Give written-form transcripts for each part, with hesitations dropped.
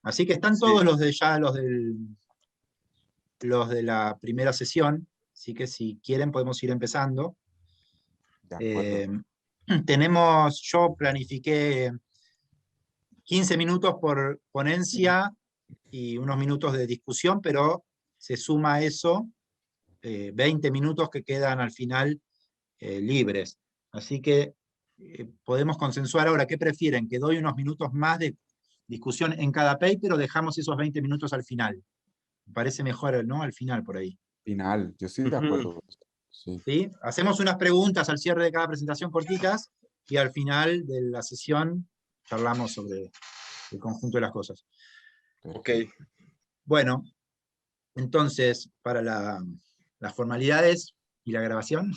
Así que están Sí, todos los de la primera sesión, así que si quieren podemos ir empezando. de Eh, acuerdo. yo planifiqué 15 minutos por ponencia y unos minutos de discusión, pero se suma a eso 20 minutos que quedan al final libres. Así que podemos consensuar ahora qué prefieren, que doy unos minutos más de discusión en cada paper o dejamos esos 20 minutos al final. Me parece mejor, ¿no? Al final por ahí. Final, yo estoy de Ujú. acuerdo. Sí, ¿Sí? Hacemos unas preguntas al cierre de cada presentación cortitas y al final de la sesión charlamos sobre el conjunto de las cosas. Ok, perfecto. Bueno, entonces, para las formalidades y la grabación,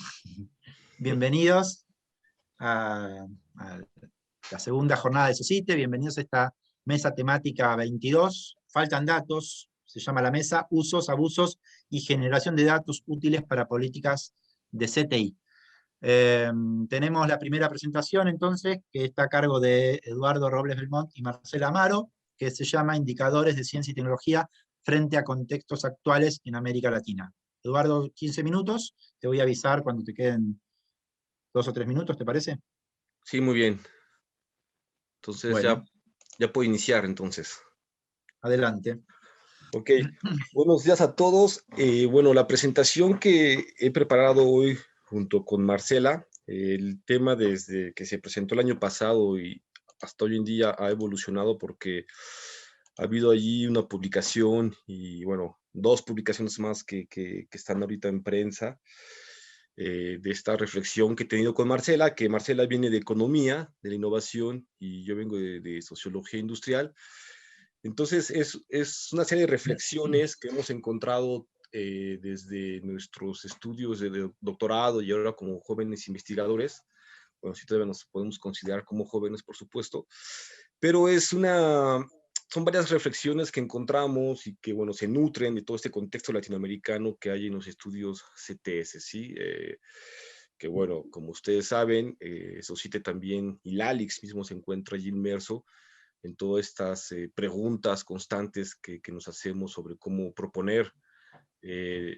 bienvenidos a la segunda jornada de SOCITE, bienvenidos a esta mesa temática 22. Faltan datos, se llama la mesa Usos, Abusos y Generación de Datos Útiles para Políticas de CTI. Tenemos la primera presentación entonces, que está a cargo de Eduardo Robles Belmont y Marcela Amaro, que se llama Indicadores de Ciencia y Tecnología frente a contextos actuales en América Latina. Eduardo, 15 minutos, te voy a avisar cuando te queden 2 o 3 minutos, ¿te parece? sí, muy bien. Entonces Bueno, ya puedo iniciar entonces. adelante. Ok, buenos días a todos. Bueno, la presentación que he preparado hoy junto con Marcela, el tema desde que se presentó el año pasado y hasta hoy en día ha evolucionado porque ha habido allí una publicación y bueno, dos publicaciones más que están ahorita en prensa de esta reflexión que he tenido con Marcela, que Marcela viene de economía, de la innovación y yo vengo de sociología industrial. Entonces, es una serie de reflexiones que hemos encontrado desde nuestros estudios de doctorado y ahora como jóvenes investigadores. Bueno, sí todavía nos podemos considerar como jóvenes, por supuesto, pero son varias reflexiones que encontramos y que, bueno, se nutren de todo este contexto latinoamericano que hay en los estudios CTS, ¿sí? Que, bueno, como ustedes saben, SOCITE también y LALIX mismo se encuentra allí inmerso en todas estas preguntas constantes que nos hacemos sobre cómo proponer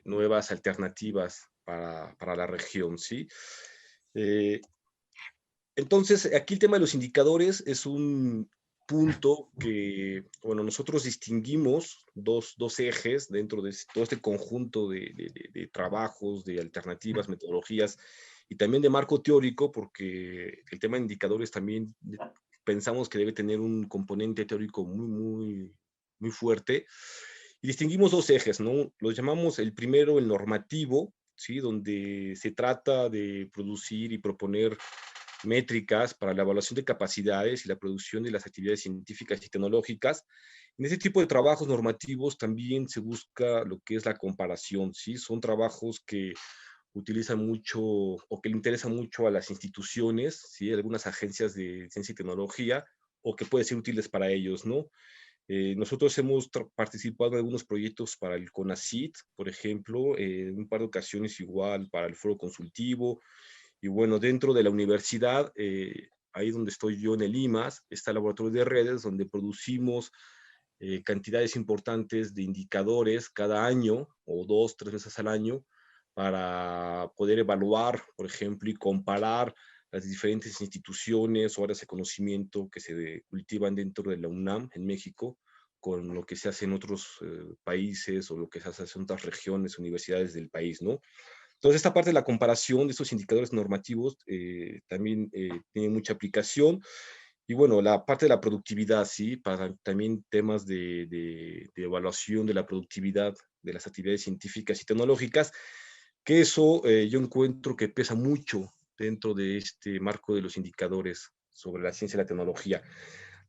nuevas alternativas para la región, ¿sí? Eh, entonces, aquí el tema de los indicadores es un punto que, bueno, nosotros distinguimos dos ejes dentro de todo este conjunto de trabajos, de alternativas, metodologías y también de marco teórico, porque el tema de indicadores también pensamos que debe tener un componente teórico muy fuerte. Y distinguimos dos ejes, ¿no? Los llamamos el primero, el normativo, ¿sí? Donde se trata de producir y proponer métricas para la evaluación de capacidades y la producción de las actividades científicas y tecnológicas. En ese tipo de trabajos normativos también se busca lo que es la comparación, ¿sí? Son trabajos que utilizan mucho o que le interesan mucho a las instituciones, ¿sí? Algunas agencias de ciencia y tecnología, o que pueden ser útiles para ellos, ¿no? Nosotros hemos participado en algunos proyectos para el CONACYT, por ejemplo, en un par de ocasiones igual para el foro consultivo, y bueno, dentro de la universidad, ahí donde estoy yo en el IMAS, está el laboratorio de redes, donde producimos cantidades importantes de indicadores cada año, o 2, 3 veces al año, para poder evaluar, por ejemplo, y comparar las diferentes instituciones o áreas de conocimiento que se cultivan dentro de la UNAM en México con lo que se hace en otros países o lo que se hace en otras regiones, universidades del país, ¿no? Entonces, esta parte de la comparación de estos indicadores normativos también tiene mucha aplicación. Y bueno, la parte de la productividad, sí, para también temas de evaluación de la productividad de las actividades científicas y tecnológicas, que eso yo encuentro que pesa mucho dentro de este marco de los indicadores sobre la ciencia y la tecnología.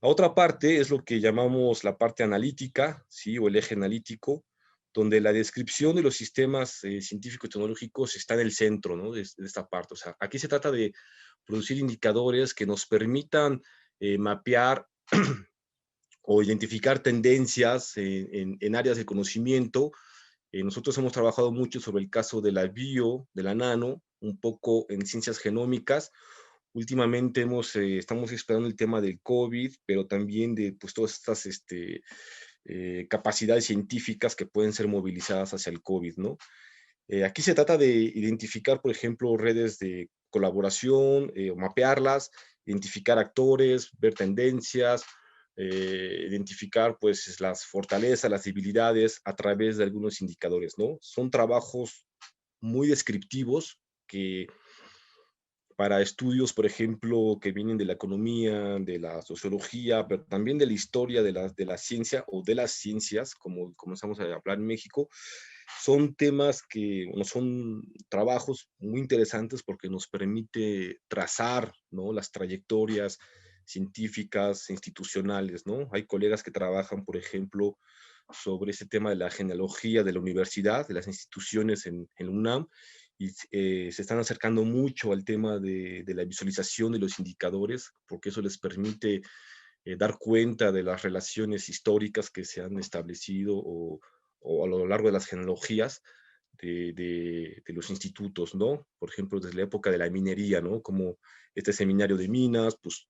La otra parte es lo que llamamos la parte analítica, ¿sí? O el eje analítico, donde la descripción de los sistemas científicos y tecnológicos está en el centro, ¿no? De esta parte. O sea, aquí se trata de producir indicadores que nos permitan mapear o identificar tendencias en áreas de conocimiento. Nosotros hemos trabajado mucho sobre el caso de la bio, de la nano, un poco en ciencias genómicas, últimamente estamos explorando el tema del COVID, pero también de pues, todas estas capacidades científicas que pueden ser movilizadas hacia el COVID, ¿no? Aquí se trata de identificar, por ejemplo, redes de colaboración, mapearlas, identificar actores, ver tendencias, identificar pues las fortalezas, las debilidades a través de algunos indicadores, ¿no? Son trabajos muy descriptivos que para estudios, por ejemplo, que vienen de la economía, de la sociología, pero también de la historia de la ciencia o de las ciencias, como comenzamos a hablar en México, son temas que, bueno, son trabajos muy interesantes porque nos permite trazar, ¿no?, las trayectorias científicas, institucionales, ¿no? Hay colegas que trabajan, por ejemplo, sobre ese tema de la genealogía de la universidad, de las instituciones en UNAM, y se están acercando mucho al tema de la visualización de los indicadores, porque eso les permite dar cuenta de las relaciones históricas que se han establecido o a lo largo de las genealogías de los institutos, ¿no? Por ejemplo, desde la época de la minería, ¿no? Como este seminario de minas, pues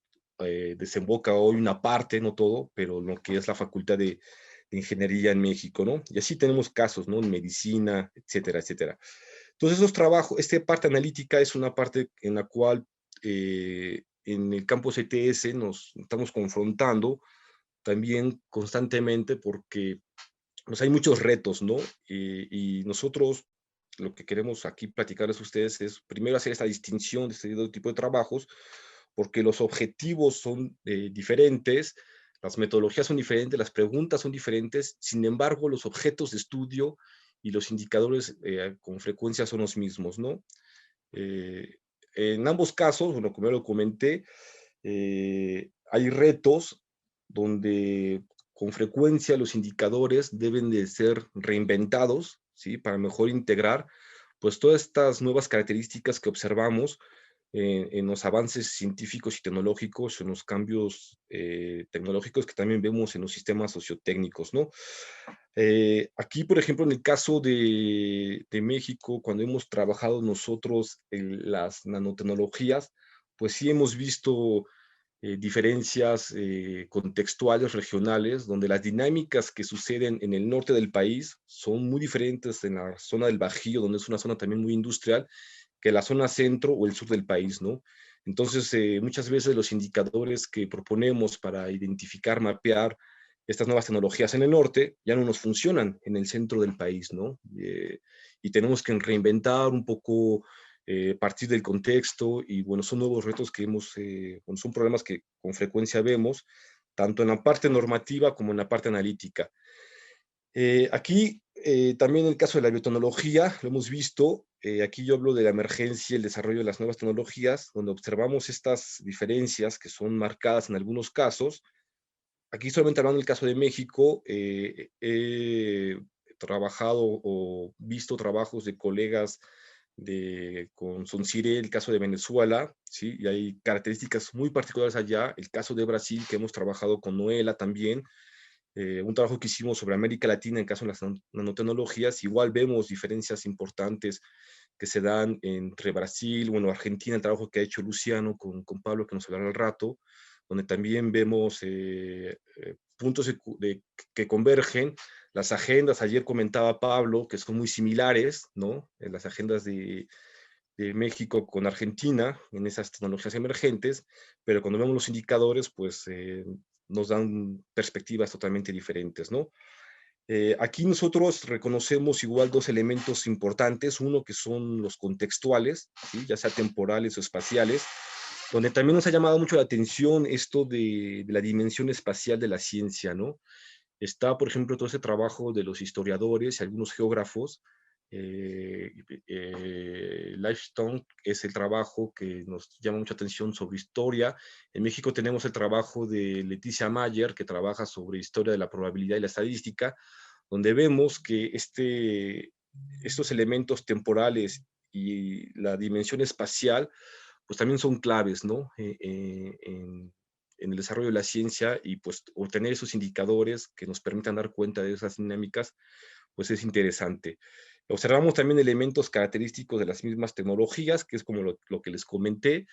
desemboca hoy una parte, no todo, pero lo que es la facultad de ingeniería en México, ¿no? Y así tenemos casos, ¿no? En medicina, etcétera, etcétera. Entonces, esos trabajos, esta parte analítica es una parte en la cual en el campus ETS nos estamos confrontando también constantemente porque pues, hay muchos retos, ¿no? Y nosotros lo que queremos aquí platicarles a ustedes es primero hacer esta distinción de este tipo de trabajos, porque los objetivos son diferentes, las metodologías son diferentes, las preguntas son diferentes, sin embargo, los objetos de estudio y los indicadores con frecuencia son los mismos, ¿no? En ambos casos, bueno, como ya lo comenté, hay retos donde con frecuencia los indicadores deben de ser reinventados, ¿sí? Para mejor integrar, pues, todas estas nuevas características que observamos en los avances científicos y tecnológicos, en los cambios tecnológicos que también vemos en los sistemas sociotécnicos, ¿no? Aquí, por ejemplo, en el caso de México, cuando hemos trabajado nosotros en las nanotecnologías, pues sí hemos visto diferencias contextuales, regionales, donde las dinámicas que suceden en el norte del país son muy diferentes en la zona del Bajío, donde es una zona también muy industrial, que la zona centro o el sur del país, ¿no? Entonces, muchas veces los indicadores que proponemos para identificar, mapear estas nuevas tecnologías en el norte ya no nos funcionan en el centro del país, ¿no? Y tenemos que reinventar un poco, partir del contexto y, bueno, son nuevos retos que bueno, son problemas que con frecuencia vemos, tanto en la parte normativa como en la parte analítica. Aquí también en el caso de la biotecnología, lo hemos visto, aquí yo hablo de la emergencia y el desarrollo de las nuevas tecnologías, donde observamos estas diferencias que son marcadas en algunos casos. Aquí solamente hablando del caso de México, he trabajado o visto trabajos de colegas con Soncire, el caso de Venezuela, ¿sí? Y hay características muy particulares allá. El caso de Brasil, que hemos trabajado con Noela también, un trabajo que hicimos sobre América Latina en caso de las nanotecnologías, igual vemos diferencias importantes que se dan entre Brasil, bueno, Argentina, el trabajo que ha hecho Luciano con Pablo, que nos hablará al rato, donde también vemos puntos que convergen, las agendas, ayer comentaba Pablo, que son muy similares, ¿no? En las agendas de México con Argentina, en esas tecnologías emergentes, pero cuando vemos los indicadores, pues nos dan perspectivas totalmente diferentes, ¿no? Aquí nosotros reconocemos igual dos elementos importantes, uno que son los contextuales, ¿sí? Ya sea temporales o espaciales, donde también nos ha llamado mucho la atención esto de la dimensión espacial de la ciencia, ¿no? Está, por ejemplo, todo ese trabajo de los historiadores y algunos geógrafos. Lifestone es el trabajo que nos llama mucha atención sobre historia. En México tenemos el trabajo de Leticia Mayer, que trabaja sobre historia de la probabilidad y la estadística, donde vemos que estos elementos temporales y la dimensión espacial, pues también son claves, ¿no? En el desarrollo de la ciencia y pues obtener esos indicadores que nos permitan dar cuenta de esas dinámicas, pues es interesante. Observamos también elementos característicos de las mismas tecnologías, que es como lo que les comenté.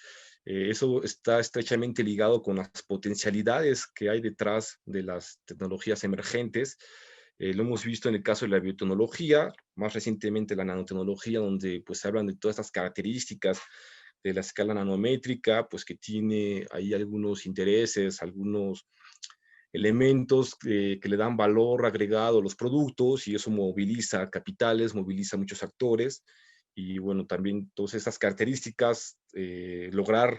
Eso está estrechamente ligado con las potencialidades que hay detrás de las tecnologías emergentes. Lo hemos visto en el caso de la biotecnología, más recientemente la nanotecnología, donde pues se hablan de todas estas características de la escala nanométrica, pues que tiene ahí algunos intereses, algunos elementos que le dan valor agregado a los productos, y eso moviliza capitales, moviliza muchos actores, y bueno, también todas esas características, lograr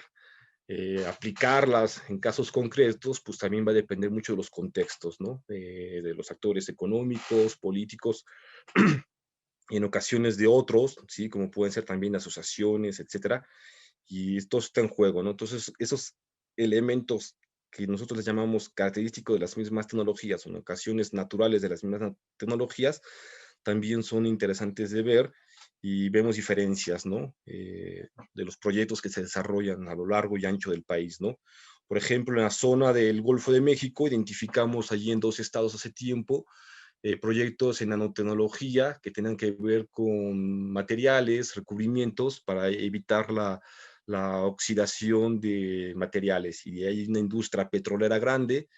aplicarlas en casos concretos, pues también va a depender mucho de los contextos, ¿no? De los actores económicos, políticos, y en ocasiones de otros, ¿sí? Como pueden ser también asociaciones, etcétera, y esto está en juego, ¿no? Entonces, esos elementos que nosotros les llamamos característicos de las mismas tecnologías, o en ocasiones naturales de las mismas tecnologías, también son interesantes de ver, y vemos diferencias, ¿no? De los proyectos que se desarrollan a lo largo y ancho del país, ¿no? Por ejemplo, en la zona del Golfo de México, identificamos allí en 2 estados hace tiempo proyectos en nanotecnología que tengan que ver con materiales, recubrimientos para evitar la oxidación de materiales. Y hay una industria petrolera grande,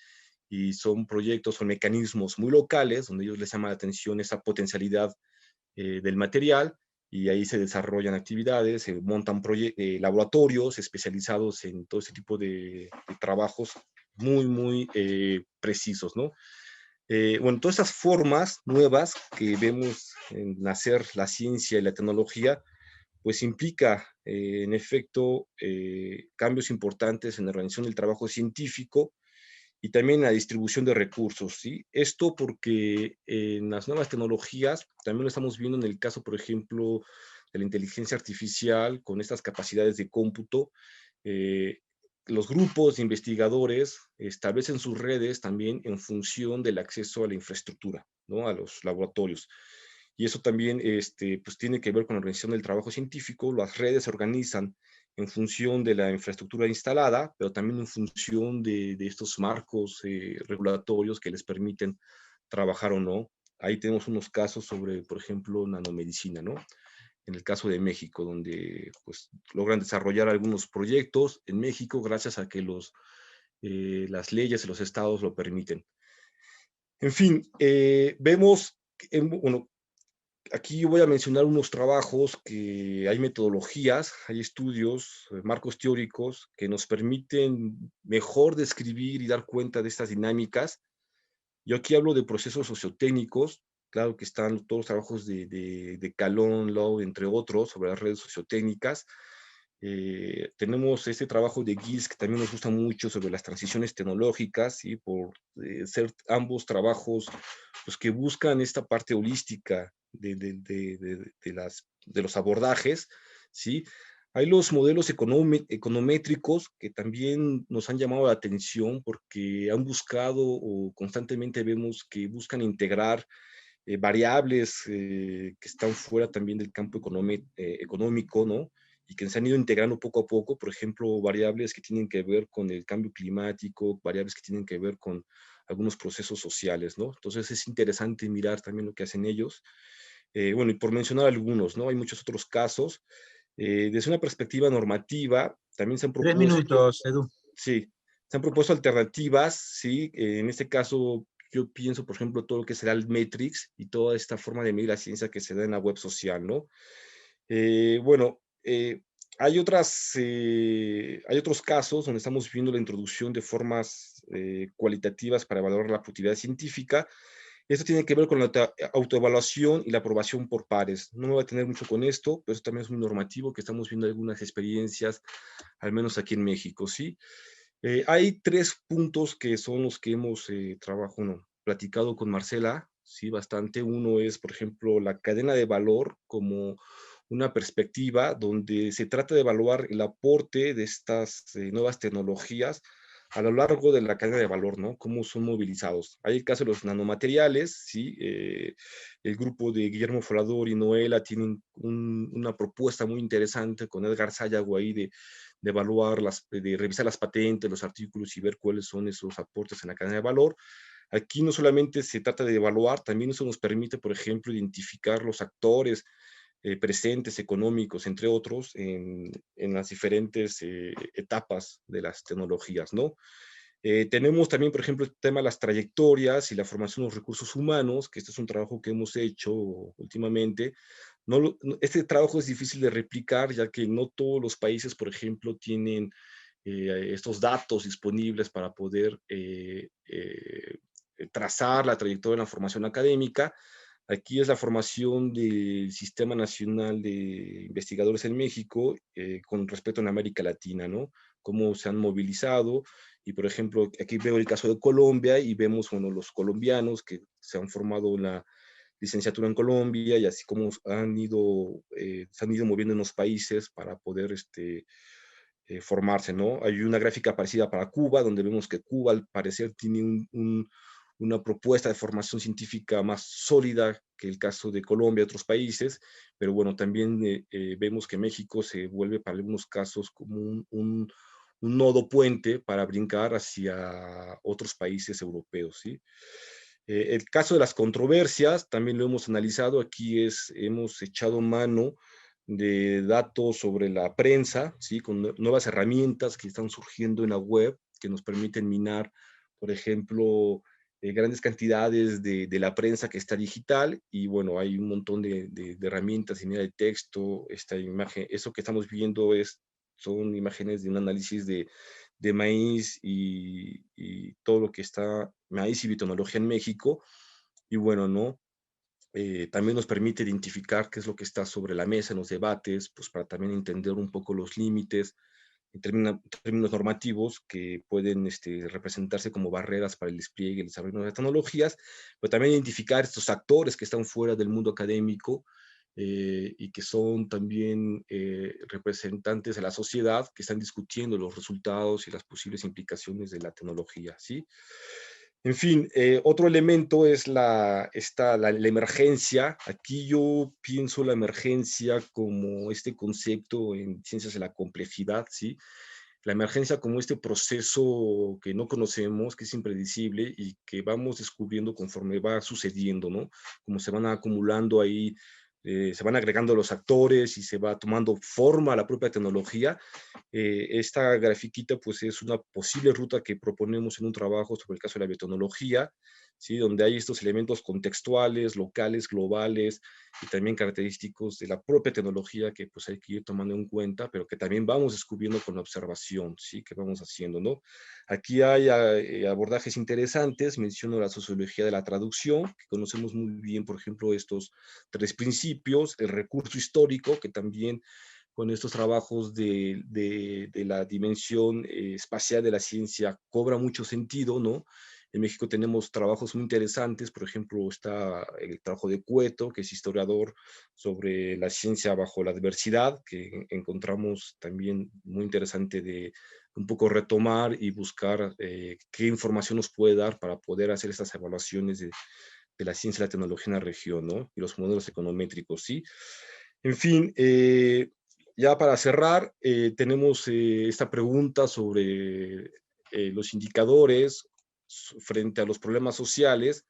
y son proyectos o mecanismos muy locales donde ellos les llama la atención esa potencialidad del material, y ahí se desarrollan actividades, se montan laboratorios especializados en todo ese tipo de trabajos muy, muy precisos, ¿no? Bueno, todas estas formas nuevas que vemos en nacer la ciencia y la tecnología, pues implica, en efecto, cambios importantes en la organización del trabajo científico y también la distribución de recursos, ¿sí? Esto porque en las nuevas tecnologías, también lo estamos viendo en el caso, por ejemplo, de la inteligencia artificial, con estas capacidades de cómputo, eh, los grupos de investigadores establecen sus redes también en función del acceso a la infraestructura, ¿no? A los laboratorios. Y eso también pues tiene que ver con la organización del trabajo científico. Las redes se organizan en función de la infraestructura instalada, pero también en función de estos marcos regulatorios que les permiten trabajar o no. Ahí tenemos unos casos sobre, por ejemplo, nanomedicina, ¿no? En el caso de México, donde pues logran desarrollar algunos proyectos en México gracias a que las leyes de los estados lo permiten. En fin, vemos, bueno, aquí yo voy a mencionar unos trabajos que hay metodologías, hay estudios, marcos teóricos que nos permiten mejor describir y dar cuenta de estas dinámicas. Yo aquí hablo de procesos sociotécnicos, claro que están todos los trabajos de Calón, Lowe, entre otros, sobre las redes sociotécnicas. Tenemos este trabajo de Gilles que también nos gusta mucho sobre las transiciones tecnológicas, ¿sí? Por ser ambos trabajos pues, que buscan esta parte holística de los abordajes, ¿sí? Hay los modelos econométricos que también nos han llamado la atención porque han buscado, o constantemente vemos que buscan integrar variables que están fuera también del campo económico, ¿no? Y que se han ido integrando poco a poco, por ejemplo, variables que tienen que ver con el cambio climático, variables que tienen que ver con algunos procesos sociales, ¿no? Entonces es interesante mirar también lo que hacen ellos. Bueno, y por mencionar algunos, ¿no? Hay muchos otros casos. Desde una perspectiva normativa, también se han 3 propuesto, minutos, Edu. sí, se han propuesto alternativas, sí, en este caso yo pienso, por ejemplo, todo lo que será el Matrix y toda esta forma de medir la ciencia que se da en la web social, ¿no? Bueno, hay otros casos donde estamos viendo la introducción de formas cualitativas para evaluar la productividad científica. Esto tiene que ver con la autoevaluación y la aprobación por pares. No me voy a tener mucho con esto, pero eso también es muy normativo, que estamos viendo algunas experiencias, al menos aquí en México, ¿sí? Hay 3 puntos que son los que hemos platicado con Marcela, sí, bastante. Uno es, por ejemplo, la cadena de valor como una perspectiva donde se trata de evaluar el aporte de estas nuevas tecnologías a lo largo de la cadena de valor, ¿no? Cómo son movilizados. Hay el caso de los nanomateriales, ¿sí? El grupo de Guillermo Folador y Noela tienen una propuesta muy interesante con Edgar Sayago ahí de evaluar, de revisar las patentes, los artículos y ver cuáles son esos aportes en la cadena de valor. Aquí no solamente se trata de evaluar, también eso nos permite, por ejemplo, identificar los actores presentes, económicos, entre otros, en las diferentes etapas de las tecnologías, ¿no? Tenemos también, por ejemplo, el tema de las trayectorias y la formación de los recursos humanos, que este es un trabajo que hemos hecho últimamente. Este trabajo es difícil de replicar, ya que no todos los países, por ejemplo, tienen estos datos disponibles para poder trazar la trayectoria de la formación académica. Aquí es la formación del Sistema Nacional de Investigadores en México con respecto a América Latina, ¿no? Cómo se han movilizado. Y, por ejemplo, aquí veo el caso de Colombia y vemos, bueno, los colombianos que se han formado en la licenciatura en Colombia y así como se han ido moviendo en los países para poder formarse, ¿no? Hay una gráfica parecida para Cuba, donde vemos que Cuba, al parecer, tiene una propuesta de formación científica más sólida que el caso de Colombia y otros países, pero bueno, también vemos que México se vuelve para algunos casos como un nodo puente para brincar hacia otros países europeos, ¿sí? El caso de las controversias también lo hemos analizado. Aquí hemos echado mano de datos sobre la prensa, ¿sí? Con nuevas herramientas que están surgiendo en la web que nos permiten minar, por ejemplo, grandes cantidades de la prensa que está digital y bueno, hay un montón de herramientas, línea de texto, esta imagen, eso que estamos viendo son imágenes de un análisis de maíz y todo lo que está, maíz y biotecnología en México. Y bueno, ¿no? También nos permite identificar qué es lo que está sobre la mesa en los debates, pues para también entender un poco los límites en términos normativos que pueden representarse como barreras para el despliegue y el desarrollo de nuevas tecnologías, pero también identificar estos actores que están fuera del mundo académico y que son también representantes de la sociedad que están discutiendo los resultados y las posibles implicaciones de la tecnología, ¿sí? En fin, otro elemento es la emergencia. Aquí yo pienso la emergencia como este concepto en ciencias de la complejidad, ¿sí? La emergencia como este proceso que no conocemos, que es impredecible y que vamos descubriendo conforme va sucediendo, ¿no? Como se van acumulando ahí, se van agregando los actores y se va tomando forma la propia tecnología. Esta grafiquita pues es una posible ruta que proponemos en un trabajo sobre el caso de la biotecnología, ¿sí? Donde hay estos elementos contextuales, locales, globales y también característicos de la propia tecnología que pues hay que ir tomando en cuenta, pero que también vamos descubriendo con la observación, ¿sí? Que vamos haciendo, ¿no? Aquí hay abordajes interesantes, menciono la sociología de la traducción, que conocemos muy bien, por ejemplo, estos tres principios, el recurso histórico, que también con estos trabajos de la dimensión espacial de la ciencia cobra mucho sentido, ¿no? En México tenemos trabajos muy interesantes, por ejemplo, está el trabajo de Cueto, que es historiador sobre la ciencia bajo la adversidad, que encontramos también muy interesante de un poco retomar y buscar qué información nos puede dar para poder hacer estas evaluaciones de la ciencia y la tecnología en la región, ¿no? Y los modelos econométricos, ¿sí? En fin, ya para cerrar, tenemos esta pregunta sobre los indicadores frente a los problemas sociales,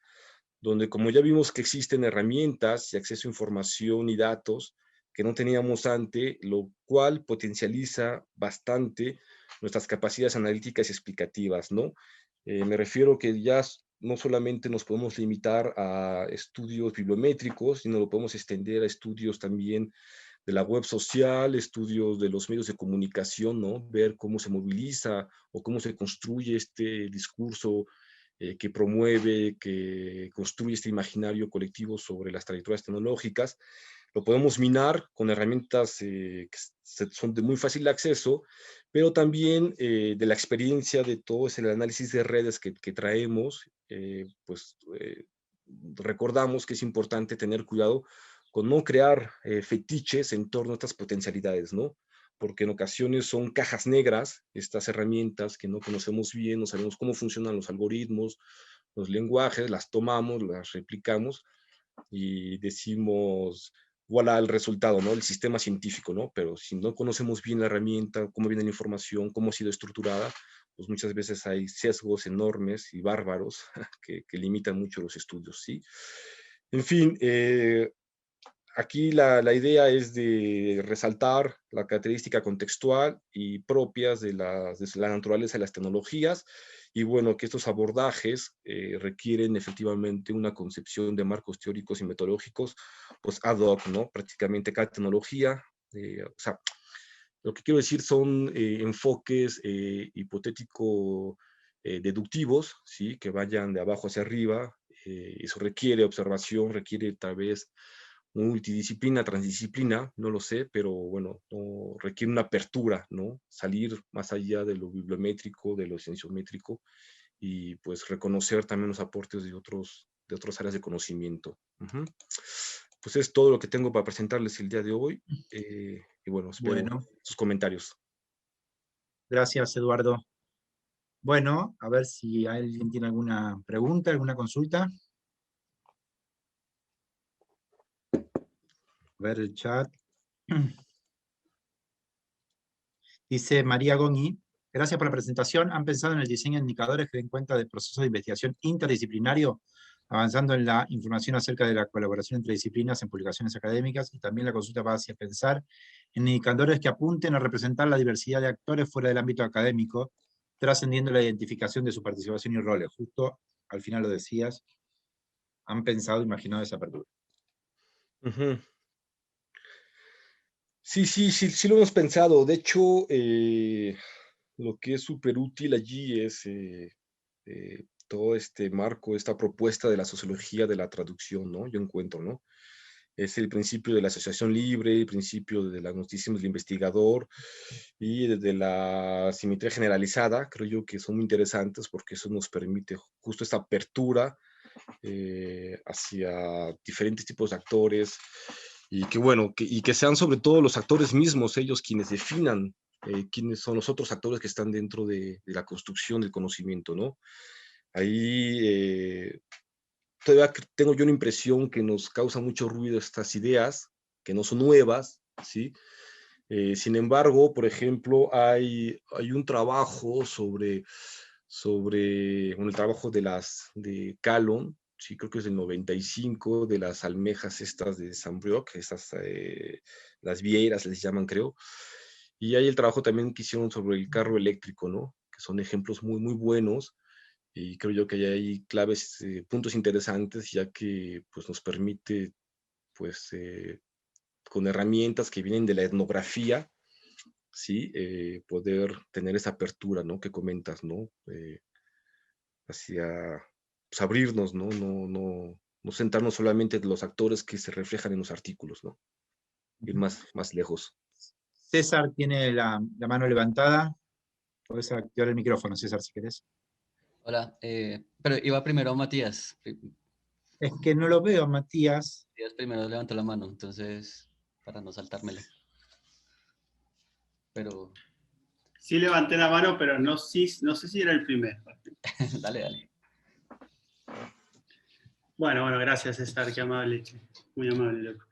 donde como ya vimos que existen herramientas y acceso a información y datos que no teníamos antes, lo cual potencializa bastante nuestras capacidades analíticas y explicativas, ¿no? Me refiero que ya no solamente nos podemos limitar a estudios bibliométricos, sino lo podemos extender a estudios también de la web social, estudios de los medios de comunicación, ¿no? Ver cómo se moviliza o cómo se construye este discurso que promueve, que construye este imaginario colectivo sobre las trayectorias tecnológicas. Lo podemos minar con herramientas que son de muy fácil acceso, pero también de la experiencia de todo ese análisis de redes que traemos, recordamos que es importante tener cuidado con no crear fetiches en torno a estas potencialidades, ¿no? Porque en ocasiones son cajas negras, estas herramientas que no conocemos bien, no sabemos cómo funcionan los algoritmos, los lenguajes, las tomamos, las replicamos y decimos, voilà el resultado, ¿no? El sistema científico, ¿no? Pero si no conocemos bien la herramienta, cómo viene la información, cómo ha sido estructurada, pues muchas veces hay sesgos enormes y bárbaros que limitan mucho los estudios, ¿sí? En fin, aquí la idea es de resaltar la característica contextual y propias de la naturaleza de las tecnologías, y bueno, que estos abordajes requieren efectivamente una concepción de marcos teóricos y metodológicos pues ad hoc, ¿no? Prácticamente cada tecnología, o sea, lo que quiero decir son enfoques hipotético-deductivos, ¿sí? Que vayan de abajo hacia arriba. Eso requiere observación, requiere tal vez multidisciplina, transdisciplina, no lo sé, pero bueno, no, requiere una apertura, ¿no? Salir más allá de lo bibliométrico, de lo cienciométrico, y pues reconocer también los aportes de otras áreas de conocimiento. Pues es todo lo que tengo para presentarles el día de hoy, y bueno, espero sus comentarios. Gracias, Eduardo. Bueno, a ver si alguien tiene alguna pregunta, alguna consulta. A ver el chat. Dice María Goni, gracias por la presentación. ¿Han pensado en el diseño de indicadores que den cuenta del proceso de investigación interdisciplinario, avanzando en la información acerca de la colaboración entre disciplinas en publicaciones académicas? Y también la consulta va hacia pensar en indicadores que apunten a representar la diversidad de actores fuera del ámbito académico, trascendiendo la identificación de su participación y roles. Justo al final lo decías. ¿Han pensado, imaginado esa apertura? Sí lo hemos pensado. De hecho, lo que es súper útil allí es todo este marco, esta propuesta de la sociología de la traducción, ¿no? Yo encuentro, ¿no? Es el principio de la asociación libre, el principio del agnosticismo del investigador y de la simetría generalizada. Creo yo que son muy interesantes porque eso nos permite justo esta apertura hacia diferentes tipos de actores, y que bueno, que sean sobre todo los actores mismos, ellos quienes definan quiénes son los otros actores que están dentro de la construcción del conocimiento, ¿no? Ahí todavía tengo yo una impresión que nos causa mucho ruido estas ideas, que no son nuevas, ¿sí? Sin embargo, por ejemplo, hay un trabajo sobre el trabajo de Calon, sí, creo que es del 95, de las almejas estas de Saint-Brieuc, las vieiras les llaman, creo. Y hay el trabajo también que hicieron sobre el carro eléctrico, ¿no? Que son ejemplos muy, muy buenos, y creo yo que hay claves, puntos interesantes, ya que pues, nos permite, pues, con herramientas que vienen de la etnografía, ¿sí? Poder tener esa apertura, ¿no? Que comentas, ¿no? Hacia pues, abrirnos, ¿no? No sentarnos solamente en los actores que se reflejan en los artículos, ¿no? Ir más lejos. César tiene la mano levantada. Podés activar el micrófono, César, si querés. Hola, pero iba primero Matías. Es que no lo veo, Matías. Matías primero levantó la mano, entonces, para no saltármelo. Pero... Sí levanté la mano, pero no sé si era el primero. dale. Bueno, gracias, César, qué amable. Muy amable, loco.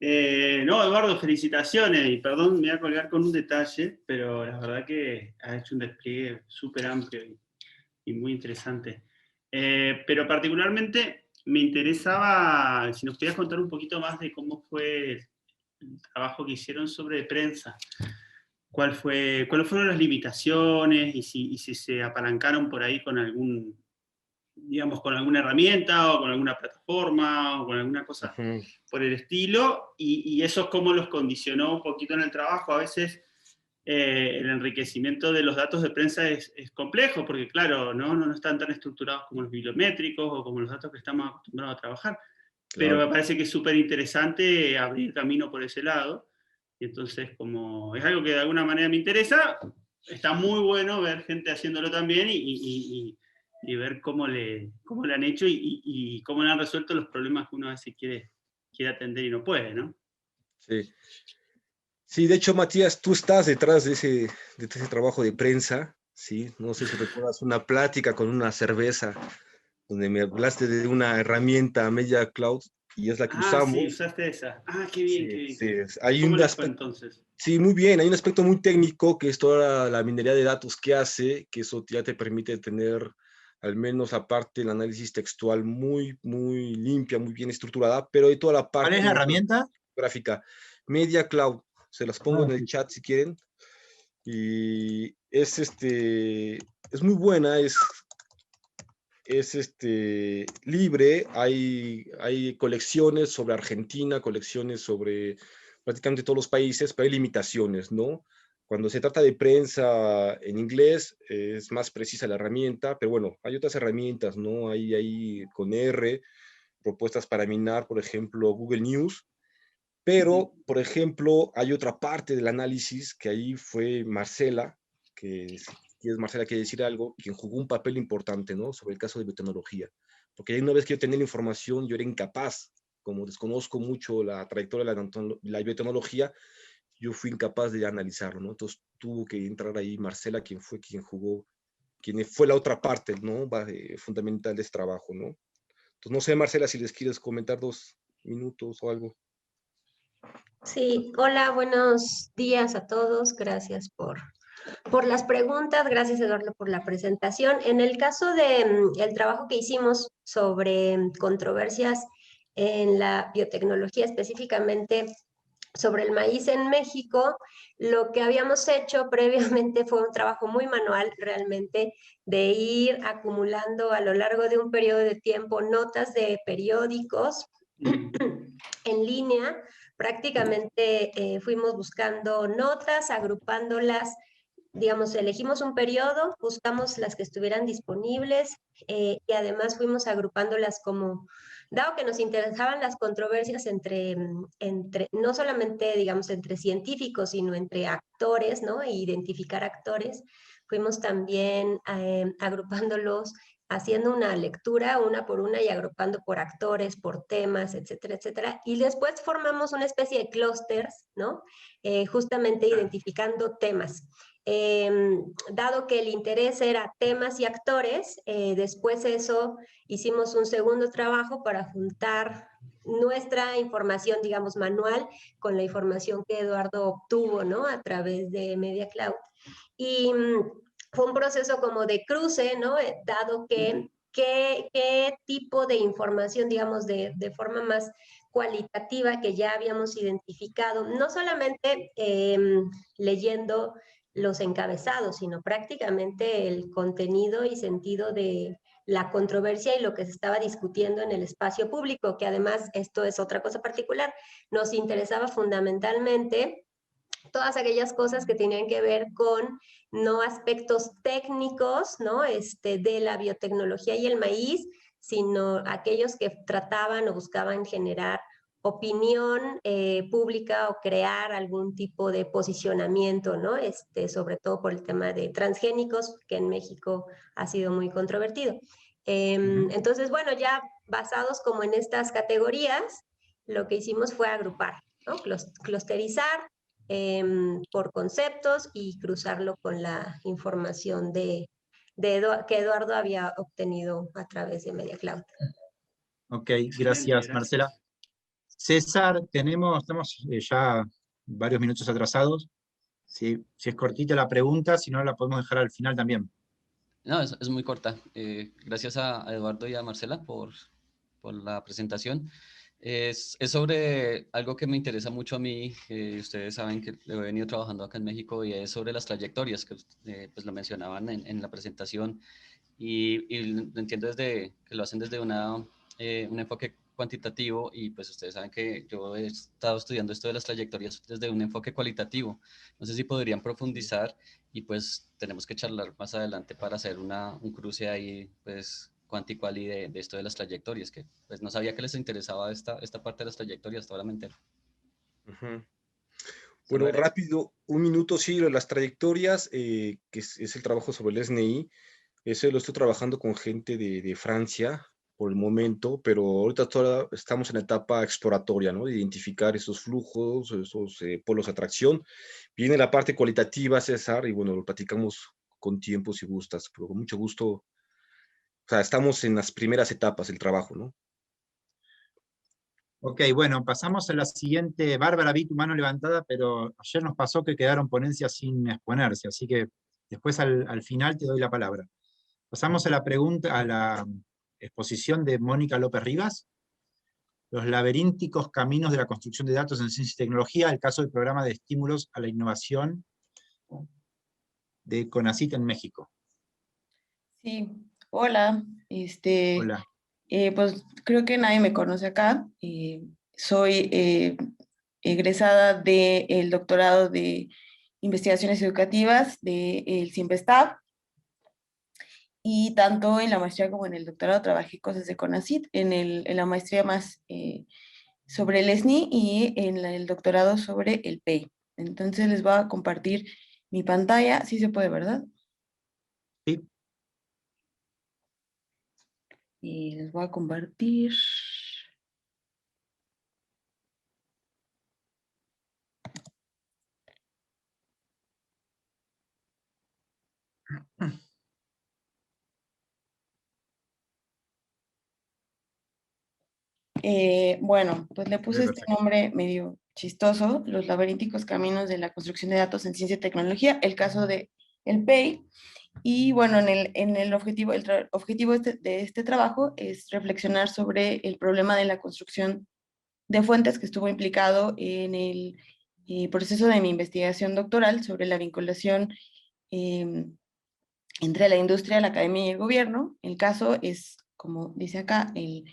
No, Eduardo, felicitaciones, y perdón, me voy a colgar con un detalle, pero la verdad que ha hecho un despliegue súper amplio y muy interesante. Pero particularmente me interesaba, si nos podías contar un poquito más de cómo fue el trabajo que hicieron sobre prensa. ¿Cuáles fueron las limitaciones y si se apalancaron por ahí con con alguna herramienta o con alguna plataforma o con alguna cosa por el estilo, y eso cómo los condicionó un poquito en el trabajo? A veces el enriquecimiento de los datos de prensa es complejo, porque claro, no están tan estructurados como los bibliométricos o como los datos que estamos acostumbrados a trabajar, pero me parece que es súper interesante abrir camino por ese lado, y entonces como es algo que de alguna manera me interesa, está muy bueno ver gente haciéndolo también y ver cómo le han hecho y cómo le han resuelto los problemas que uno a veces quiere atender y no puede, ¿no? Sí. Sí, de hecho, Matías, tú estás detrás de ese trabajo de prensa, ¿sí? No sé si recuerdas una plática con una cerveza, donde me hablaste de una herramienta Media Cloud, y es la que usamos. Sí, usaste esa. Qué bien, qué bien. Sí, hay ¿Cómo un les fue aspecto, entonces? sí, muy bien, hay un aspecto muy técnico, que es toda la minería de datos que hace, que eso ya te permite tener al menos la parte del análisis textual muy, muy limpia, muy bien estructurada, pero hay toda la ¿Cuál parte es la herramienta? gráfica. Media Cloud, se las pongo Ah, en el sí. chat si quieren. Y es muy buena, es libre, hay colecciones sobre Argentina, colecciones sobre prácticamente todos los países, pero hay limitaciones, ¿no? Cuando se trata de prensa en inglés, es más precisa la herramienta, pero bueno, hay otras herramientas, ¿no? Hay con R, propuestas para minar, por ejemplo, Google News, pero, por ejemplo, hay otra parte del análisis que ahí fue Marcela, que si quieres, Marcela, quiere decir algo, quien jugó un papel importante, ¿no? Sobre el caso de biotecnología. Porque una vez que yo tenía la información, yo era incapaz, como desconozco mucho la trayectoria de la biotecnología, yo fui incapaz de analizarlo, ¿no? Entonces tuvo que entrar ahí Marcela, quien fue la otra parte, ¿no? Fundamental de este trabajo, ¿no? Entonces, no sé, Marcela, si les quieres comentar 2 minutos o algo. Sí, hola, buenos días a todos. Gracias por las preguntas. Gracias, Eduardo, por la presentación. En el caso de el trabajo que hicimos sobre controversias en la biotecnología, específicamente sobre el maíz en México, lo que habíamos hecho previamente fue un trabajo muy manual realmente de ir acumulando a lo largo de un periodo de tiempo notas de periódicos en línea. Prácticamente fuimos buscando notas, agrupándolas, digamos, elegimos un periodo, buscamos las que estuvieran disponibles y además fuimos agrupándolas como, dado que nos interesaban las controversias entre no solamente, digamos, entre científicos, sino entre actores, ¿no? E identificar actores, fuimos también agrupándolos, haciendo una lectura una por una y agrupando por actores, por temas, etcétera, etcétera. Y después formamos una especie de clústeres, ¿no? Justamente identificando temas. Dado que el interés era temas y actores, después eso hicimos un segundo trabajo para juntar nuestra información, digamos, manual con la información que Eduardo obtuvo, ¿no? A través de Media Cloud. Y fue un proceso como de cruce, ¿no? Dado que qué tipo de información, digamos, de forma más cualitativa que ya habíamos identificado, no solamente leyendo los encabezados, sino prácticamente el contenido y sentido de la controversia y lo que se estaba discutiendo en el espacio público, que además esto es otra cosa particular, nos interesaba fundamentalmente todas aquellas cosas que tenían que ver con no aspectos técnicos, ¿no? De la biotecnología y el maíz, sino aquellos que trataban o buscaban generar opinión pública o crear algún tipo de posicionamiento, ¿no? Sobre todo por el tema de transgénicos, que en México ha sido muy controvertido. Entonces, bueno, ya basados como en estas categorías, lo que hicimos fue agrupar, ¿no? Clusterizar por conceptos y cruzarlo con la información que Eduardo había obtenido a través de Media Cloud. Ok, Excelente, gracias, Marcela. César, estamos ya varios minutos atrasados. Si es cortita la pregunta, si no la podemos dejar al final también. No, es muy corta. Gracias a Eduardo y a Marcela por la presentación. Es sobre algo que me interesa mucho a mí. Ustedes saben que lo he venido trabajando acá en México y es sobre las trayectorias, que pues lo mencionaban en la presentación. Y lo entiendo desde que lo hacen desde un enfoque cuantitativo y pues ustedes saben que yo he estado estudiando esto de las trayectorias desde un enfoque cualitativo. No sé si podrían profundizar y pues tenemos que charlar más adelante para hacer un cruce ahí pues cuanticual y de esto de las trayectorias, que pues no sabía que les interesaba esta parte de las trayectorias, hasta ahora me entero. Bueno, rápido, 1 minuto, sí, las trayectorias, que es el trabajo sobre el SNI, eso lo estoy trabajando con gente de Francia por el momento, pero ahorita estamos en la etapa exploratoria, ¿no? De identificar esos flujos, esos polos de atracción. Viene la parte cualitativa, César, y bueno, lo platicamos con tiempo si gustas, pero con mucho gusto. O sea, estamos en las primeras etapas del trabajo, ¿no? Ok, bueno, pasamos a la siguiente. Bárbara, vi tu mano levantada, pero ayer nos pasó que quedaron ponencias sin exponerse, así que después al final te doy la palabra. Pasamos a la pregunta, a la exposición de Mónica López Rivas. Los laberínticos caminos de la construcción de datos en ciencia y tecnología, el caso del programa de estímulos a la innovación de CONACYT en México. Sí, hola. Hola. Pues creo que nadie me conoce acá. Soy egresada del doctorado de investigaciones educativas del CIMBESTAB, y tanto en la maestría como en el doctorado trabajé cosas de CONACYT, en la maestría más sobre el SNI y en el doctorado sobre el PEI. Entonces les voy a compartir mi pantalla. Sí se puede, ¿verdad? Sí. Y les voy a compartir. Bueno, pues le puse este nombre medio chistoso: los laberínticos caminos de la construcción de datos en ciencia y tecnología, el caso de el PEI. Y bueno, en el objetivo, objetivo de este trabajo es reflexionar sobre el problema de la construcción de fuentes que estuvo implicado en el proceso de mi investigación doctoral sobre la vinculación entre la industria, la academia y el gobierno. El caso es, como dice acá, el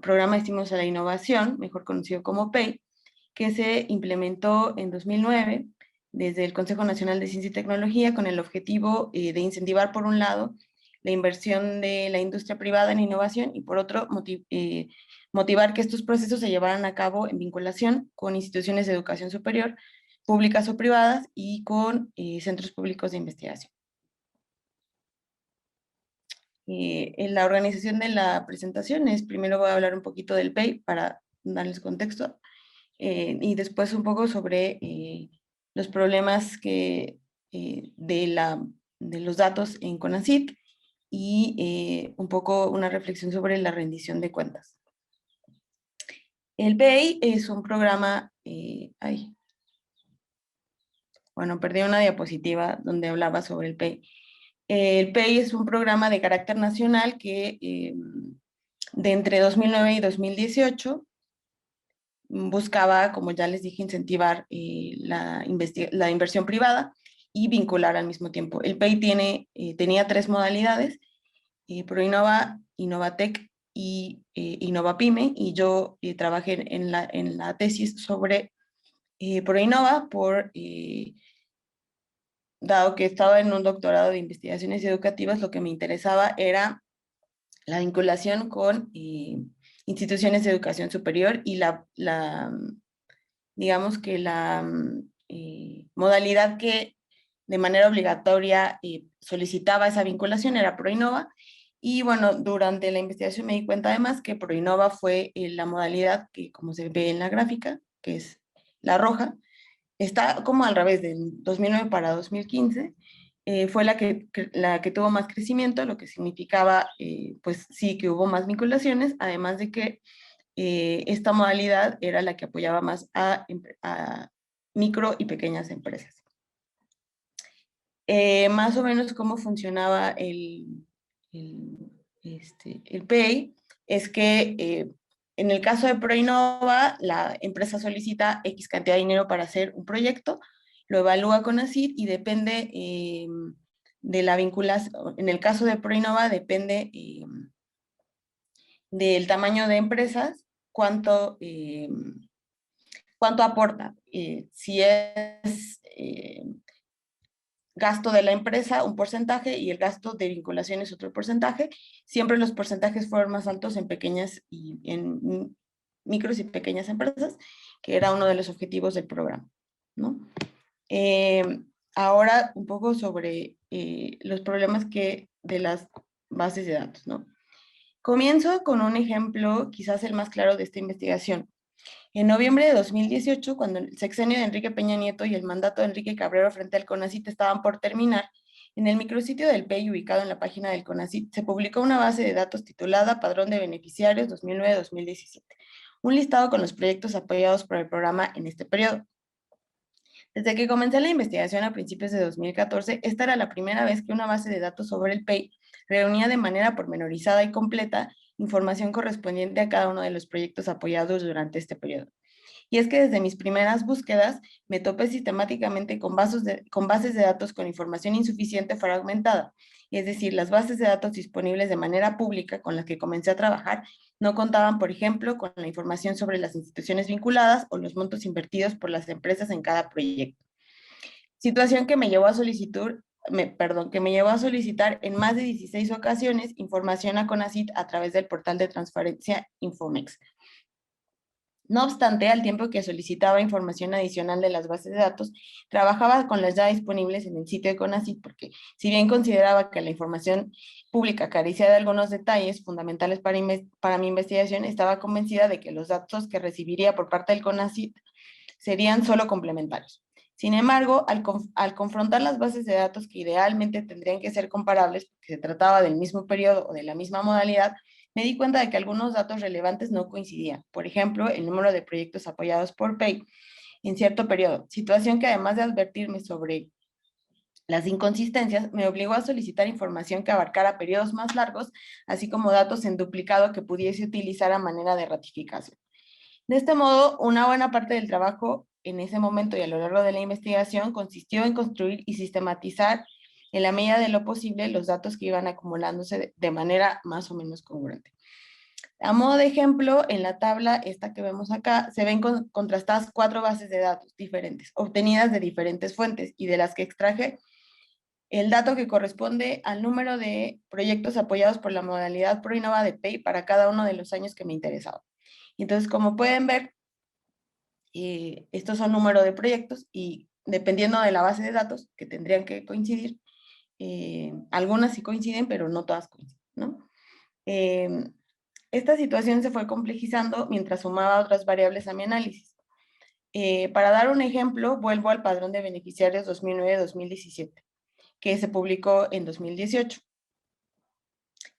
Programa de Estímulos a la Innovación, mejor conocido como PEI, que se implementó en 2009 desde el Consejo Nacional de Ciencia y Tecnología con el objetivo de incentivar, por un lado, la inversión de la industria privada en innovación y, por otro, motivar que estos procesos se llevaran a cabo en vinculación con instituciones de educación superior, públicas o privadas, y con centros públicos de investigación. En la organización de la presentación primero voy a hablar un poquito del PEI para darles contexto, y después un poco sobre los problemas de los datos en CONACYT, y un poco una reflexión sobre la rendición de cuentas. El PEI es un programa, bueno, perdí una diapositiva donde hablaba sobre el PEI. El PEI es un programa de carácter nacional que de entre 2009 y 2018 buscaba, como ya les dije, incentivar la inversión privada y vincular al mismo tiempo. El PEI tenía 3 modalidades: ProInnova, Innovatec y InnovaPyme, y yo trabajé en la tesis sobre ProInnova dado que estaba en un doctorado de investigaciones educativas. Lo que me interesaba era la vinculación con instituciones de educación superior, y digamos que la modalidad que de manera obligatoria solicitaba esa vinculación era ProInnova. Y bueno, durante la investigación me di cuenta además que ProInnova fue la modalidad que, como se ve en la gráfica, que es la roja, está como al revés, del 2009 para 2015, fue la que tuvo más crecimiento, lo que significaba, pues sí, que hubo más vinculaciones, además de que esta modalidad era la que apoyaba más a micro y pequeñas empresas. Más o menos cómo funcionaba el PEI es que en el caso de ProInnova, la empresa solicita X cantidad de dinero para hacer un proyecto, lo evalúa CONACYT y depende de la vinculación. En el caso de ProInnova depende del tamaño de empresas, cuánto aporta. Si es gasto de la empresa, un porcentaje, y el gasto de vinculación es otro porcentaje. Siempre los porcentajes fueron más altos en pequeñas y en micros y pequeñas empresas, que era uno de los objetivos del programa, ¿no? Ahora un poco sobre los problemas de las bases de datos, ¿no? Comienzo con un ejemplo, quizás el más claro de esta investigación. En noviembre de 2018, cuando el sexenio de Enrique Peña Nieto y el mandato de Enrique Cabrero frente al CONACYT estaban por terminar, en el micrositio del PEI, ubicado en la página del CONACYT, se publicó una base de datos titulada Padrón de Beneficiarios 2009-2017, un listado con los proyectos apoyados por el programa en este periodo. Desde que comencé la investigación a principios de 2014, esta era la primera vez que una base de datos sobre el PEI reunía de manera pormenorizada y completa información correspondiente a cada uno de los proyectos apoyados durante este periodo. Y es que desde mis primeras búsquedas me topé sistemáticamente con bases de datos con información insuficiente fragmentada. Es decir, las bases de datos disponibles de manera pública con las que comencé a trabajar no contaban, por ejemplo, con la información sobre las instituciones vinculadas o los montos invertidos por las empresas en cada proyecto. Situación que me llevó a solicitar en más de 16 ocasiones información a CONACYT a través del portal de transparencia Infomex. No obstante, al tiempo que solicitaba información adicional de las bases de datos, trabajaba con las ya disponibles en el sitio de CONACYT, porque si bien consideraba que la información pública carecía de algunos detalles fundamentales para mi investigación, estaba convencida de que los datos que recibiría por parte del CONACYT serían solo complementarios. Sin embargo, al confrontar las bases de datos que idealmente tendrían que ser comparables, porque se trataba del mismo periodo o de la misma modalidad, me di cuenta de que algunos datos relevantes no coincidían. Por ejemplo, el número de proyectos apoyados por PEI en cierto periodo, situación que además de advertirme sobre las inconsistencias, me obligó a solicitar información que abarcara periodos más largos, así como datos en duplicado que pudiese utilizar a manera de ratificación. De este modo, una buena parte del trabajo en ese momento y a lo largo de la investigación consistió en construir y sistematizar en la medida de lo posible los datos que iban acumulándose de manera más o menos congruente. A modo de ejemplo, en la tabla esta que vemos acá, se ven contrastadas 4 bases de datos diferentes, obtenidas de diferentes fuentes y de las que extraje el dato que corresponde al número de proyectos apoyados por la modalidad ProInnova de PEI para cada uno de los años que me interesaba. Entonces, como pueden ver, estos son número de proyectos y dependiendo de la base de datos que tendrían que coincidir, algunas sí coinciden, pero no todas coinciden, ¿no? Esta situación se fue complejizando mientras sumaba otras variables a mi análisis. Para dar un ejemplo, vuelvo al padrón de beneficiarios 2009-2017, que se publicó en 2018,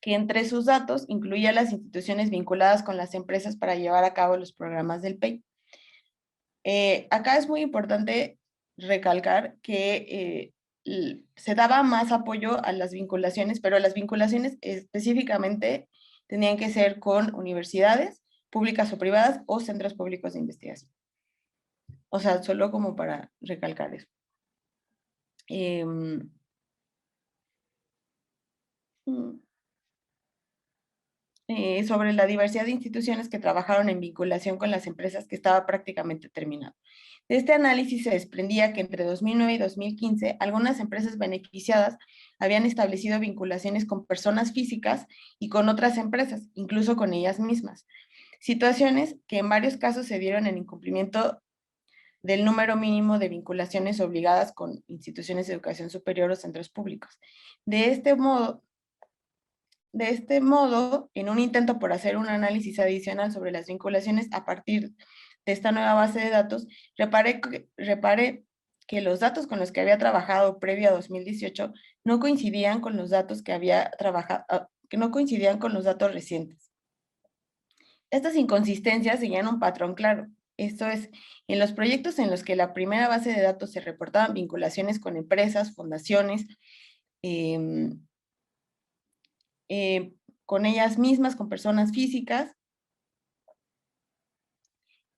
que entre sus datos incluía las instituciones vinculadas con las empresas para llevar a cabo los programas del PEI. Acá es muy importante recalcar que se daba más apoyo a las vinculaciones, pero las vinculaciones específicamente tenían que ser con universidades públicas o privadas o centros públicos de investigación. O sea, solo como para recalcar eso. Sobre la diversidad de instituciones que trabajaron en vinculación con las empresas que estaba prácticamente terminado. De este análisis se desprendía que entre 2009 y 2015 algunas empresas beneficiadas habían establecido vinculaciones con personas físicas y con otras empresas, incluso con ellas mismas. Situaciones que en varios casos se dieron en incumplimiento del número mínimo de vinculaciones obligadas con instituciones de educación superior o centros públicos. De este modo, en un intento por hacer un análisis adicional sobre las vinculaciones a partir de esta nueva base de datos, reparé que los datos con los que había trabajado previo a 2018 no coincidían con los datos que había trabajado, que no coincidían con los datos recientes. Estas inconsistencias seguían un patrón claro. Esto es, en los proyectos en los que la primera base de datos se reportaban vinculaciones con empresas, fundaciones, con ellas mismas, con personas físicas.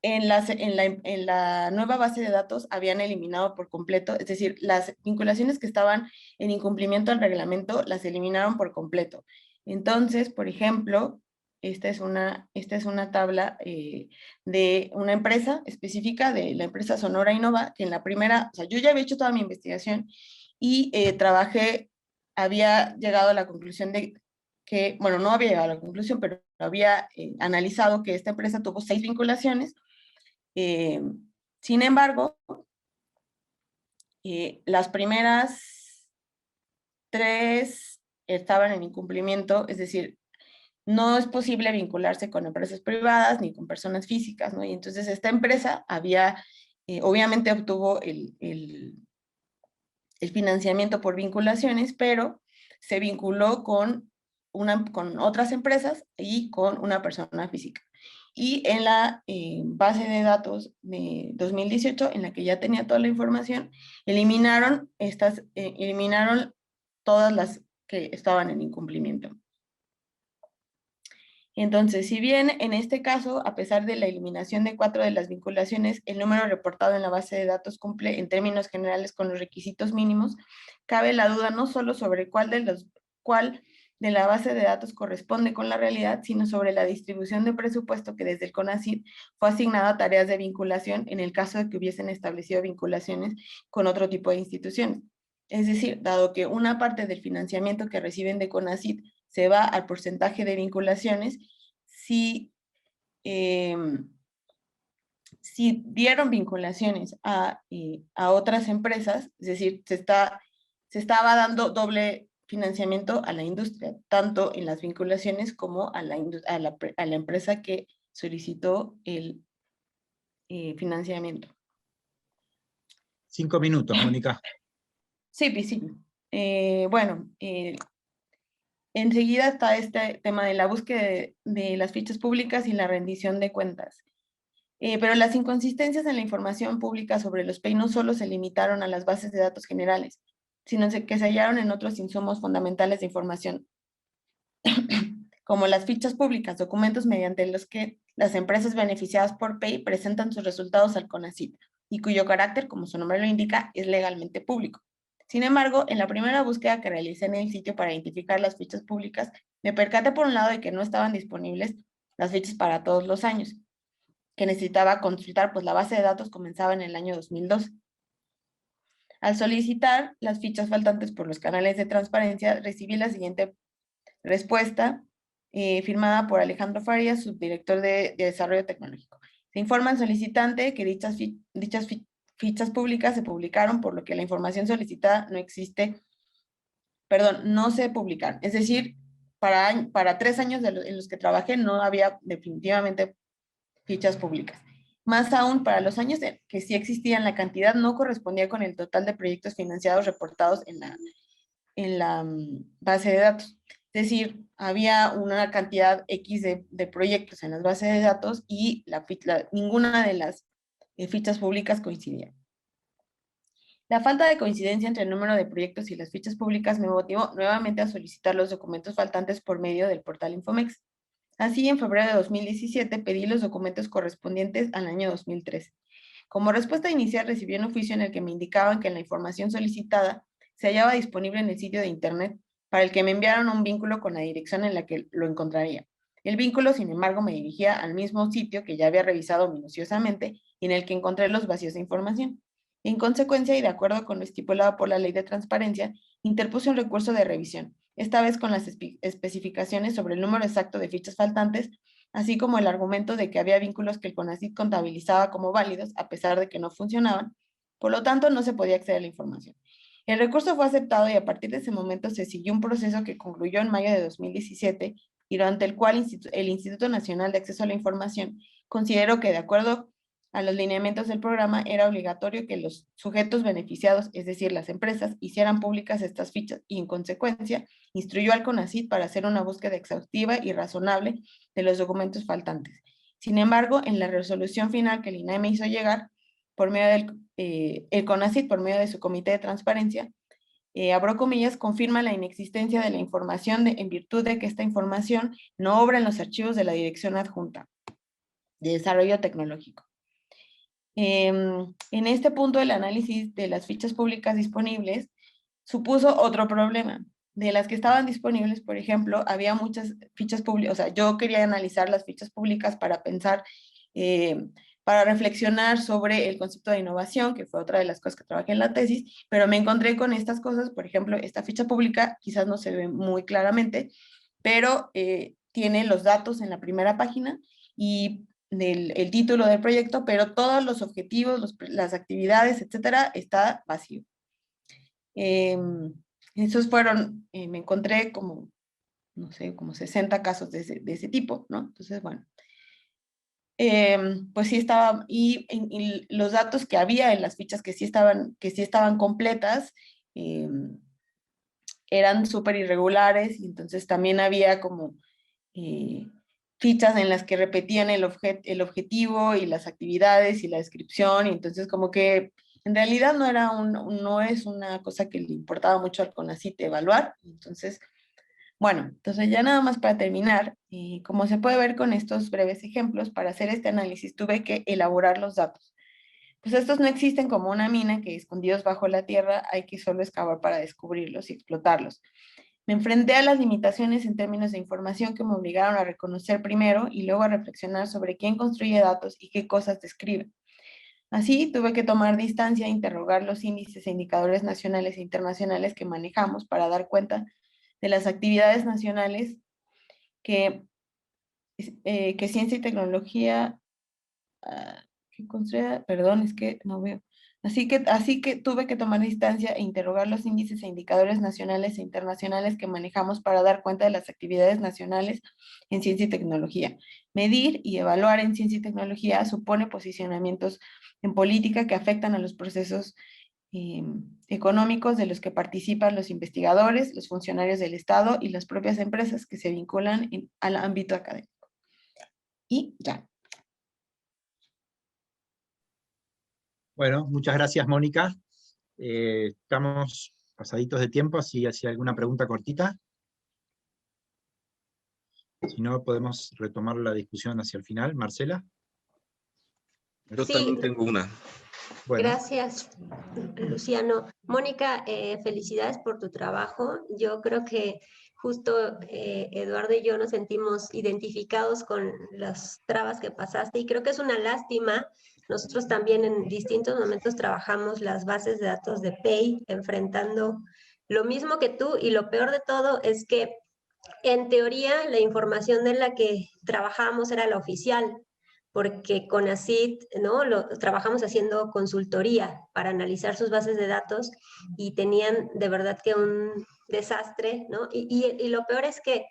En la nueva base de datos habían eliminado por completo, es decir, las vinculaciones que estaban en incumplimiento del reglamento las eliminaron por completo. Entonces, por ejemplo, esta es una tabla de una empresa específica, de la empresa Sonora Innova, que en la primera, o sea, yo ya había hecho toda mi investigación y había llegado a la conclusión de que, bueno, no había llegado a la conclusión, pero había analizado que esta empresa tuvo 6 vinculaciones. Sin embargo, las primeras 3 estaban en incumplimiento, es decir, no es posible vincularse con empresas privadas ni con personas físicas, ¿no? Y entonces esta empresa obviamente obtuvo el financiamiento por vinculaciones, pero se vinculó con otras empresas y con una persona física. y en la base de datos de 2018, en la que ya tenía toda la información, eliminaron todas las que estaban en incumplimiento. Entonces, si bien en este caso, a pesar de la eliminación de 4 de las vinculaciones, el número reportado en la base de datos cumple en términos generales con los requisitos mínimos, cabe la duda no solo sobre cuál de la base de datos corresponde con la realidad, sino sobre la distribución de presupuesto que desde el CONACYT fue asignado a tareas de vinculación en el caso de que hubiesen establecido vinculaciones con otro tipo de instituciones. Es decir, dado que una parte del financiamiento que reciben de CONACYT se va al porcentaje de vinculaciones, si dieron vinculaciones a otras empresas, es decir, se estaba dando doble financiamiento a la industria, tanto en las vinculaciones como a la empresa que solicitó el financiamiento. 5 minutos, Mónica. Sí, sí. Bueno, enseguida está este tema de la búsqueda de las fichas públicas y la rendición de cuentas. Pero las inconsistencias en la información pública sobre los PEI no solo se limitaron a las bases de datos generales, sino que se hallaron en otros insumos fundamentales de información, como las fichas públicas, documentos mediante los que las empresas beneficiadas por PEI presentan sus resultados al CONACYT, y cuyo carácter, como su nombre lo indica, es legalmente público. Sin embargo, en la primera búsqueda que realicé en el sitio para identificar las fichas públicas, me percaté por un lado de que no estaban disponibles las fichas para todos los años, que necesitaba consultar, pues la base de datos comenzaba en el año 2002. Al solicitar las fichas faltantes por los canales de transparencia, recibí la siguiente respuesta, firmada por Alejandro Farías, subdirector de Desarrollo Tecnológico. Se informa al solicitante que dichas fichas públicas se publicaron, por lo que la información solicitada no se publicaron. Es decir, para 3 años en los que trabajé no había definitivamente fichas públicas. Más aún, para los años que sí existían, la cantidad no correspondía con el total de proyectos financiados reportados en la base de datos. Es decir, había una cantidad X de proyectos en las bases de datos y ninguna de las fichas públicas coincidía. La falta de coincidencia entre el número de proyectos y las fichas públicas me motivó nuevamente a solicitar los documentos faltantes por medio del portal Infomex. Así, en febrero de 2017 pedí los documentos correspondientes al año 2013. Como respuesta inicial recibí un oficio en el que me indicaban que la información solicitada se hallaba disponible en el sitio de internet, para el que me enviaron un vínculo con la dirección en la que lo encontraría. El vínculo, sin embargo, me dirigía al mismo sitio que ya había revisado minuciosamente y en el que encontré los vacíos de información. En consecuencia, y de acuerdo con lo estipulado por la Ley de Transparencia, interpuse un recurso de revisión, esta vez con las especificaciones sobre el número exacto de fichas faltantes, así como el argumento de que había vínculos que el CONACYT contabilizaba como válidos a pesar de que no funcionaban, por lo tanto no se podía acceder a la información. El recurso fue aceptado y a partir de ese momento se siguió un proceso que concluyó en mayo de 2017 y durante el cual el Instituto Nacional de Acceso a la Información consideró que, de acuerdo a los lineamientos del programa, era obligatorio que los sujetos beneficiados, es decir, las empresas, hicieran públicas estas fichas y, en consecuencia, instruyó al CONACYT para hacer una búsqueda exhaustiva y razonable de los documentos faltantes. Sin embargo, en la resolución final que el INAE me hizo llegar, por medio el CONACYT, por medio de su comité de transparencia, abro comillas, confirma la inexistencia de la información en virtud de que esta información no obra en los archivos de la Dirección Adjunta de Desarrollo Tecnológico. En este punto, el análisis de las fichas públicas disponibles supuso otro problema. De las que estaban disponibles, por ejemplo, había muchas fichas públicas, o sea, yo quería analizar las fichas públicas para pensar, para reflexionar sobre el concepto de innovación, que fue otra de las cosas que trabajé en la tesis, pero me encontré con estas cosas. Por ejemplo, esta ficha pública quizás no se ve muy claramente, pero tiene los datos en la primera página y el título del proyecto, pero todos los objetivos, las actividades, etcétera, está vacío. Esos fueron, me encontré como, no sé, como 60 casos de ese tipo, ¿no? Entonces, bueno, pues sí estaba, y los datos que había en las fichas que sí estaban completas, eran súper irregulares, y entonces también había como fichas en las que repetían el objetivo y las actividades y la descripción, y entonces como que en realidad no es una cosa que le importaba mucho al CONACYT evaluar. Entonces, bueno, entonces ya nada más para terminar, como se puede ver con estos breves ejemplos, para hacer este análisis tuve que elaborar los datos. Pues estos no existen como una mina que escondidos bajo la tierra hay que solo excavar para descubrirlos y explotarlos. Me enfrenté a las limitaciones en términos de información que me obligaron a reconocer primero y luego a reflexionar sobre quién construye datos y qué cosas describe. Así, tuve que tomar distancia e interrogar los índices e indicadores nacionales e internacionales que manejamos para dar cuenta de las actividades nacionales que ciencia y tecnología, que construye, perdón, es que no veo. Así que tuve que tomar distancia e interrogar los índices e indicadores nacionales e internacionales que manejamos para dar cuenta de las actividades nacionales en ciencia y tecnología. Medir y evaluar en ciencia y tecnología supone posicionamientos en política que afectan a los procesos económicos de los que participan los investigadores, los funcionarios del Estado y las propias empresas que se vinculan al ámbito académico. Y ya. Bueno, muchas gracias, Mónica. Estamos pasaditos de tiempo, así hay alguna pregunta cortita. Si no, podemos retomar la discusión hacia el final. Marcela. Yo Sí. también tengo una. Bueno. Gracias, Luciano. Mónica, felicidades por tu trabajo. Yo creo que justo Eduardo y yo nos sentimos identificados con las trabas que pasaste y creo que es una lástima. Nosotros también en distintos momentos trabajamos las bases de datos de PEI, enfrentando lo mismo que tú, y lo peor de todo es que en teoría la información de la que trabajábamos era la oficial, porque CONACYT, ¿no? Trabajamos haciendo consultoría para analizar sus bases de datos y tenían de verdad que un desastre, ¿no? Y lo peor es que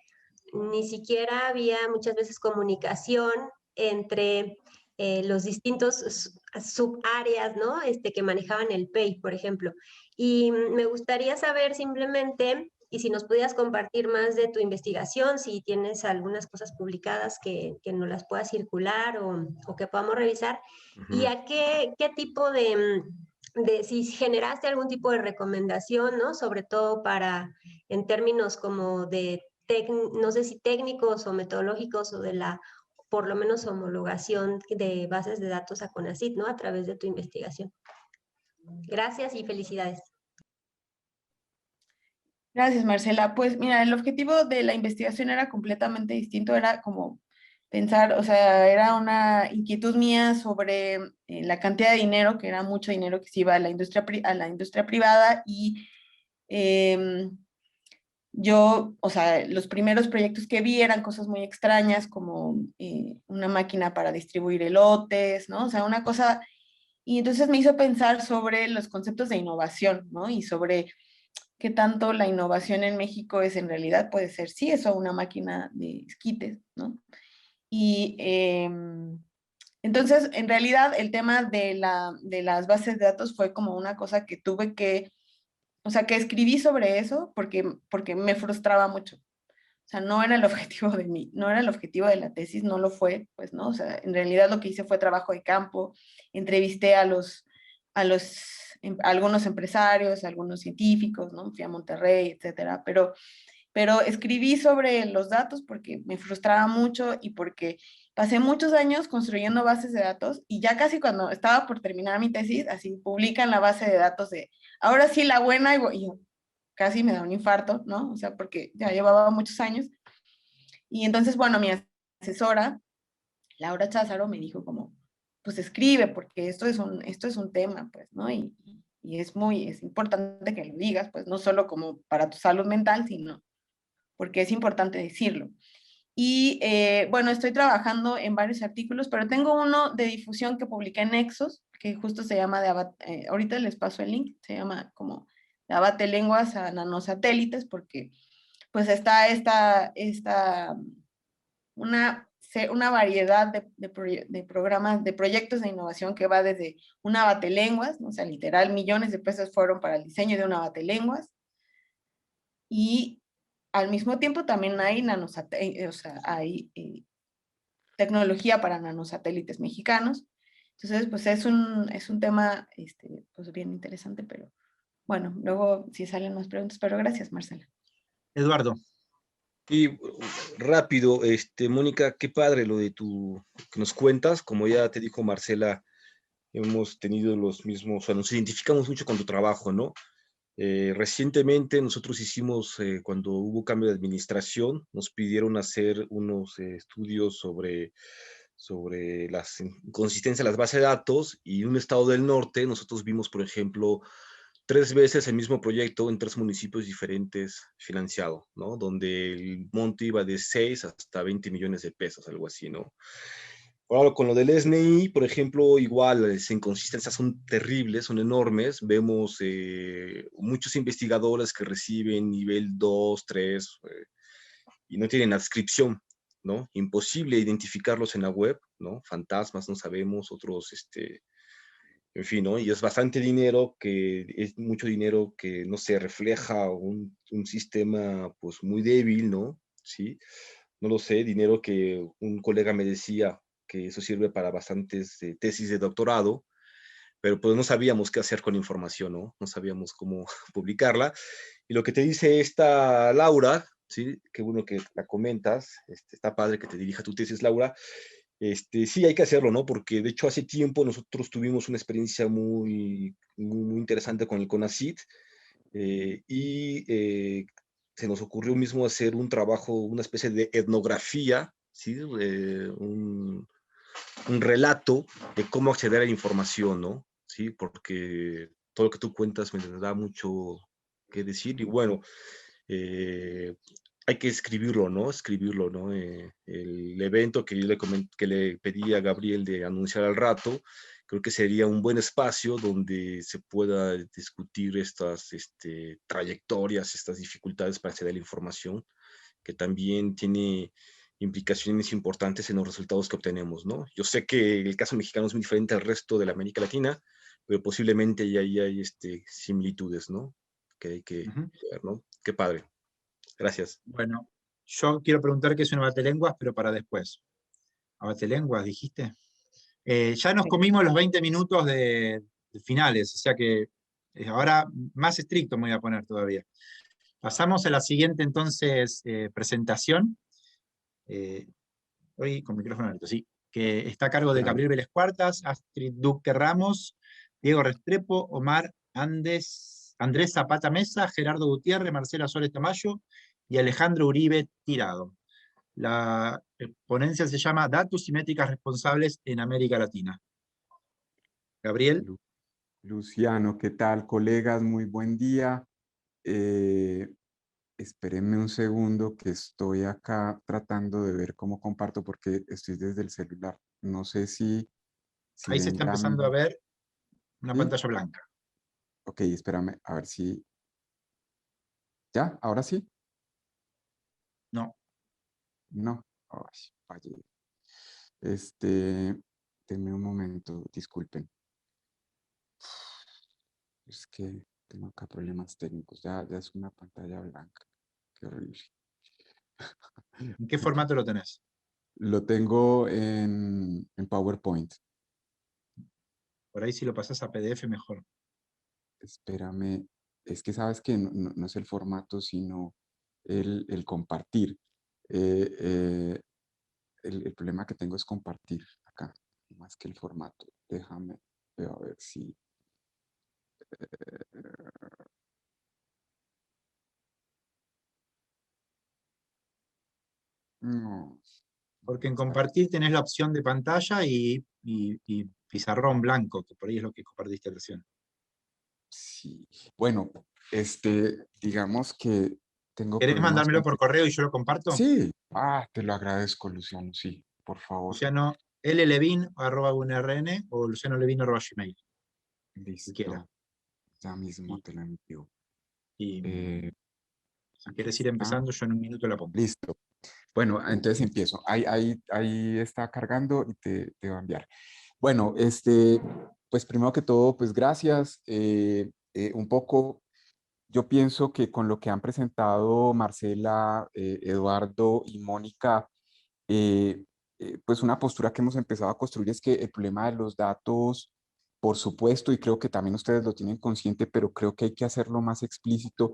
ni siquiera había muchas veces comunicación entre los distintos subáreas, ¿no? Que manejaban el PEI, por ejemplo. Y me gustaría saber simplemente, y si nos pudieras compartir más de tu investigación, si tienes algunas cosas publicadas que nos las puedas circular o que podamos revisar, y a qué tipo de si generaste algún tipo de recomendación, ¿no? Sobre todo en términos como de, no sé si técnicos o metodológicos o de la, por lo menos, homologación de bases de datos a CONACYT, ¿no? A través de tu investigación. Gracias y felicidades. Gracias, Marcela. Pues mira, el objetivo de la investigación era completamente distinto, era como pensar, o sea, era una inquietud mía sobre la cantidad de dinero, que era mucho dinero que se iba a la industria privada, y yo, o sea, los primeros proyectos que vi eran cosas muy extrañas, como una máquina para distribuir elotes, ¿no? O sea, una cosa, y entonces me hizo pensar sobre los conceptos de innovación, ¿no? Y sobre qué tanto la innovación en México es en realidad, puede ser, sí, eso, una máquina de esquites, ¿no? Y entonces, en realidad, el tema de las bases de datos fue como una cosa que tuve que, o sea, que escribí sobre eso porque me frustraba mucho. O sea, no era el objetivo de mí, no era el objetivo de la tesis, no lo fue, pues, ¿no? O sea, en realidad lo que hice fue trabajo de campo, entrevisté a algunos empresarios, a algunos científicos, ¿no? Fui a Monterrey, etcétera, pero escribí sobre los datos porque me frustraba mucho y porque pasé muchos años construyendo bases de datos y ya casi cuando estaba por terminar mi tesis, así publican la base de datos de, ahora sí la buena, y yo casi me da un infarto, ¿no? O sea, porque ya llevaba muchos años. Y entonces, bueno, mi asesora, Laura Cházaro, me dijo como, pues escribe, porque esto es un tema, pues, ¿no? Y es importante que lo digas, pues, no solo como para tu salud mental, sino porque es importante decirlo. Y bueno, estoy trabajando en varios artículos, pero tengo uno de difusión que publiqué en Nexos, que justo se llama, ahorita les paso el link, se llama como de abate lenguas a nanosatélites, porque pues está una variedad de programas, de proyectos de innovación que va desde un abatelenguas, o sea, literal, millones de pesos fueron para el diseño de un abatelenguas, y al mismo tiempo también hay hay tecnología para nanosatélites mexicanos. Entonces, pues es un tema pues bien interesante, pero bueno, luego si salen más preguntas, pero gracias, Marcela. Eduardo. Y rápido, Mónica, qué padre lo de que nos cuentas. Como ya te dijo Marcela, hemos tenido los mismos, o sea, nos identificamos mucho con tu trabajo, ¿no? Recientemente nosotros hicimos, cuando hubo cambio de administración, nos pidieron hacer unos estudios sobre la consistencia de las bases de datos, y en un estado del norte nosotros vimos, por ejemplo, 3 veces el mismo proyecto en 3 municipios diferentes financiado, ¿no? Donde el monto iba de 6 hasta 20 millones de pesos, algo así, ¿no? Ahora, con lo del SNI, por ejemplo, igual las inconsistencias son terribles, son enormes. Vemos muchos investigadores que reciben nivel 2, 3, y no tienen adscripción, ¿no? Imposible identificarlos en la web, ¿no? Fantasmas, no sabemos, otros, en fin, ¿no? Y es bastante dinero, que es mucho dinero que no se refleja un sistema pues muy débil, ¿no? Sí, no lo sé, dinero que un colega me decía que eso sirve para bastantes tesis de doctorado, pero pues no sabíamos qué hacer con la información, ¿no? No sabíamos cómo publicarla. Y lo que te dice esta Laura, ¿sí? Qué bueno que la comentas, está padre que te dirija tu tesis, Laura. Sí, hay que hacerlo, ¿no? Porque de hecho hace tiempo nosotros tuvimos una experiencia muy, muy, muy interesante con el CONACYT, se nos ocurrió mismo hacer un trabajo, una especie de etnografía, ¿sí? Un relato de cómo acceder a la información, ¿no? Sí, porque todo lo que tú cuentas me da mucho que decir, y bueno, hay que escribirlo, ¿no? Escribirlo, ¿no? El evento que yo que le pedí a Gabriel de anunciar al rato, creo que sería un buen espacio donde se pueda discutir estas trayectorias, estas dificultades para acceder a la información, que también tiene implicaciones importantes en los resultados que obtenemos, ¿no? Yo sé que el caso mexicano es muy diferente al resto de la América Latina, pero posiblemente ya hay similitudes, ¿no? Que hay que ver, ¿no? Qué padre. Gracias. Bueno, yo quiero preguntar qué es un abatelenguas, pero para después. ¿Abatelenguas, dijiste? Ya nos comimos los 20 minutos de finales, o sea que ahora más estricto me voy a poner todavía. Pasamos a la siguiente, entonces, presentación. Hoy con micrófono abierto, sí. Que está a cargo de Gabriel Vélez Cuartas, Astrid Duque Ramos, Diego Restrepo, Omar Andrés Zapata Mesa, Gerardo Gutiérrez, Marcela Suárez Tamayo y Alejandro Uribe Tirado. La ponencia se llama Datos y métricas responsables en América Latina. Gabriel. Luciano, ¿qué tal, colegas? Muy buen día. Espérenme un segundo que estoy acá tratando de ver cómo comparto porque estoy desde el celular. No sé si ahí se está empezando a ver una pantalla blanca. Ok, espérame, a ver si... ¿Ya? ¿Ahora sí? No. No. Ay, fallé. Denme un momento, disculpen. Es que tengo acá problemas técnicos. Ya es una pantalla blanca. Qué horrible. ¿En qué formato lo tenés? Lo tengo en PowerPoint. Por ahí si lo pasás a PDF mejor. Espérame, es que sabes que no es el formato, sino el compartir. El problema que tengo es compartir acá, más que el formato. Déjame, veo a ver si... no. Porque en compartir tenés la opción de pantalla y pizarrón blanco, que por ahí es lo que compartiste recién. Sí, bueno, digamos que tengo ¿Querés problemas mandármelo con... por correo y yo lo comparto? Sí, te lo agradezco, Luciano, sí, por favor. Luciano llevin@unrn o lucianolevin@gmail. Listo, ya mismo te lo envío. Y si Aquí quieres ir está. empezando, yo en un minuto la pongo. Listo. Bueno, entonces empiezo. Ahí está cargando y te va a enviar. Bueno, pues primero que todo, pues gracias. Un poco, yo pienso que con lo que han presentado Marcela, Eduardo y Mónica, pues una postura que hemos empezado a construir es que el problema de los datos, por supuesto, y creo que también ustedes lo tienen consciente, pero creo que hay que hacerlo más explícito,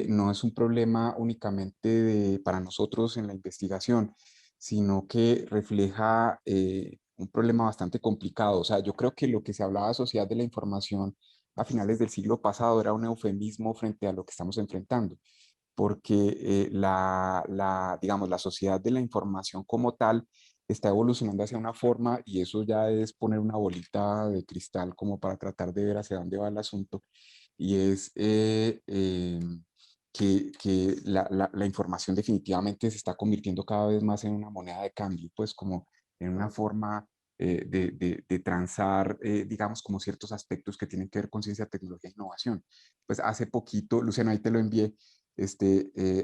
no es un problema únicamente para nosotros en la investigación, sino que refleja un problema bastante complicado. O sea, yo creo que lo que se hablaba de sociedad de la información a finales del siglo pasado era un eufemismo frente a lo que estamos enfrentando, porque digamos, la sociedad de la información como tal está evolucionando hacia una forma, y eso ya es poner una bolita de cristal como para tratar de ver hacia dónde va el asunto, y es que la información definitivamente se está convirtiendo cada vez más en una moneda de cambio, pues como en una forma de transar, digamos, como ciertos aspectos que tienen que ver con ciencia, tecnología e innovación. Pues hace poquito, Luciano, ahí te lo envié,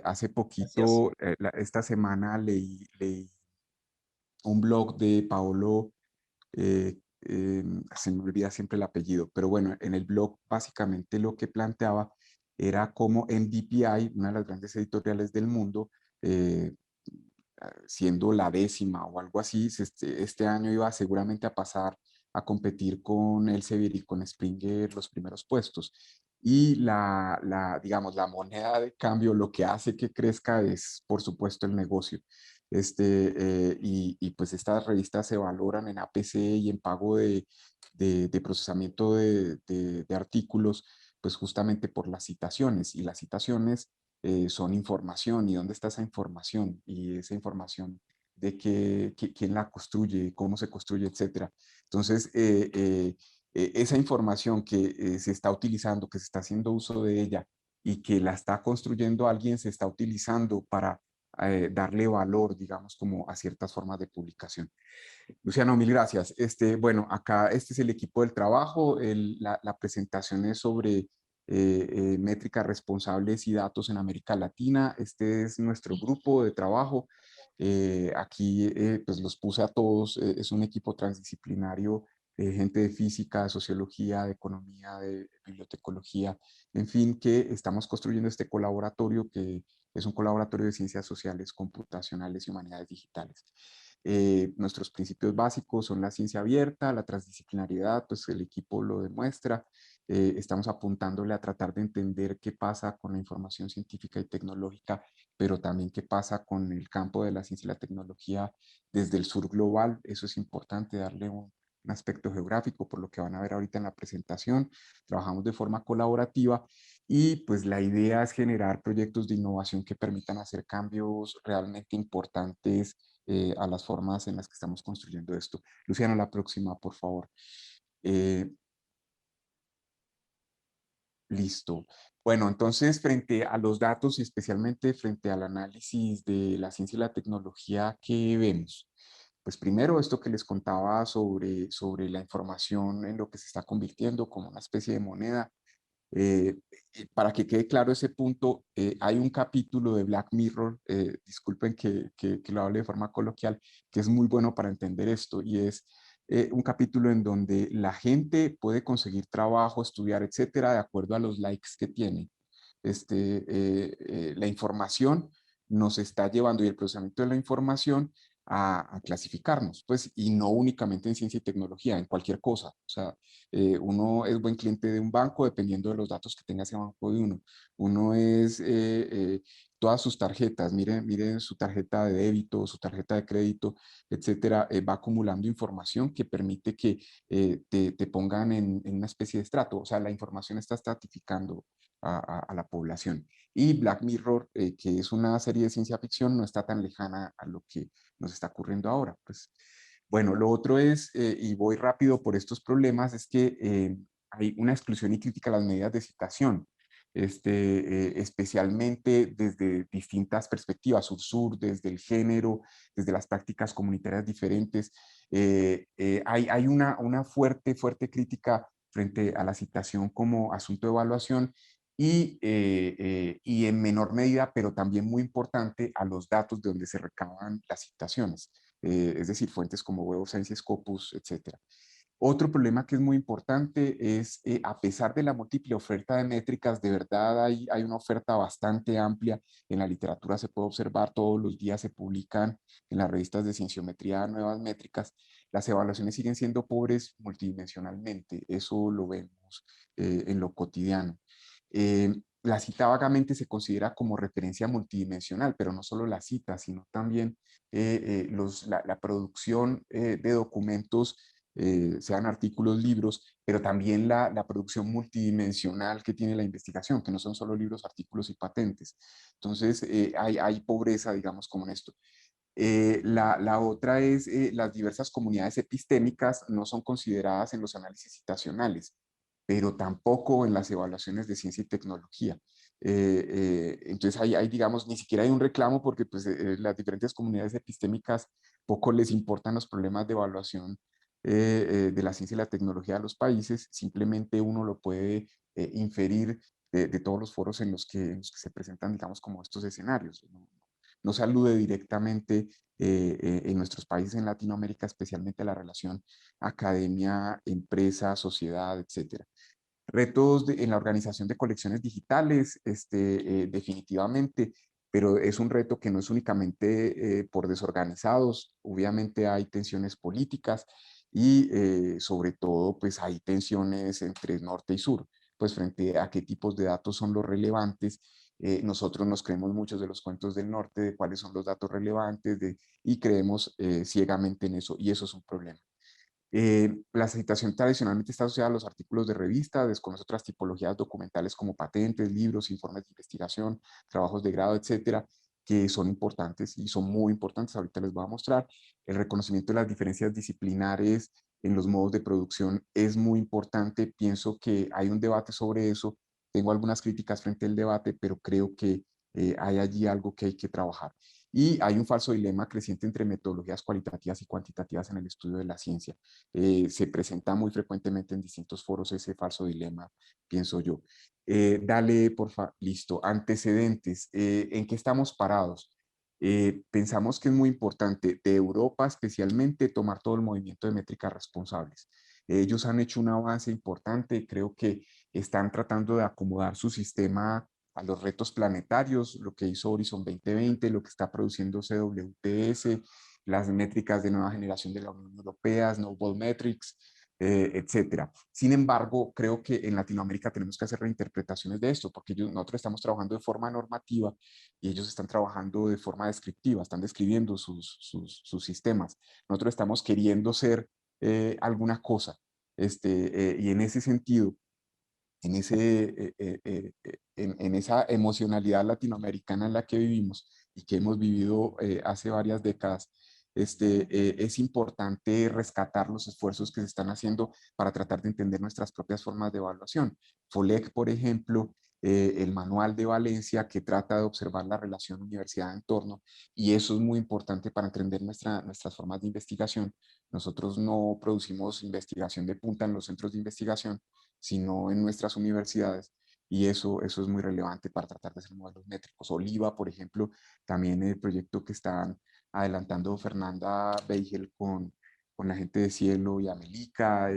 hace poquito, esta semana leí un blog de Paolo, se me olvida siempre el apellido, pero bueno, en el blog básicamente lo que planteaba era cómo NDPI, una de las grandes editoriales del mundo, eh, siendo la 10ª o algo así, este año iba seguramente a pasar a competir con Elsevier y con Springer los primeros puestos. Y digamos, la moneda de cambio, lo que hace que crezca es, por supuesto, el negocio. Y pues estas revistas se valoran en APC y en pago de procesamiento de artículos, pues justamente por las citaciones. Y las citaciones son información. ¿Y dónde está esa información? Y esa información de quién la construye, cómo se construye, etcétera. Entonces, esa información que se está utilizando, que se está haciendo uso de ella y que la está construyendo alguien, se está utilizando para darle valor, digamos, como a ciertas formas de publicación. Luciano, mil gracias. Bueno, acá este es el equipo del trabajo. La presentación es sobre métricas responsables y datos en América Latina. Este es nuestro grupo de trabajo. Aquí pues los puse a todos. Es un equipo transdisciplinario, gente de física, de sociología, de economía, de bibliotecología, en fin, que estamos construyendo este colaboratorio que es un colaboratorio de ciencias sociales, computacionales y humanidades digitales. Nuestros principios básicos son la ciencia abierta, la transdisciplinariedad, pues el equipo lo demuestra. Estamos apuntándole a tratar de entender qué pasa con la información científica y tecnológica, pero también qué pasa con el campo de la ciencia y la tecnología desde el sur global. Eso es importante, darle un aspecto geográfico, por lo que van a ver ahorita en la presentación. Trabajamos de forma colaborativa y pues la idea es generar proyectos de innovación que permitan hacer cambios realmente importantes a las formas en las que estamos construyendo esto. Luciano, la próxima, por favor. Listo. Bueno, entonces, frente a los datos y especialmente frente al análisis de la ciencia y la tecnología, ¿qué vemos? Pues primero, esto que les contaba sobre la información en lo que se está convirtiendo como una especie de moneda. Para que quede claro ese punto, hay un capítulo de Black Mirror, disculpen que lo hable de forma coloquial, que es muy bueno para entender esto, y es un capítulo en donde la gente puede conseguir trabajo, estudiar, etcétera, de acuerdo a los likes que tiene. La información nos está llevando, y el procesamiento de la información, a clasificarnos, pues, y no únicamente en ciencia y tecnología, en cualquier cosa. O sea, uno es buen cliente de un banco dependiendo de los datos que tenga ese banco de uno. Uno es todas sus tarjetas, miren su tarjeta de débito, su tarjeta de crédito, etcétera, va acumulando información que permite que te pongan en una especie de estrato. O sea, la información está estratificando a la población. Y Black Mirror, que es una serie de ciencia ficción, no está tan lejana a lo que nos está ocurriendo ahora. Pues, bueno, lo otro es, y voy rápido por estos problemas, es que hay una exclusión y crítica a las medidas de citación, especialmente desde distintas perspectivas, sur-sur, desde el género, desde las prácticas comunitarias diferentes. Hay una fuerte crítica frente a la citación como asunto de evaluación y en menor medida, pero también muy importante, a los datos de donde se recaban las citaciones, es decir, fuentes como Web of Science, Scopus, etc. Otro problema que es muy importante es, a pesar de la múltiple oferta de métricas, de verdad hay una oferta bastante amplia. En la literatura se puede observar, todos los días se publican en las revistas de cienciometría nuevas métricas. Las evaluaciones siguen siendo pobres multidimensionalmente, eso lo vemos en lo cotidiano. La cita vagamente se considera como referencia multidimensional, pero no solo la cita, sino también la producción de documentos, sean artículos, libros, pero también la producción multidimensional que tiene la investigación, que no son solo libros, artículos y patentes. Entonces, hay pobreza, digamos, como en esto. La otra es las diversas comunidades epistémicas no son consideradas en los análisis citacionales, pero tampoco en las evaluaciones de ciencia y tecnología. Entonces digamos, ni siquiera hay un reclamo porque pues, las diferentes comunidades epistémicas poco les importan los problemas de evaluación de la ciencia y la tecnología de los países, simplemente uno lo puede inferir de todos los foros en los que se presentan, digamos, como estos escenarios. No se alude directamente en nuestros países en Latinoamérica, especialmente a la relación academia, empresa, sociedad, etcétera. Retos en la organización de colecciones digitales, definitivamente, pero es un reto que no es únicamente por desorganizados, obviamente hay tensiones políticas y sobre todo pues hay tensiones entre norte y sur, pues frente a qué tipos de datos son los relevantes. Nosotros nos creemos muchos de los cuentos del norte, de cuáles son los datos relevantes, y creemos ciegamente en eso, y eso es un problema. La citación tradicionalmente está asociada a los artículos de revista, desconoce otras tipologías documentales como patentes, libros, informes de investigación, trabajos de grado, etcétera, que son importantes y son muy importantes. Ahorita les voy a mostrar. El reconocimiento de las diferencias disciplinares en los modos de producción es muy importante. Pienso que hay un debate sobre eso. Tengo algunas críticas frente al debate, pero creo que hay allí algo que hay que trabajar. Y hay un falso dilema creciente entre metodologías cualitativas y cuantitativas en el estudio de la ciencia. Se presenta muy frecuentemente en distintos foros ese falso dilema, pienso yo. Dale, porfa, listo. Antecedentes. ¿En qué estamos parados? Pensamos que es muy importante, de Europa especialmente, tomar todo el movimiento de métricas responsables. Ellos han hecho un avance importante, creo que están tratando de acomodar su sistema a los retos planetarios, lo que hizo Horizon 2020, lo que está produciendo CWPS, las métricas de nueva generación de la Unión Europea, Snowball Metrics, etcétera. Sin embargo, creo que en Latinoamérica tenemos que hacer reinterpretaciones de esto, porque nosotros estamos trabajando de forma normativa y ellos están trabajando de forma descriptiva, están describiendo sus sistemas. Nosotros estamos queriendo ser alguna cosa, y en ese sentido, en esa emocionalidad latinoamericana en la que vivimos y que hemos vivido hace varias décadas, es importante rescatar los esfuerzos que se están haciendo para tratar de entender nuestras propias formas de evaluación. FOLEC, por ejemplo, el manual de Valencia que trata de observar la relación universidad-entorno, y eso es muy importante para entender nuestras formas de investigación. Nosotros no producimos investigación de punta en los centros de investigación, sino en nuestras universidades. Y eso es muy relevante para tratar de hacer modelos métricos. Oliva, por ejemplo, también el proyecto que están adelantando Fernanda Beigel con la gente de Cielo y Amelica,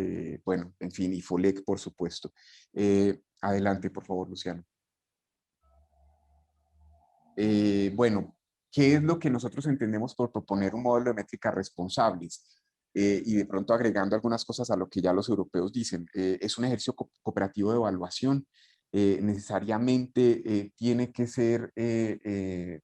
bueno, en fin, y FOLEC, por supuesto. Adelante, por favor, Luciano. Bueno, ¿qué es lo que nosotros entendemos por proponer un modelo de métricas responsables? Y de pronto agregando algunas cosas a lo que ya los europeos dicen, es un ejercicio cooperativo de evaluación. Necesariamente tiene que ser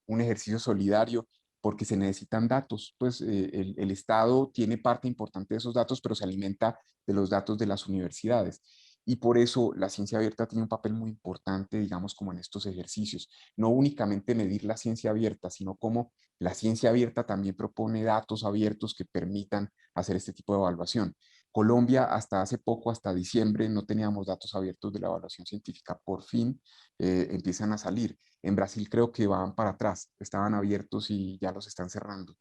un ejercicio solidario porque se necesitan datos. Pues el Estado tiene parte importante de esos datos, pero se alimenta de los datos de las universidades. Y por eso la ciencia abierta tiene un papel muy importante, digamos, como en estos ejercicios. No únicamente medir la ciencia abierta, sino como la ciencia abierta también propone datos abiertos que permitan hacer este tipo de evaluación. Colombia, hasta hace poco, hasta diciembre, no teníamos datos abiertos de la evaluación científica. Por fin empiezan a salir. En Brasil creo que van para atrás, estaban abiertos y ya los están cerrando.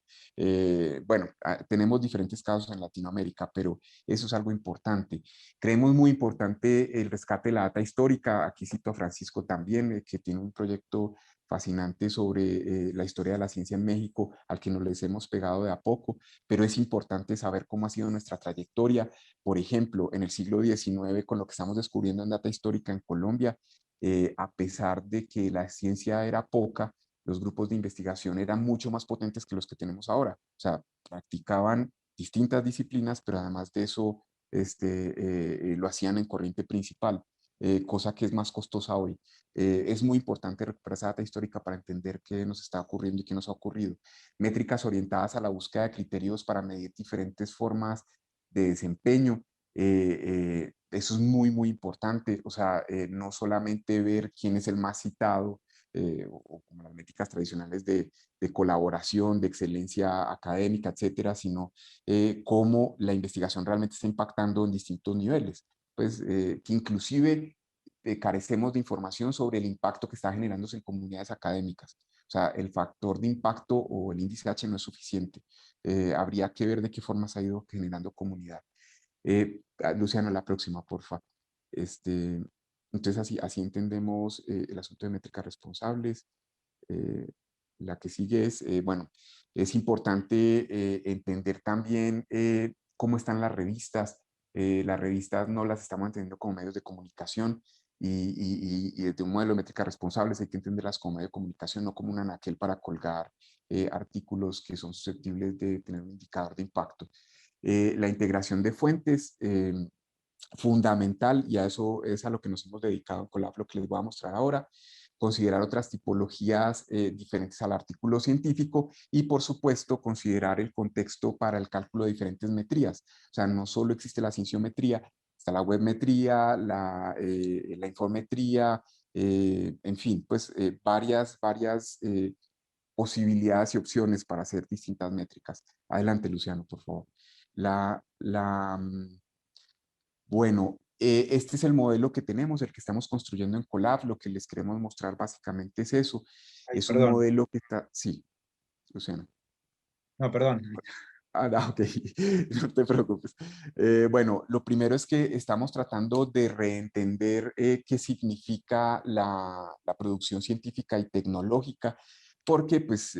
Bueno, tenemos diferentes casos en Latinoamérica, pero eso es algo importante. Creemos muy importante el rescate de la data histórica. Aquí cito a Francisco también, que tiene un proyecto fascinante sobre la historia de la ciencia en México, al que nos les hemos pegado de a poco, pero es importante saber cómo ha sido nuestra trayectoria. Por ejemplo, en el siglo XIX, con lo que estamos descubriendo en data histórica en Colombia, a pesar de que la ciencia era poca, los grupos de investigación eran mucho más potentes que los que tenemos ahora. O sea, practicaban distintas disciplinas, pero además de eso lo hacían en corriente principal, cosa que es más costosa hoy. Es muy importante recuperar esa data histórica para entender qué nos está ocurriendo y qué nos ha ocurrido. Métricas orientadas a la búsqueda de criterios para medir diferentes formas de desempeño. Eso es muy, muy importante. O sea, no solamente ver quién es el más citado, o como las métricas tradicionales de colaboración, de excelencia académica, etcétera, sino cómo la investigación realmente está impactando en distintos niveles. Pues que inclusive carecemos de información sobre el impacto que está generándose en comunidades académicas. O sea, el factor de impacto o el índice H no es suficiente. Habría que ver de qué forma se ha ido generando comunidad. Luciano, la próxima, porfa. Entonces, así entendemos el asunto de métricas responsables. La que sigue es, bueno, es importante entender también cómo están las revistas. Las revistas no las estamos entendiendo como medios de comunicación y desde un modelo de métricas responsables hay que entenderlas como medio de comunicación, no como un anaquel para colgar artículos que son susceptibles de tener un indicador de impacto. La integración de fuentes, fundamental, y a eso es a lo que nos hemos dedicado en Colab, lo que les voy a mostrar ahora. Considerar otras tipologías diferentes al artículo científico y, por supuesto, considerar el contexto para el cálculo de diferentes metrías. O sea, no solo existe la cienciometría, está la webmetría, la infometría, en fin, pues varias posibilidades y opciones para hacer distintas métricas. Adelante, Luciano, por favor. Bueno, este es el modelo que tenemos, el que estamos construyendo en Colab. Lo que les queremos mostrar básicamente es eso. Ay, es perdón. un modelo que está... Sí, Luciano. No, perdón. No, ok, no te preocupes. Bueno, lo primero es que estamos tratando de reentender qué significa la producción científica y tecnológica, porque pues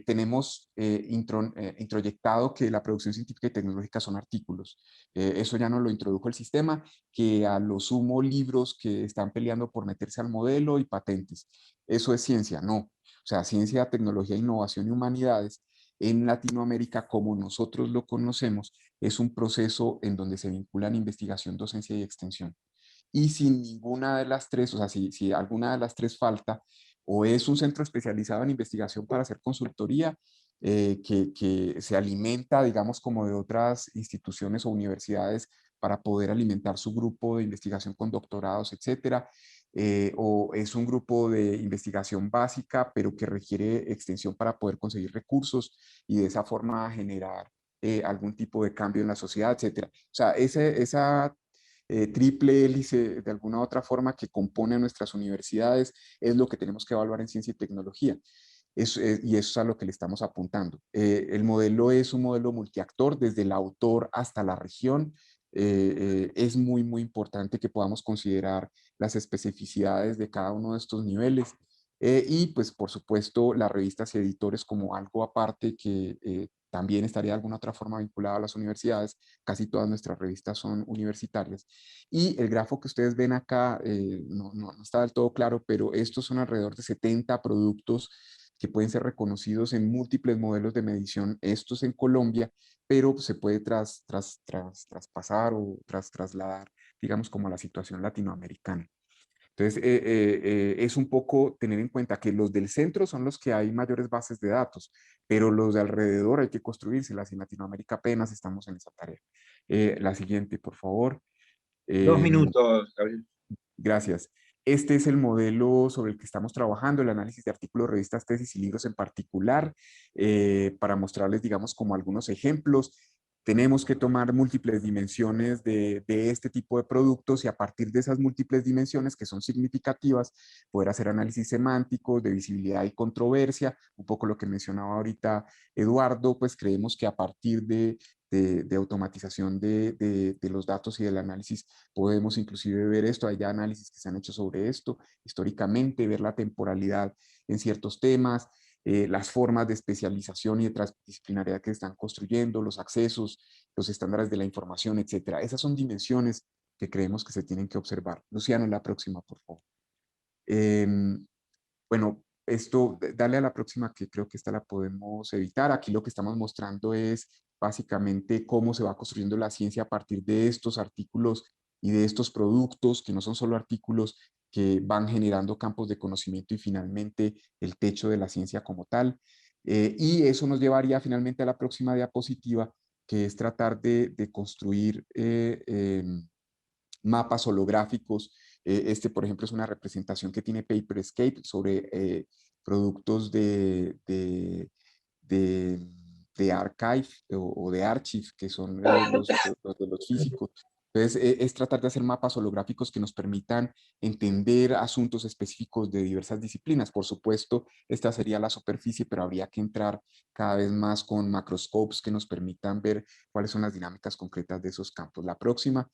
tenemos introyectado que la producción científica y tecnológica son artículos. Eso ya nos lo introdujo el sistema, que a lo sumo libros que están peleando por meterse al modelo y patentes. Eso es ciencia, no. O sea, ciencia, tecnología, innovación y humanidades en Latinoamérica, como nosotros lo conocemos, es un proceso en donde se vinculan investigación, docencia y extensión. Y si ninguna de las tres, o sea, si alguna de las tres falta, o es un centro especializado en investigación para hacer consultoría, que se alimenta, digamos, como de otras instituciones o universidades para poder alimentar su grupo de investigación con doctorados, etcétera, o es un grupo de investigación básica, pero que requiere extensión para poder conseguir recursos y de esa forma generar algún tipo de cambio en la sociedad, etcétera. O sea, esa triple hélice de alguna otra forma que compone a nuestras universidades es lo que tenemos que evaluar en ciencia y tecnología. Y eso es a lo que le estamos apuntando. El modelo es un modelo multiactor, desde el autor hasta la región. Es muy, muy importante que podamos considerar las especificidades de cada uno de estos niveles. Y pues por supuesto las revistas y editores como algo aparte que también estaría de alguna otra forma vinculado a las universidades. Casi todas nuestras revistas son universitarias. Y el grafo que ustedes ven acá no está del todo claro, pero estos son alrededor de 70 productos que pueden ser reconocidos en múltiples modelos de medición, estos en Colombia, pero se puede traspasar o trasladar, digamos, como a la situación latinoamericana. Entonces, es un poco tener en cuenta que los del centro son los que hay mayores bases de datos, pero los de alrededor hay que construírselas. En Latinoamérica apenas estamos en esa tarea. La siguiente, por favor. 2 minutos, Gabriel. Gracias. Este es el modelo sobre el que estamos trabajando, el análisis de artículos, revistas, tesis y libros en particular, para mostrarles, digamos, como algunos ejemplos. Tenemos que tomar múltiples dimensiones de este tipo de productos y a partir de esas múltiples dimensiones que son significativas, poder hacer análisis semánticos de visibilidad y controversia, un poco lo que mencionaba ahorita Eduardo, pues creemos que a partir de de automatización de los datos y del análisis, podemos inclusive ver esto. Hay ya análisis que se han hecho sobre esto históricamente, ver la temporalidad en ciertos temas, las formas de especialización y de transdisciplinariedad que están construyendo, los accesos, los estándares de la información, etcétera. Esas son dimensiones que creemos que se tienen que observar. Luciano, la próxima, por favor. Bueno, dale a la próxima, que creo que esta la podemos evitar. Aquí lo que estamos mostrando es básicamente cómo se va construyendo la ciencia a partir de estos artículos y de estos productos, que no son solo artículos que van generando campos de conocimiento y finalmente el techo de la ciencia como tal. Y eso nos llevaría finalmente a la próxima diapositiva, que es tratar de construir mapas holográficos. Por ejemplo, es una representación que tiene Paperscape sobre productos de Archive o de Archive, que son los de los físicos. Entonces, es tratar de hacer mapas holográficos que nos permitan entender asuntos específicos de diversas disciplinas. Por supuesto, esta sería la superficie, pero habría que entrar cada vez más con macroscopes que nos permitan ver cuáles son las dinámicas concretas de esos campos. La próxima,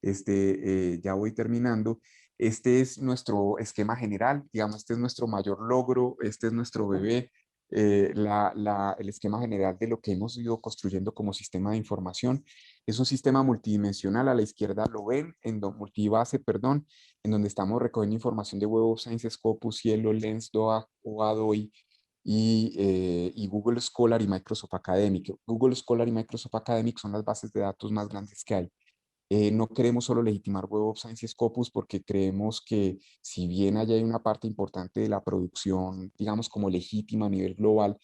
ya voy terminando. Este es nuestro esquema general, digamos, este es nuestro mayor logro, este es nuestro bebé, el esquema general de lo que hemos ido construyendo como sistema de información. Es un sistema multidimensional, a la izquierda lo ven, multibase, perdón, en donde estamos recogiendo información de Web of Science, Scopus, Cielo, Lens, OADOI, y Google Scholar y Microsoft Academic. Google Scholar y Microsoft Academic son las bases de datos más grandes que hay. No queremos solo legitimar Web of Science y Scopus, porque creemos que si bien allá hay una parte importante de la producción, digamos, como legítima a nivel global,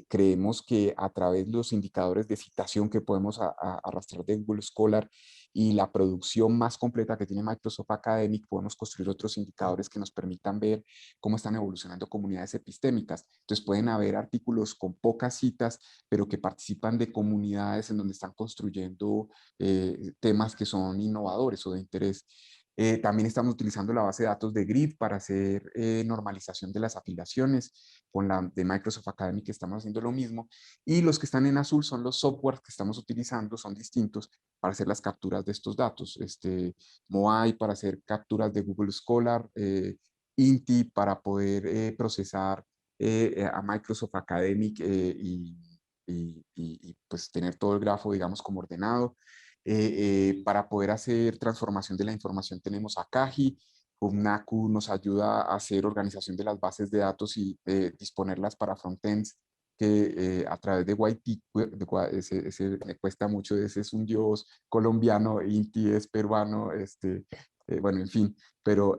creemos que a través de los indicadores de citación que podemos arrastrar de Google Scholar y la producción más completa que tiene Microsoft Academic, podemos construir otros indicadores que nos permitan ver cómo están evolucionando comunidades epistémicas. Entonces pueden haber artículos con pocas citas, pero que participan de comunidades en donde están construyendo temas que son innovadores o de interés. También estamos utilizando la base de datos de GRID para hacer normalización de las afiliaciones. Con la de Microsoft Academic estamos haciendo lo mismo. Y los que están en azul son los softwares que estamos utilizando, son distintos para hacer las capturas de estos datos. Moai para hacer capturas de Google Scholar, Inti para poder procesar a Microsoft Academic y pues tener todo el grafo, digamos, como ordenado. Para poder hacer transformación de la información tenemos a Kaji. Ubnaku nos ayuda a hacer organización de las bases de datos y disponerlas para frontends, que a través de YT, ese me cuesta mucho, ese es un dios colombiano, Inti es peruano, bueno, en fin, pero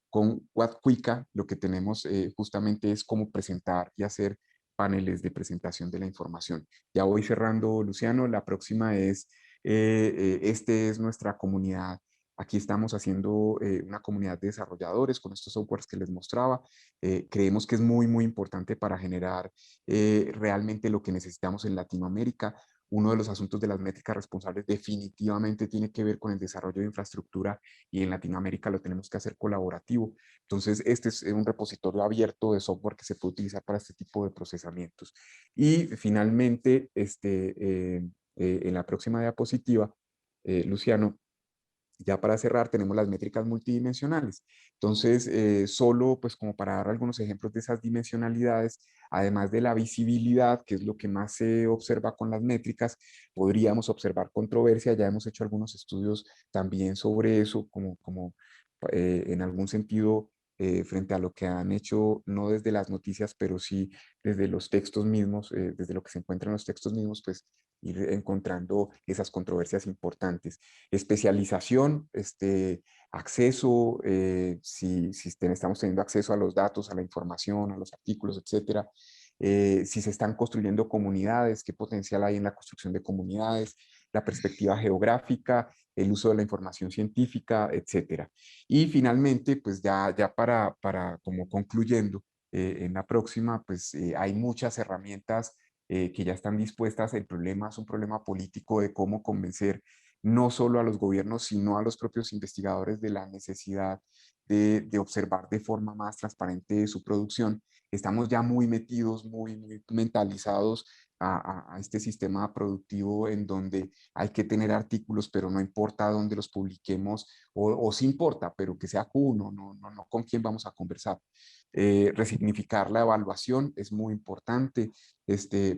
con Huatcuica lo que tenemos justamente es cómo presentar y hacer paneles de presentación de la información. Ya voy cerrando, Luciano. La próxima es, es nuestra comunidad. Aquí estamos haciendo una comunidad de desarrolladores con estos softwares que les mostraba. Creemos que es muy, muy importante para generar realmente lo que necesitamos en Latinoamérica. Uno de los asuntos de las métricas responsables definitivamente tiene que ver con el desarrollo de infraestructura, y en Latinoamérica lo tenemos que hacer colaborativo. Entonces, este es un repositorio abierto de software que se puede utilizar para este tipo de procesamientos. Y finalmente, en la próxima diapositiva, Luciano, ya para cerrar, tenemos las métricas multidimensionales. Entonces, solo pues como para dar algunos ejemplos de esas dimensionalidades, además de la visibilidad, que es lo que más se observa con las métricas, podríamos observar controversia. Ya hemos hecho algunos estudios también sobre eso, como en algún sentido, frente a lo que han hecho, no desde las noticias, pero sí desde los textos mismos, desde lo que se encuentra en los textos mismos, pues ir encontrando esas controversias importantes. Especialización, acceso, si estamos teniendo acceso a los datos, a la información, a los artículos, etcétera. Si se están construyendo comunidades, qué potencial hay en la construcción de comunidades, la perspectiva geográfica, el uso de la información científica, etcétera. Y finalmente, pues ya para como concluyendo, en la próxima, pues hay muchas herramientas que ya están dispuestas. El problema es un problema político de cómo convencer no solo a los gobiernos, sino a los propios investigadores de la necesidad de observar de forma más transparente su producción. Estamos ya muy metidos, muy mentalizados a este sistema productivo en donde hay que tener artículos, pero no importa dónde los publiquemos, o sí importa, pero que sea Q1, no con quién vamos a conversar. Resignificar la evaluación es muy importante,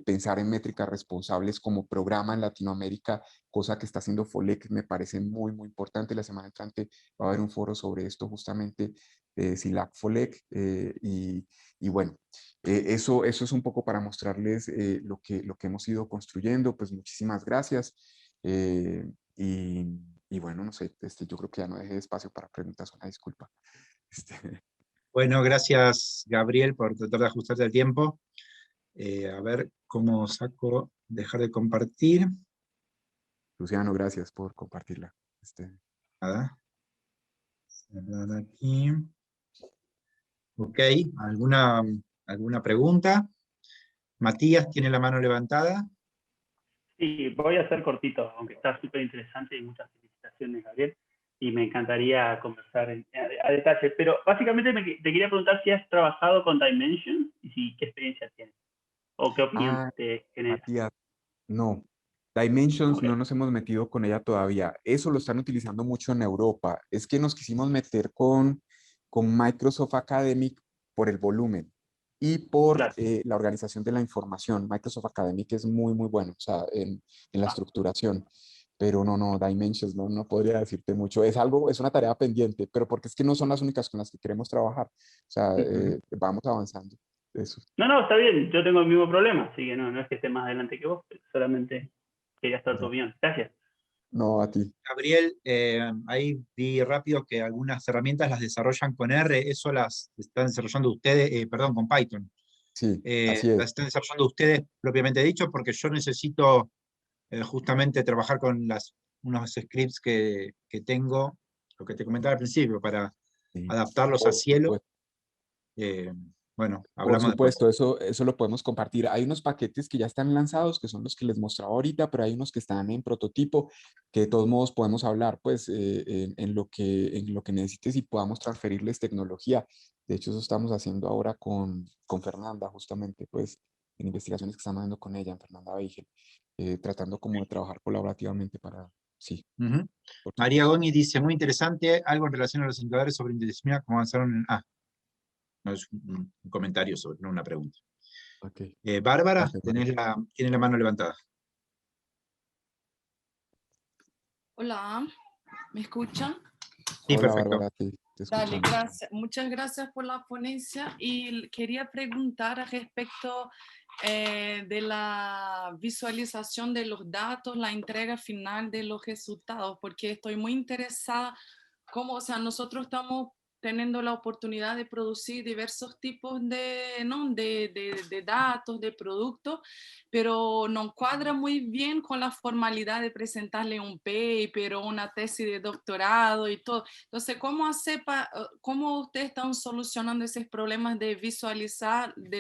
pensar en métricas responsables como programa en Latinoamérica, cosa que está haciendo FOLEC, me parece muy, muy importante. La semana entrante va a haber un foro sobre esto justamente, SILAC FOLEC, y bueno, eso es un poco para mostrarles lo que hemos ido construyendo. Pues muchísimas gracias. eh, y, y bueno, no sé, yo creo que ya no dejé espacio para preguntas, una disculpa. Bueno, gracias Gabriel por tratar de ajustarte al tiempo. A ver cómo saco, dejar de compartir. Luciano, gracias por compartirla. Nada. Cerrar aquí. Ok, ¿alguna pregunta? Matías tiene la mano levantada. Sí, voy a ser cortito, aunque está súper interesante y muchas felicitaciones, Gabriel. Y me encantaría conversar a detalle. Pero básicamente te quería preguntar si has trabajado con Dimension y si, qué experiencia tienes o qué opinión te genera. Matías, no. Dimensions Ok. no nos hemos metido con ella todavía. Eso lo están utilizando mucho en Europa. Es que nos quisimos meter con Microsoft Academic por el volumen y por Claro. la organización de la información. Microsoft Academic es muy, muy bueno, o sea, en la estructuración. Pero no, Dimensions, no podría decirte mucho. Es una tarea pendiente, pero porque es que no son las únicas con las que queremos trabajar. O sea, vamos avanzando. Eso. No, está bien. Yo tengo el mismo problema, así que no es que esté más adelante que vos, solamente quería estar tu opinión. Gracias. No, a ti. Gabriel, ahí vi rápido que algunas herramientas las desarrollan con R, eso las están desarrollando ustedes, perdón, con Python. Sí, así es. Las están desarrollando ustedes propiamente dicho, porque yo necesito justamente trabajar con unos scripts que tengo, lo que te comentaba al principio, para Sí. adaptarlos a Por Cielo. supuesto. Bueno, Por hablamos después. supuesto, eso lo podemos compartir. Hay unos paquetes que ya están lanzados, que son los que les mostraba ahorita, pero hay unos que están en prototipo, que de todos modos podemos hablar, pues, en lo que necesites y podamos transferirles tecnología. De hecho, eso estamos haciendo ahora con Fernanda, justamente, pues, en investigaciones que estamos haciendo con ella, en Fernanda Beigel, tratando como de trabajar colaborativamente para, sí, Ujú. por María supuesto. Goni dice, muy interesante, algo en relación a los indicadores sobre interdisciplina, cómo avanzaron en... no es un comentario sobre, no una pregunta. Ok, Bárbara, gracias, María. tiene la mano levantada. Hola, ¿me escuchan? Sí, Hola, perfecto. Bárbara, te Dale, escuchamos. gracias. Muchas gracias por la ponencia y quería preguntar a respecto de la visualización de los datos, la entrega final de los resultados, porque estoy muy interesada cómo, o sea, nosotros estamos teniendo la oportunidad de producir diversos tipos de, ¿no? de datos, de productos, pero no cuadra muy bien con la formalidad de presentarle un paper o una tesis de doctorado y todo. Entonces, ¿cómo ustedes están solucionando esos problemas de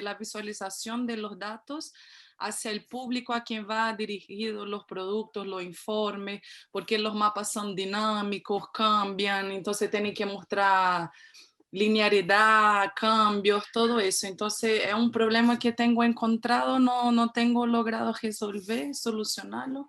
la visualización de los datos hacia el público a quien va dirigido los productos, los informes, porque los mapas son dinámicos, cambian, entonces tienen que mostrar linearidad, cambios, todo eso. Entonces es un problema que tengo encontrado, no tengo logrado resolver, solucionarlo.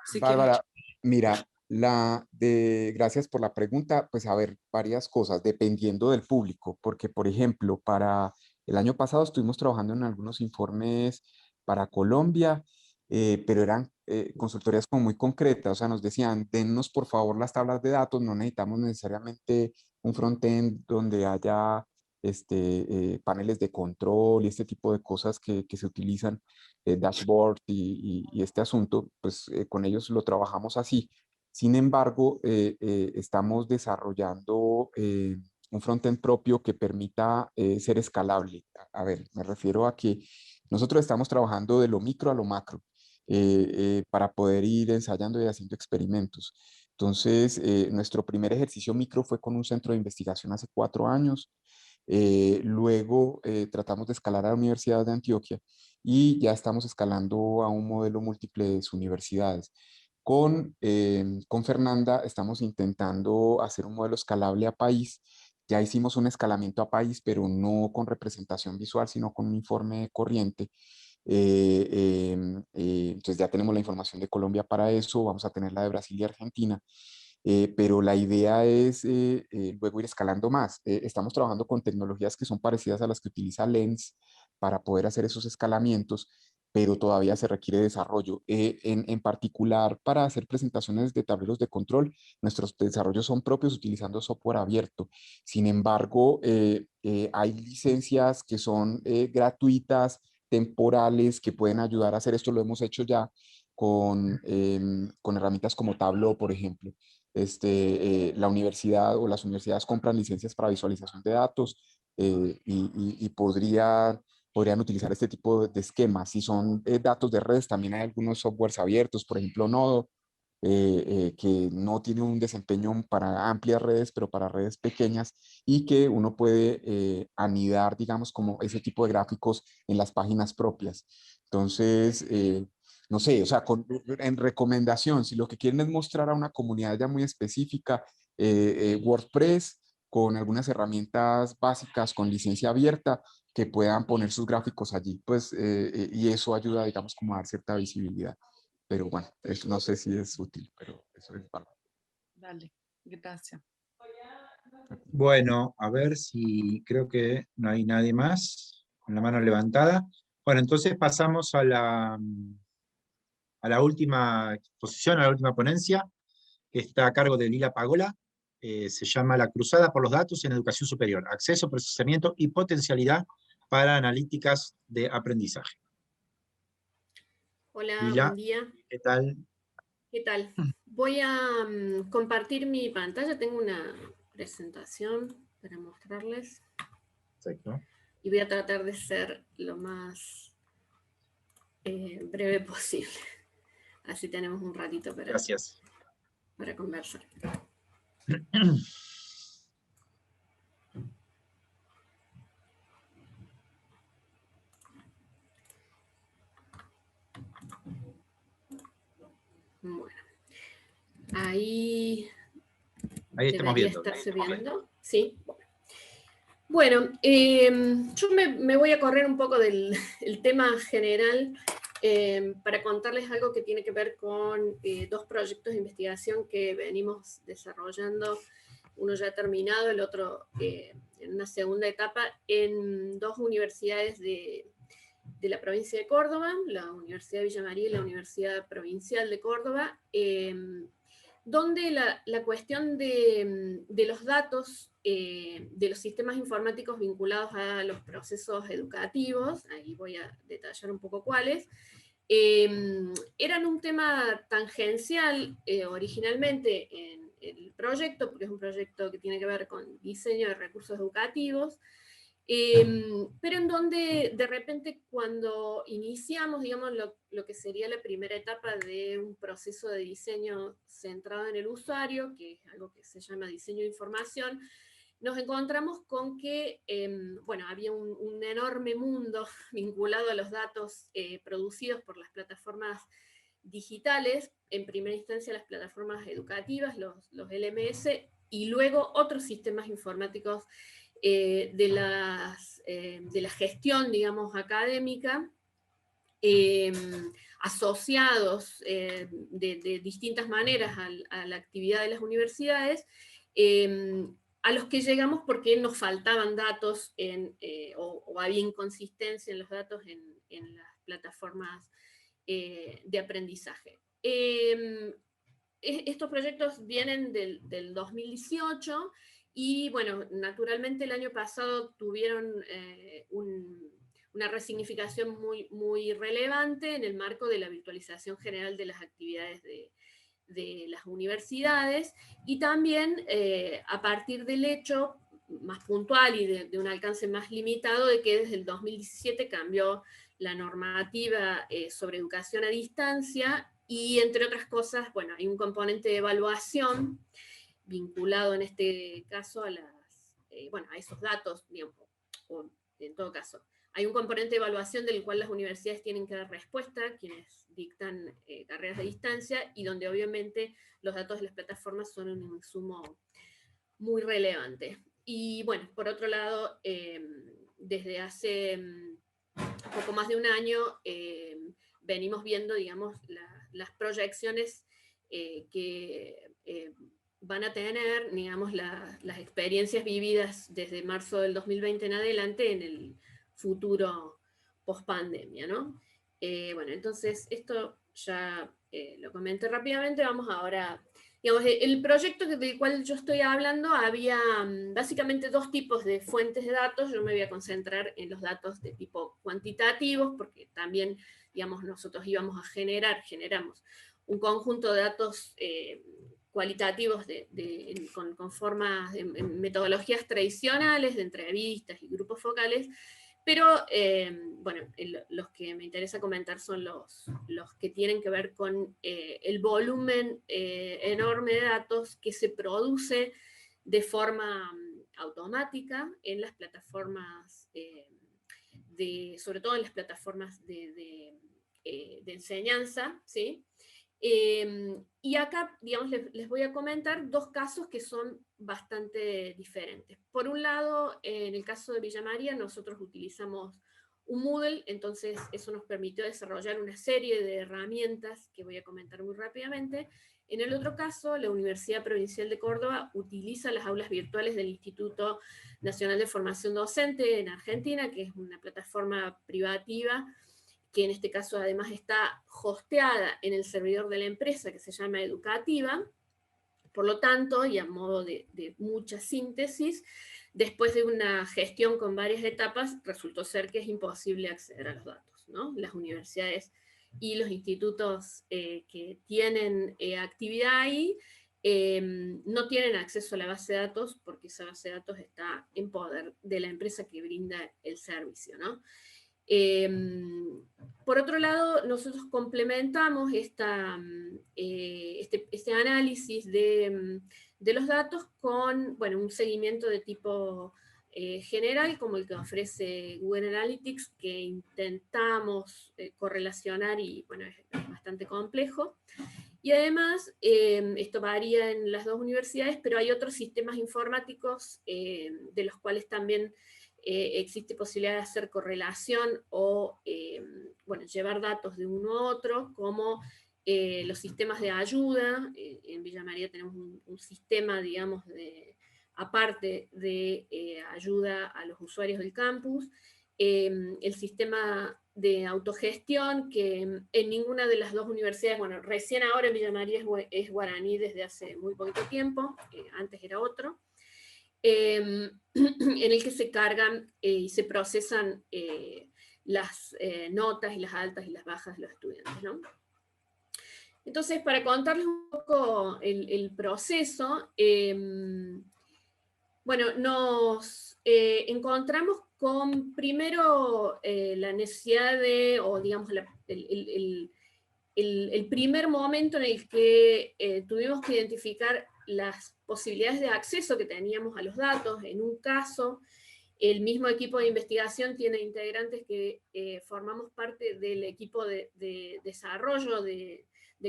Así que Bárbara, mira, gracias por la pregunta. Pues a ver, varias cosas, dependiendo del público, porque por ejemplo, para el año pasado estuvimos trabajando en algunos informes para Colombia, pero eran consultorías como muy concretas, o sea, nos decían, dennos por favor las tablas de datos, no necesitamos necesariamente un frontend donde haya paneles de control y este tipo de cosas que se utilizan, dashboard y este asunto, pues con ellos lo trabajamos así. Sin embargo, estamos desarrollando un frontend propio que permita ser escalable. A ver, me refiero a que nosotros estamos trabajando de lo micro a lo macro para poder ir ensayando y haciendo experimentos. Entonces, nuestro primer ejercicio micro fue con un centro de investigación hace 4 años. Luego tratamos de escalar a la Universidad de Antioquia y ya estamos escalando a un modelo múltiple de universidades. Con Fernanda estamos intentando hacer un modelo escalable a país. Ya hicimos un escalamiento a país, pero no con representación visual, sino con un informe corriente. Entonces ya tenemos la información de Colombia para eso, vamos a tener la de Brasil y Argentina. Pero la idea es luego ir escalando más. Estamos trabajando con tecnologías que son parecidas a las que utiliza Lens para poder hacer esos escalamientos, pero todavía se requiere desarrollo. En particular, para hacer presentaciones de tableros de control, nuestros desarrollos son propios utilizando software abierto. Sin embargo, hay licencias que son gratuitas, temporales, que pueden ayudar a hacer esto. Lo hemos hecho ya con herramientas como Tableau, por ejemplo. La universidad o las universidades compran licencias para visualización de datos y podrían utilizar este tipo de esquemas. Si son datos de redes, también hay algunos softwares abiertos, por ejemplo, Nodo, que no tiene un desempeño para amplias redes, pero para redes pequeñas, y que uno puede anidar, digamos, como ese tipo de gráficos en las páginas propias. Entonces, no sé, o sea, en recomendación, si lo que quieren es mostrar a una comunidad ya muy específica, WordPress con algunas herramientas básicas con licencia abierta que puedan poner sus gráficos allí, pues, y eso ayuda, digamos, como a dar cierta visibilidad. Pero bueno, no sé si es útil, pero eso es para. Dale, gracias. Bueno, a ver si creo que no hay nadie más con la mano levantada. Bueno, entonces pasamos a la última exposición, a la última ponencia, que está a cargo de Lila Pagola. Se llama La Cruzada por los Datos en Educación Superior, Acceso, Procesamiento y Potencialidad para Analíticas de Aprendizaje. Hola, Lila, buen día. ¿qué tal? ¿Qué tal? Voy a compartir mi pantalla. Tengo una presentación para mostrarles. Perfecto. Y voy a tratar de ser lo más breve posible. Así tenemos un ratito Gracias. para conversar. Bueno, ahí estamos viendo. estarse viendo. Sí. Bueno, yo me voy a correr un poco del el tema general para contarles algo que tiene que ver con dos proyectos de investigación que venimos desarrollando, uno ya terminado, el otro en una segunda etapa, en dos universidades de la provincia de Córdoba, la Universidad de Villa María y la Universidad Provincial de Córdoba, donde la cuestión de los datos, de los sistemas informáticos vinculados a los procesos educativos, ahí voy a detallar un poco cuáles, eran un tema tangencial originalmente en el proyecto, porque es un proyecto que tiene que ver con diseño de recursos educativos, pero en donde de repente cuando iniciamos, digamos, lo que sería la primera etapa de un proceso de diseño centrado en el usuario, que es algo que se llama diseño de información, nos encontramos con que, bueno, había un enorme mundo vinculado a los datos producidos por las plataformas digitales, en primera instancia las plataformas educativas, los LMS, y luego otros sistemas informáticos de la gestión, digamos, académica, asociados de distintas maneras a la actividad de las universidades, a los que llegamos porque nos faltaban datos o había inconsistencia en los datos en las plataformas de aprendizaje. Estos proyectos vienen del 2018 y, bueno, naturalmente el año pasado tuvieron una resignificación muy relevante en el marco de la virtualización general de las actividades de las universidades y también a partir del hecho más puntual y de un alcance más limitado de que desde el 2017 cambió la normativa sobre educación a distancia y, entre otras cosas, bueno, hay un componente de evaluación vinculado en este caso a a esos datos, digamos, o en todo caso. Hay un componente de evaluación del cual las universidades tienen que dar respuesta, quienes dictan carreras de distancia, y donde obviamente los datos de las plataformas son un insumo muy relevante. Y bueno, por otro lado, desde hace poco más de un año, venimos viendo, digamos, las proyecciones que van a tener, digamos, las experiencias vividas desde marzo del 2020 en adelante en el futuro post-pandemia, ¿no? Bueno, entonces esto ya lo comenté rápidamente, vamos ahora, digamos, el proyecto del cual yo estoy hablando había básicamente dos tipos de fuentes de datos. Yo me voy a concentrar en los datos de tipo cuantitativos, porque también, digamos, nosotros generamos un conjunto de datos cualitativos con formas, en metodologías tradicionales de entrevistas y grupos focales, pero bueno, los que me interesa comentar son los que tienen que ver con el volumen enorme de datos que se produce de forma automática en las plataformas, sobre todo en las plataformas de enseñanza, ¿sí? Y acá, digamos, les voy a comentar dos casos que son bastante diferentes. Por un lado, en el caso de Villa María, nosotros utilizamos un Moodle, entonces eso nos permitió desarrollar una serie de herramientas que voy a comentar muy rápidamente. En el otro caso, la Universidad Provincial de Córdoba utiliza las aulas virtuales del Instituto Nacional de Formación Docente en Argentina, que es una plataforma privativa, que en este caso además está hosteada en el servidor de la empresa, que se llama Educativa. Por lo tanto, y a modo de mucha síntesis, después de una gestión con varias etapas, resultó ser que es imposible acceder a los datos, ¿no? Las universidades y los institutos que tienen actividad ahí no tienen acceso a la base de datos, porque esa base de datos está en poder de la empresa que brinda el servicio, ¿no? Por otro lado, nosotros complementamos este análisis de los datos con, bueno, un seguimiento de tipo general, como el que ofrece Google Analytics, que intentamos correlacionar y, bueno, es bastante complejo. Y además, esto varía en las dos universidades, pero hay otros sistemas informáticos de los cuales también existe posibilidad de hacer correlación o bueno, llevar datos de uno a otro, como los sistemas de ayuda. En Villa María tenemos un sistema, digamos, aparte de ayuda a los usuarios del campus. El sistema de autogestión, que en ninguna de las dos universidades, bueno, recién ahora en Villa María es guaraní desde hace muy poquito tiempo, antes era otro. En el que se cargan y se procesan las notas y las altas y las bajas de los estudiantes, ¿no? Entonces, para contarles un poco el proceso, bueno, nos encontramos con primero la necesidad de, o digamos, el primer momento en el que tuvimos que identificar las posibilidades de acceso que teníamos a los datos. En un caso, el mismo equipo de investigación tiene integrantes que formamos parte del equipo de desarrollo del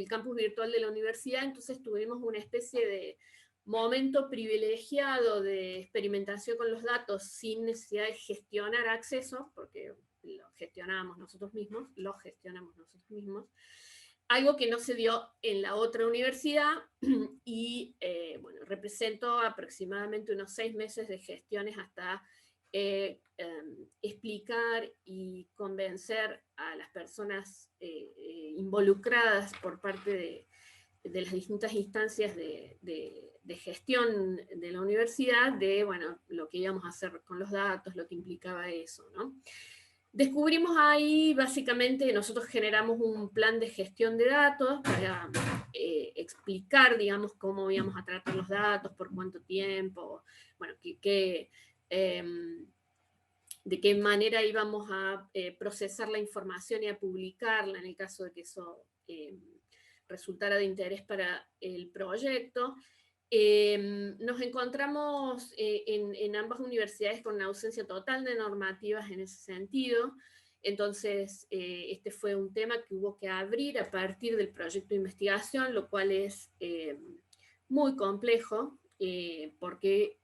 campus virtual de la universidad, entonces tuvimos una especie de momento privilegiado de experimentación con los datos sin necesidad de gestionar acceso, porque lo gestionamos nosotros mismos, algo que no se dio en la otra universidad, y bueno, representó aproximadamente unos 6 meses de gestiones hasta explicar y convencer a las personas involucradas por parte de las distintas instancias de gestión de la universidad, de, bueno, lo que íbamos a hacer con los datos, lo que implicaba eso, ¿no? Descubrimos ahí, básicamente, nosotros generamos un plan de gestión de datos para explicar, digamos, cómo íbamos a tratar los datos, por cuánto tiempo, bueno, de qué manera íbamos a procesar la información y a publicarla en el caso de que eso resultara de interés para el proyecto. Nos encontramos en ambas universidades con una ausencia total de normativas en ese sentido. Entonces, este fue un tema que hubo que abrir a partir del proyecto de investigación, lo cual es muy complejo, porque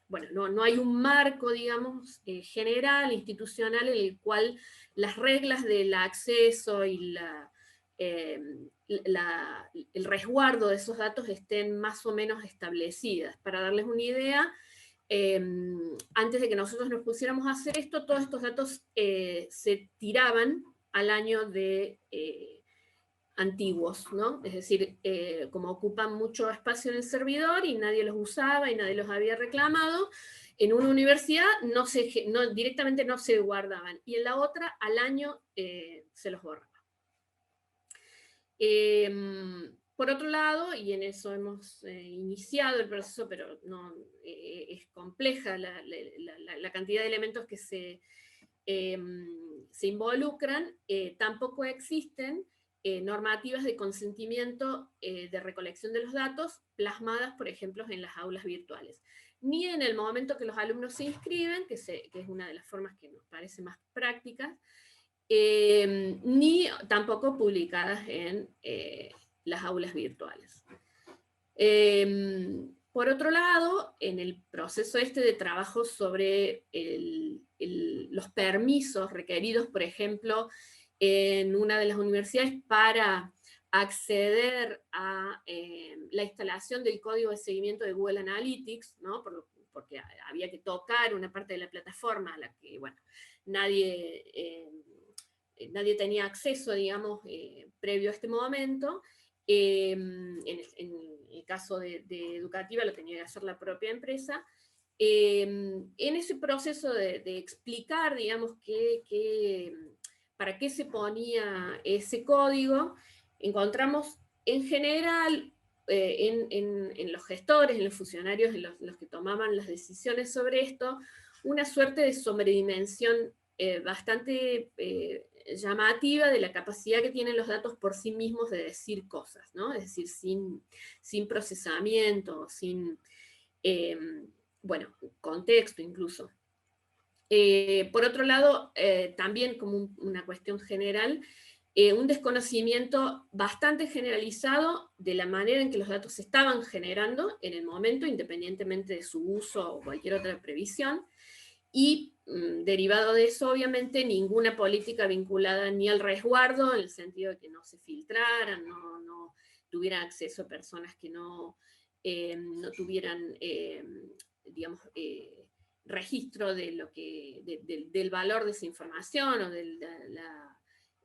bueno, no hay un marco, digamos, general, institucional, en el cual las reglas del acceso y el resguardo de esos datos estén más o menos establecidas. Para darles una idea, antes de que nosotros nos pusiéramos a hacer esto, todos estos datos se tiraban al año de antiguos, ¿no? Es decir, como ocupan mucho espacio en el servidor y nadie los usaba y nadie los había reclamado, en una universidad directamente no se guardaban, y en la otra al año se los borraba. Por otro lado, y en eso hemos iniciado el proceso, pero no, es compleja la cantidad de elementos que se involucran, tampoco existen normativas de consentimiento de recolección de los datos plasmadas, por ejemplo, en las aulas virtuales. Ni en el momento que los alumnos se inscriben, que es una de las formas que nos parece más prácticas, ni tampoco publicadas en las aulas virtuales. Por otro lado, en el proceso de trabajo sobre los permisos requeridos, por ejemplo, en una de las universidades para acceder a la instalación del código de seguimiento de Google Analytics, ¿no? Porque había que tocar una parte de la plataforma a la que, bueno, nadie tenía acceso, digamos, previo a este momento. En el caso de Educativa lo tenía que hacer la propia empresa. En ese proceso de explicar, digamos, para qué se ponía ese código, encontramos en general en los gestores, en los funcionarios, en los que tomaban las decisiones sobre esto, una suerte de sobredimensión bastante llamativa de la capacidad que tienen los datos por sí mismos de decir cosas, ¿no? Es decir, sin procesamiento, sin bueno, contexto incluso. Por otro lado, también como una cuestión general, un desconocimiento bastante generalizado de la manera en que los datos se estaban generando en el momento, independientemente de su uso o cualquier otra previsión, y derivado de eso, obviamente, ninguna política vinculada ni al resguardo, en el sentido de que no se filtraran, no tuvieran acceso a personas que no tuvieran, digamos, registro de del valor de esa información o del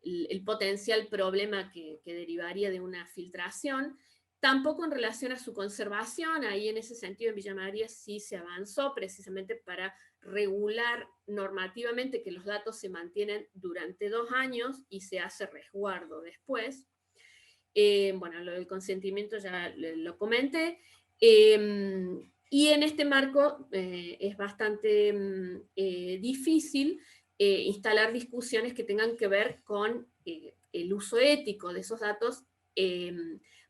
el potencial problema que derivaría de una filtración. Tampoco en relación a su conservación, ahí en ese sentido en Villa María sí se avanzó precisamente para regular normativamente que los datos se mantienen durante 2 años y se hace resguardo después. Bueno, lo del consentimiento ya lo comenté. Y en este marco es bastante difícil instalar discusiones que tengan que ver con el uso ético de esos datos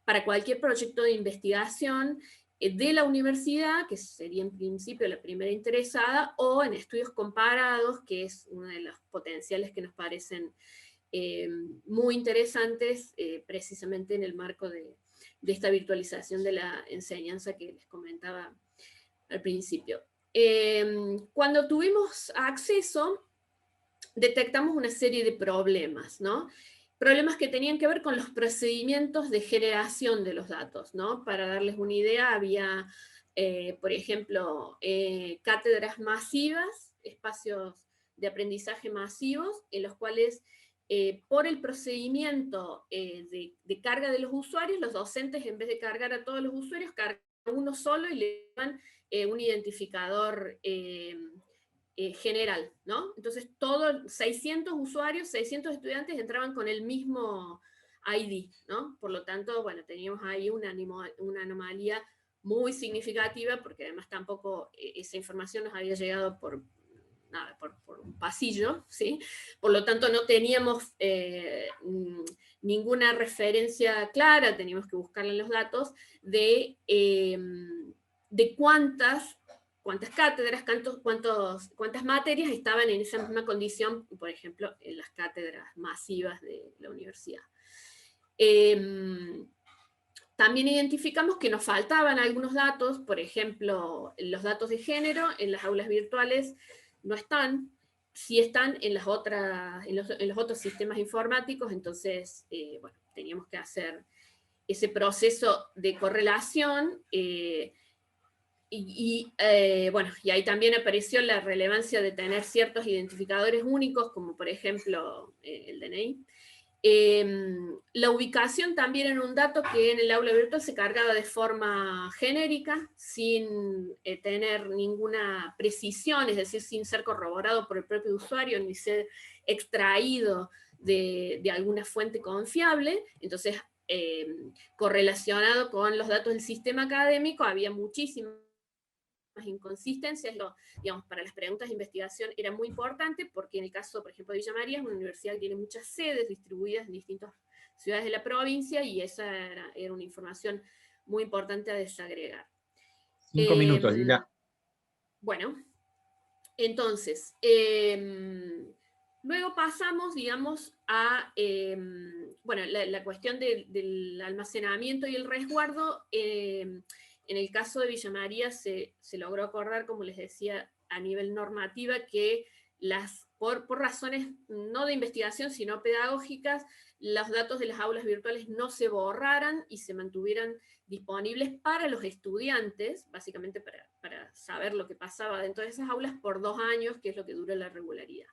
para cualquier proyecto de investigación de la universidad, que sería en principio la primera interesada, o en estudios comparados, que es uno de los potenciales que nos parecen muy interesantes, precisamente en el marco de esta virtualización de la enseñanza que les comentaba al principio. Cuando tuvimos acceso, detectamos una serie de problemas, ¿no? Problemas que tenían que ver con los procedimientos de generación de los datos, ¿no? Para darles una idea, había, por ejemplo, cátedras masivas, espacios de aprendizaje masivos, en los cuales, por el procedimiento de carga de los usuarios, los docentes, en vez de cargar a todos los usuarios, cargan a uno solo y le dan un identificador general, ¿no? Entonces, todos 600 usuarios, 600 estudiantes entraban con el mismo ID, ¿no? Por lo tanto, bueno, teníamos ahí una anomalía muy significativa, porque además tampoco esa información nos había llegado por un pasillo, ¿sí? Por lo tanto, no teníamos ninguna referencia clara, teníamos que buscarla en los datos, de cuántas cátedras, cuántas materias estaban en esa misma condición, por ejemplo, en las cátedras masivas de la universidad. también identificamos que nos faltaban algunos datos, por ejemplo, los datos de género en las aulas virtuales no están, sí están en los otros sistemas informáticos, entonces, bueno, teníamos que hacer ese proceso de correlación, bueno, y ahí también apareció la relevancia de tener ciertos identificadores únicos, como por ejemplo el DNI. La ubicación también era un dato que en el aula virtual se cargaba de forma genérica, sin tener ninguna precisión, es decir, sin ser corroborado por el propio usuario, ni ser extraído de alguna fuente confiable. Entonces, correlacionado con los datos del sistema académico, había muchísimas inconsistencias, digamos, para las preguntas de investigación era muy importante, porque en el caso, por ejemplo, de Villa María, es una universidad que tiene muchas sedes distribuidas en distintas ciudades de la provincia, y esa era una información muy importante a desagregar. 5 minutos, Lila. Bueno, entonces, luego pasamos, digamos, a bueno, la cuestión del almacenamiento y el resguardo. En el caso de Villa María se logró acordar, como les decía, a nivel normativa, que por razones no de investigación, sino pedagógicas, los datos de las aulas virtuales no se borraran y se mantuvieran disponibles para los estudiantes, básicamente para saber lo que pasaba dentro de esas aulas por 2 años, que es lo que dura la regularidad.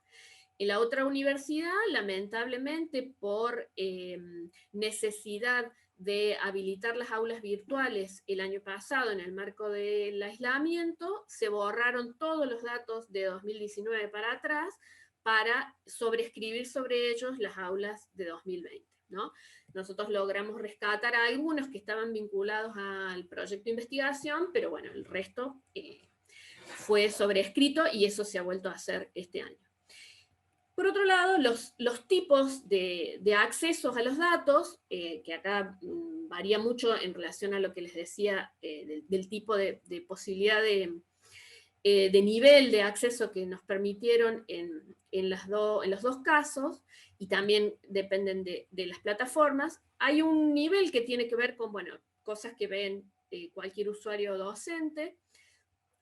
En la otra universidad, lamentablemente, por necesidad de habilitar las aulas virtuales el año pasado en el marco del aislamiento, se borraron todos los datos de 2019 para atrás para sobreescribir sobre ellos las aulas de 2020, ¿no? Nosotros logramos rescatar a algunos que estaban vinculados al proyecto de investigación, pero bueno, el resto fue sobreescrito, y eso se ha vuelto a hacer este año. Por otro lado, los tipos de accesos a los datos, que acá varía mucho en relación a lo que les decía del tipo de posibilidad de nivel de acceso que nos permitieron en los dos casos, y también dependen de las plataformas. Hay un nivel que tiene que ver con, bueno, cosas que ven cualquier usuario docente.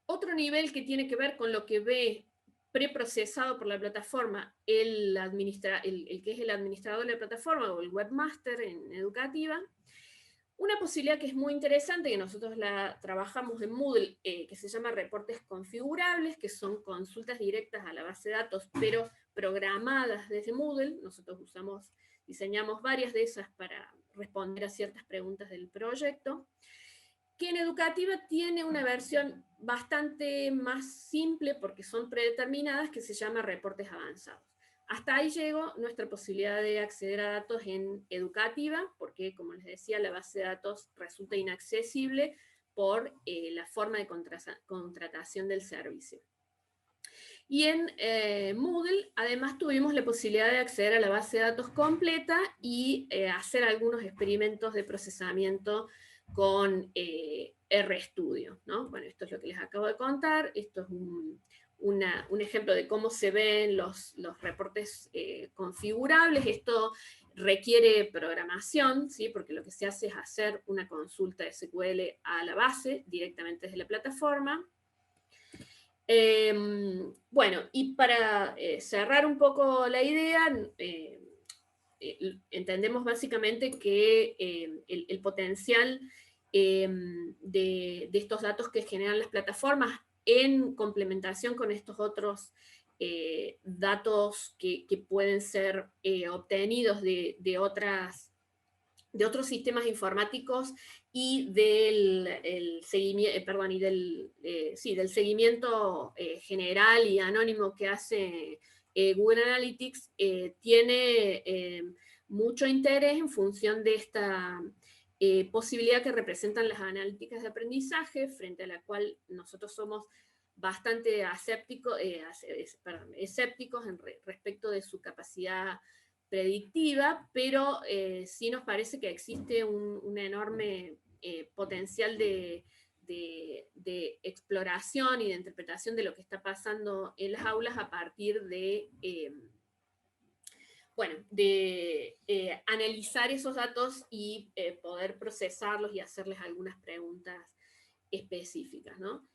Otro nivel que tiene que ver con lo que ve preprocesado por la plataforma el que es el administrador de la plataforma, o el webmaster en educativa. Una posibilidad que es muy interesante, que nosotros la trabajamos en Moodle, que se llama reportes configurables, que son consultas directas a la base de datos, pero programadas desde Moodle. Nosotros diseñamos varias de esas para responder a ciertas preguntas del proyecto, que en educativa tiene una versión bastante más simple, porque son predeterminadas, que se llama reportes avanzados. Hasta ahí llegó nuestra posibilidad de acceder a datos en educativa, porque, como les decía, la base de datos resulta inaccesible por la forma de contratación del servicio. Y en Moodle, además, tuvimos la posibilidad de acceder a la base de datos completa y hacer algunos experimentos de procesamiento con RStudio, ¿no? Bueno, esto es lo que les acabo de contar. Esto es un ejemplo de cómo se ven los reportes configurables. Esto requiere programación, ¿sí? Porque lo que se hace es hacer una consulta SQL a la base directamente desde la plataforma. Bueno, y para cerrar un poco la idea, entendemos básicamente que el potencial de estos datos que generan las plataformas, en complementación con estos otros datos que pueden ser obtenidos de otros sistemas informáticos, y del seguimiento general y anónimo que hace Google Analytics, tiene mucho interés en función de esta posibilidad que representan las analíticas de aprendizaje, frente a la cual nosotros somos bastante escépticos respecto de su capacidad predictiva, pero sí nos parece que existe un enorme potencial de exploración y de interpretación de lo que está pasando en las aulas a partir de bueno, de analizar esos datos y poder procesarlos y hacerles algunas preguntas específicas, ¿no?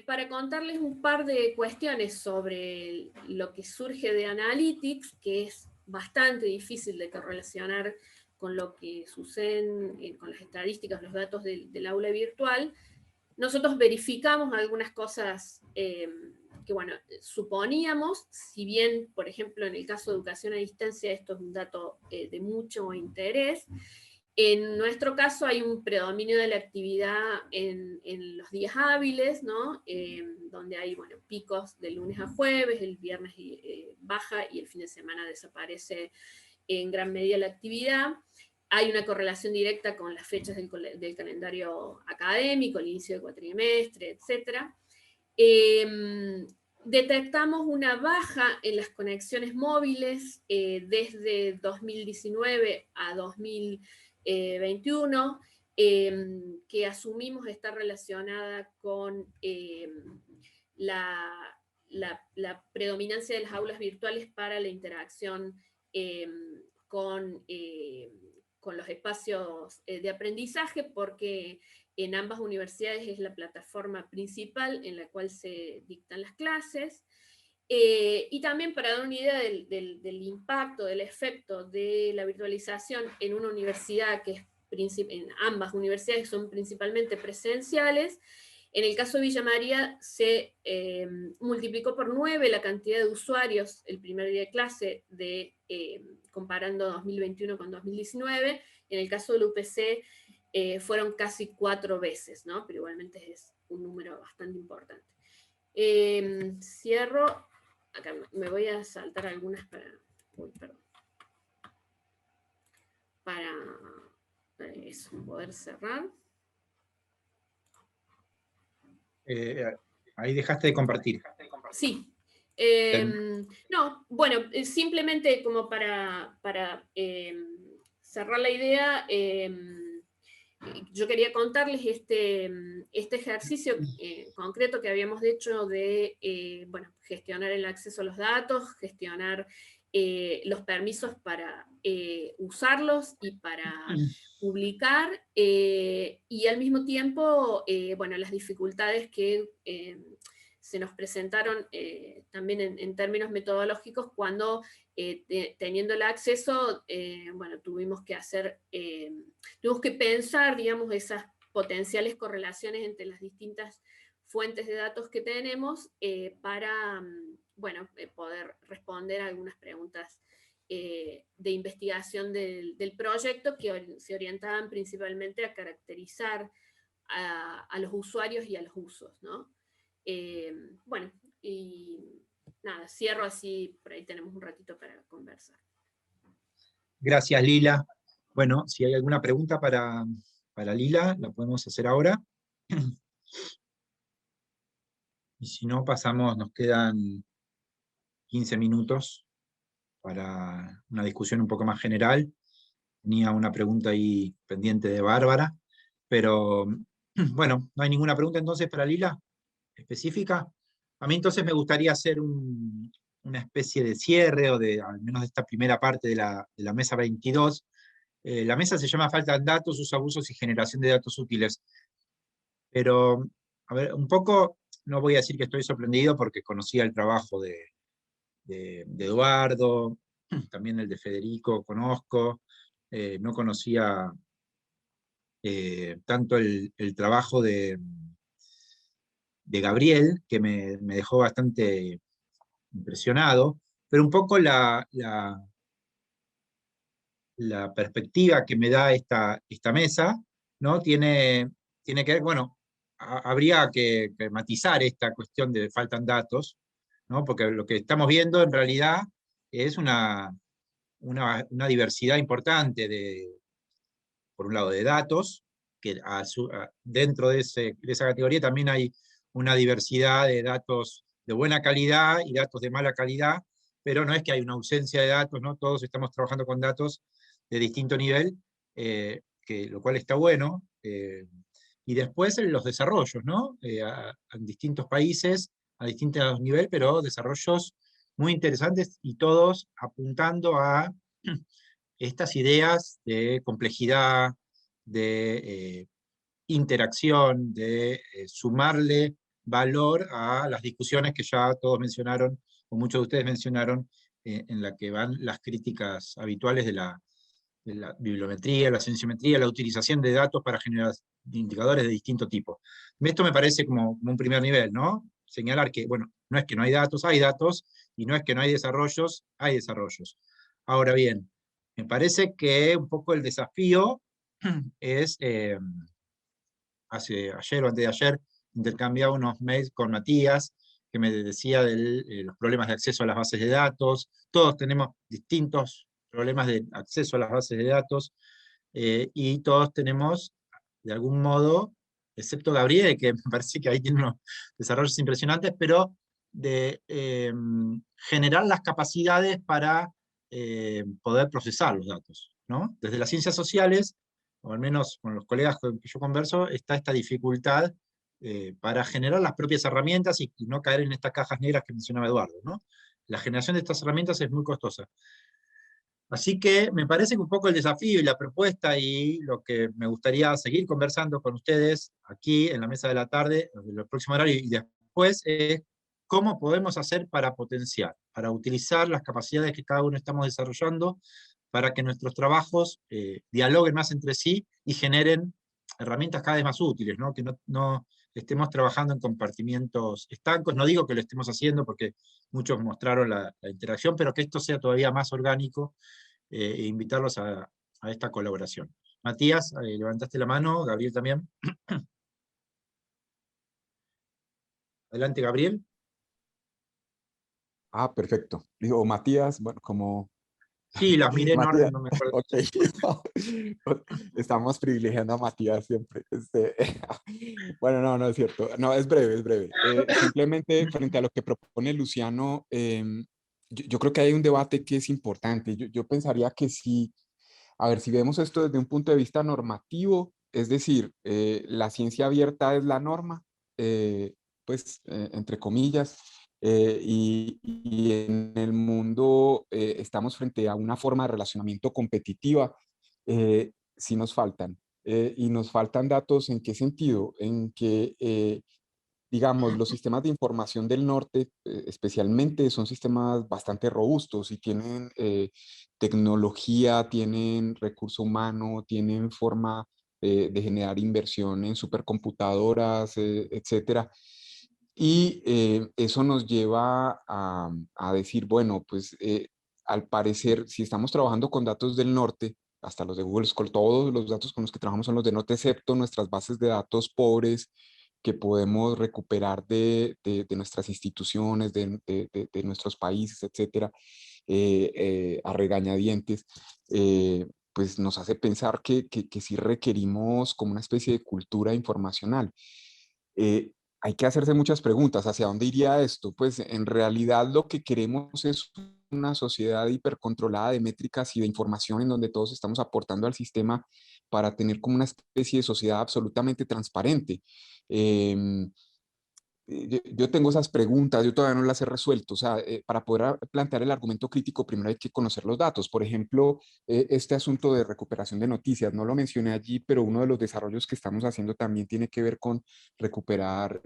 Para contarles un par de cuestiones sobre lo que surge de Analytics, que es bastante difícil de correlacionar con lo que sucede con las estadísticas, los datos del aula virtual. Nosotros verificamos algunas cosas que, bueno, suponíamos, si bien, por ejemplo, en el caso de educación a distancia, esto es un dato de mucho interés. En nuestro caso hay un predominio de la actividad en los días hábiles, ¿no? Donde hay, bueno, picos de lunes a jueves, el viernes baja y el fin de semana desaparece en gran medida la actividad. Hay una correlación directa con las fechas del calendario académico, el inicio del cuatrimestre, etc. Detectamos una baja en las conexiones móviles desde 2019 a 2021, que asumimos está relacionada con la predominancia de las aulas virtuales para la interacción con los espacios de aprendizaje, porque en ambas universidades es la plataforma principal en la cual se dictan las clases. Y también para dar una idea del impacto, del efecto de la virtualización en una universidad que es en ambas universidades son principalmente presenciales, en el caso de Villa María se multiplicó por 9 la cantidad de usuarios el primer día de clase, comparando 2021 con 2019. En el caso del UPC fueron casi 4 veces, ¿no? Pero igualmente es un número bastante importante. Cierro. Acá me voy a saltar algunas para eso, poder cerrar. Ahí dejaste de compartir. Sí. No, bueno, simplemente como para cerrar la idea, yo quería contarles este ejercicio concreto que habíamos hecho de bueno, gestionar el acceso a los datos, gestionar los permisos para usarlos y para publicar, y al mismo tiempo, bueno, las dificultades que se nos presentaron también en términos metodológicos cuando teniendo el acceso, bueno, tuvimos que pensar, digamos, esas potenciales correlaciones entre las distintas fuentes de datos que tenemos para, bueno, poder responder a algunas preguntas de investigación del proyecto que se orientaban principalmente a caracterizar a los usuarios y a los usos, ¿no? Bueno, y nada, cierro así, por ahí tenemos un ratito para conversar. Gracias, Lila. Bueno, si hay alguna pregunta para Lila, la podemos hacer ahora. Y si no, pasamos, nos quedan 15 minutos para una discusión un poco más general. Tenía una pregunta ahí pendiente de Bárbara, pero bueno, ¿no hay ninguna pregunta entonces para Lila específica? A mí entonces me gustaría hacer una especie de cierre, o al menos de esta primera parte de la mesa 22. La mesa se llama Faltan datos, usos, abusos y generación de datos útiles. Pero, a ver, un poco, no voy a decir que estoy sorprendido porque conocía el trabajo de Eduardo, también el de Federico conozco, no conocía tanto el trabajo de Gabriel, que me dejó bastante impresionado, pero un poco la perspectiva que me da esta mesa, ¿no? Tiene que ver, bueno, habría que matizar esta cuestión de faltan datos, ¿no? Porque lo que estamos viendo en realidad es una diversidad importante por un lado, de datos, que dentro de esa categoría también hay una diversidad de datos de buena calidad y datos de mala calidad, pero no es que hay una ausencia de datos, ¿no? Todos estamos trabajando con datos de distinto nivel, lo cual está bueno. Y después en los desarrollos, ¿no? En distintos países, a distintos niveles, pero desarrollos muy interesantes y todos apuntando a estas ideas de complejidad, de interacción, de sumarle valor a las discusiones que ya todos mencionaron, o muchos de ustedes mencionaron, en la que van las críticas habituales de la bibliometría, la cienciometría, la utilización de datos para generar indicadores de distinto tipo. Esto me parece como un primer nivel, ¿no? Señalar que, bueno, no es que no hay datos, y no es que no hay desarrollos, hay desarrollos. Ahora bien, me parece que un poco el desafío es, ayer o antes de ayer, intercambiaba unos mails con Matías, que me decía de los problemas de acceso a las bases de datos. Todos tenemos distintos problemas de acceso a las bases de datos, y todos tenemos, de algún modo, excepto Gabriel, que me parece que ahí tiene unos desarrollos impresionantes, pero de generar las capacidades para poder procesar los datos, ¿no? Desde las ciencias sociales, o al menos con los colegas con que yo converso, está esta dificultad para generar las propias herramientas y no caer en estas cajas negras que mencionaba Eduardo, ¿no? La generación de estas herramientas es muy costosa. Así que me parece que un poco el desafío y la propuesta y lo que me gustaría seguir conversando con ustedes aquí en la mesa de la tarde, en el próximo horario y después, es cómo podemos hacer para potenciar, para utilizar las capacidades que cada uno estamos desarrollando para que nuestros trabajos dialoguen más entre sí y generen herramientas cada vez más útiles, ¿no? Que no estemos trabajando en compartimientos estancos. No digo que lo estemos haciendo porque muchos mostraron la interacción, pero que esto sea todavía más orgánico, e invitarlos a esta colaboración. Matías, levantaste la mano, Gabriel también. Adelante, Gabriel. Ah, perfecto. Digo, Matías, bueno, como... Sí, las miré en Matías, orden, no me acuerdo. ok. Estamos privilegiando a Matías siempre. Bueno, no es cierto. No, es breve, es breve. Simplemente frente a lo que propone Luciano, yo creo que hay un debate que es importante. Yo pensaría que si, a ver, si vemos esto desde un punto de vista normativo, es decir, la ciencia abierta es la norma, pues, entre comillas, y en el mundo estamos frente a una forma de relacionamiento competitiva, sí nos faltan. Y nos faltan datos, ¿en qué sentido? En que, digamos, los sistemas de información del norte, especialmente, son sistemas bastante robustos y tienen tecnología, tienen recurso humano, tienen forma de generar inversión en supercomputadoras, etcétera. Y eso nos lleva a decir, bueno, pues al parecer, si estamos trabajando con datos del norte, hasta los de Google Scholar, todos los datos con los que trabajamos son los del norte, excepto nuestras bases de datos pobres que podemos recuperar de nuestras instituciones, de nuestros países, etcétera, a regañadientes, pues nos hace pensar que sí requerimos como una especie de cultura informacional. Hay que hacerse muchas preguntas. ¿Hacia dónde iría esto? Pues en realidad lo que queremos es una sociedad hipercontrolada de métricas y de información en donde todos estamos aportando al sistema para tener como una especie de sociedad absolutamente transparente. Yo tengo esas preguntas, yo todavía no las he resuelto. O sea, para poder plantear el argumento crítico, primero hay que conocer los datos. Por ejemplo, este asunto de recuperación de noticias, no lo mencioné allí, pero uno de los desarrollos que estamos haciendo también tiene que ver con recuperar,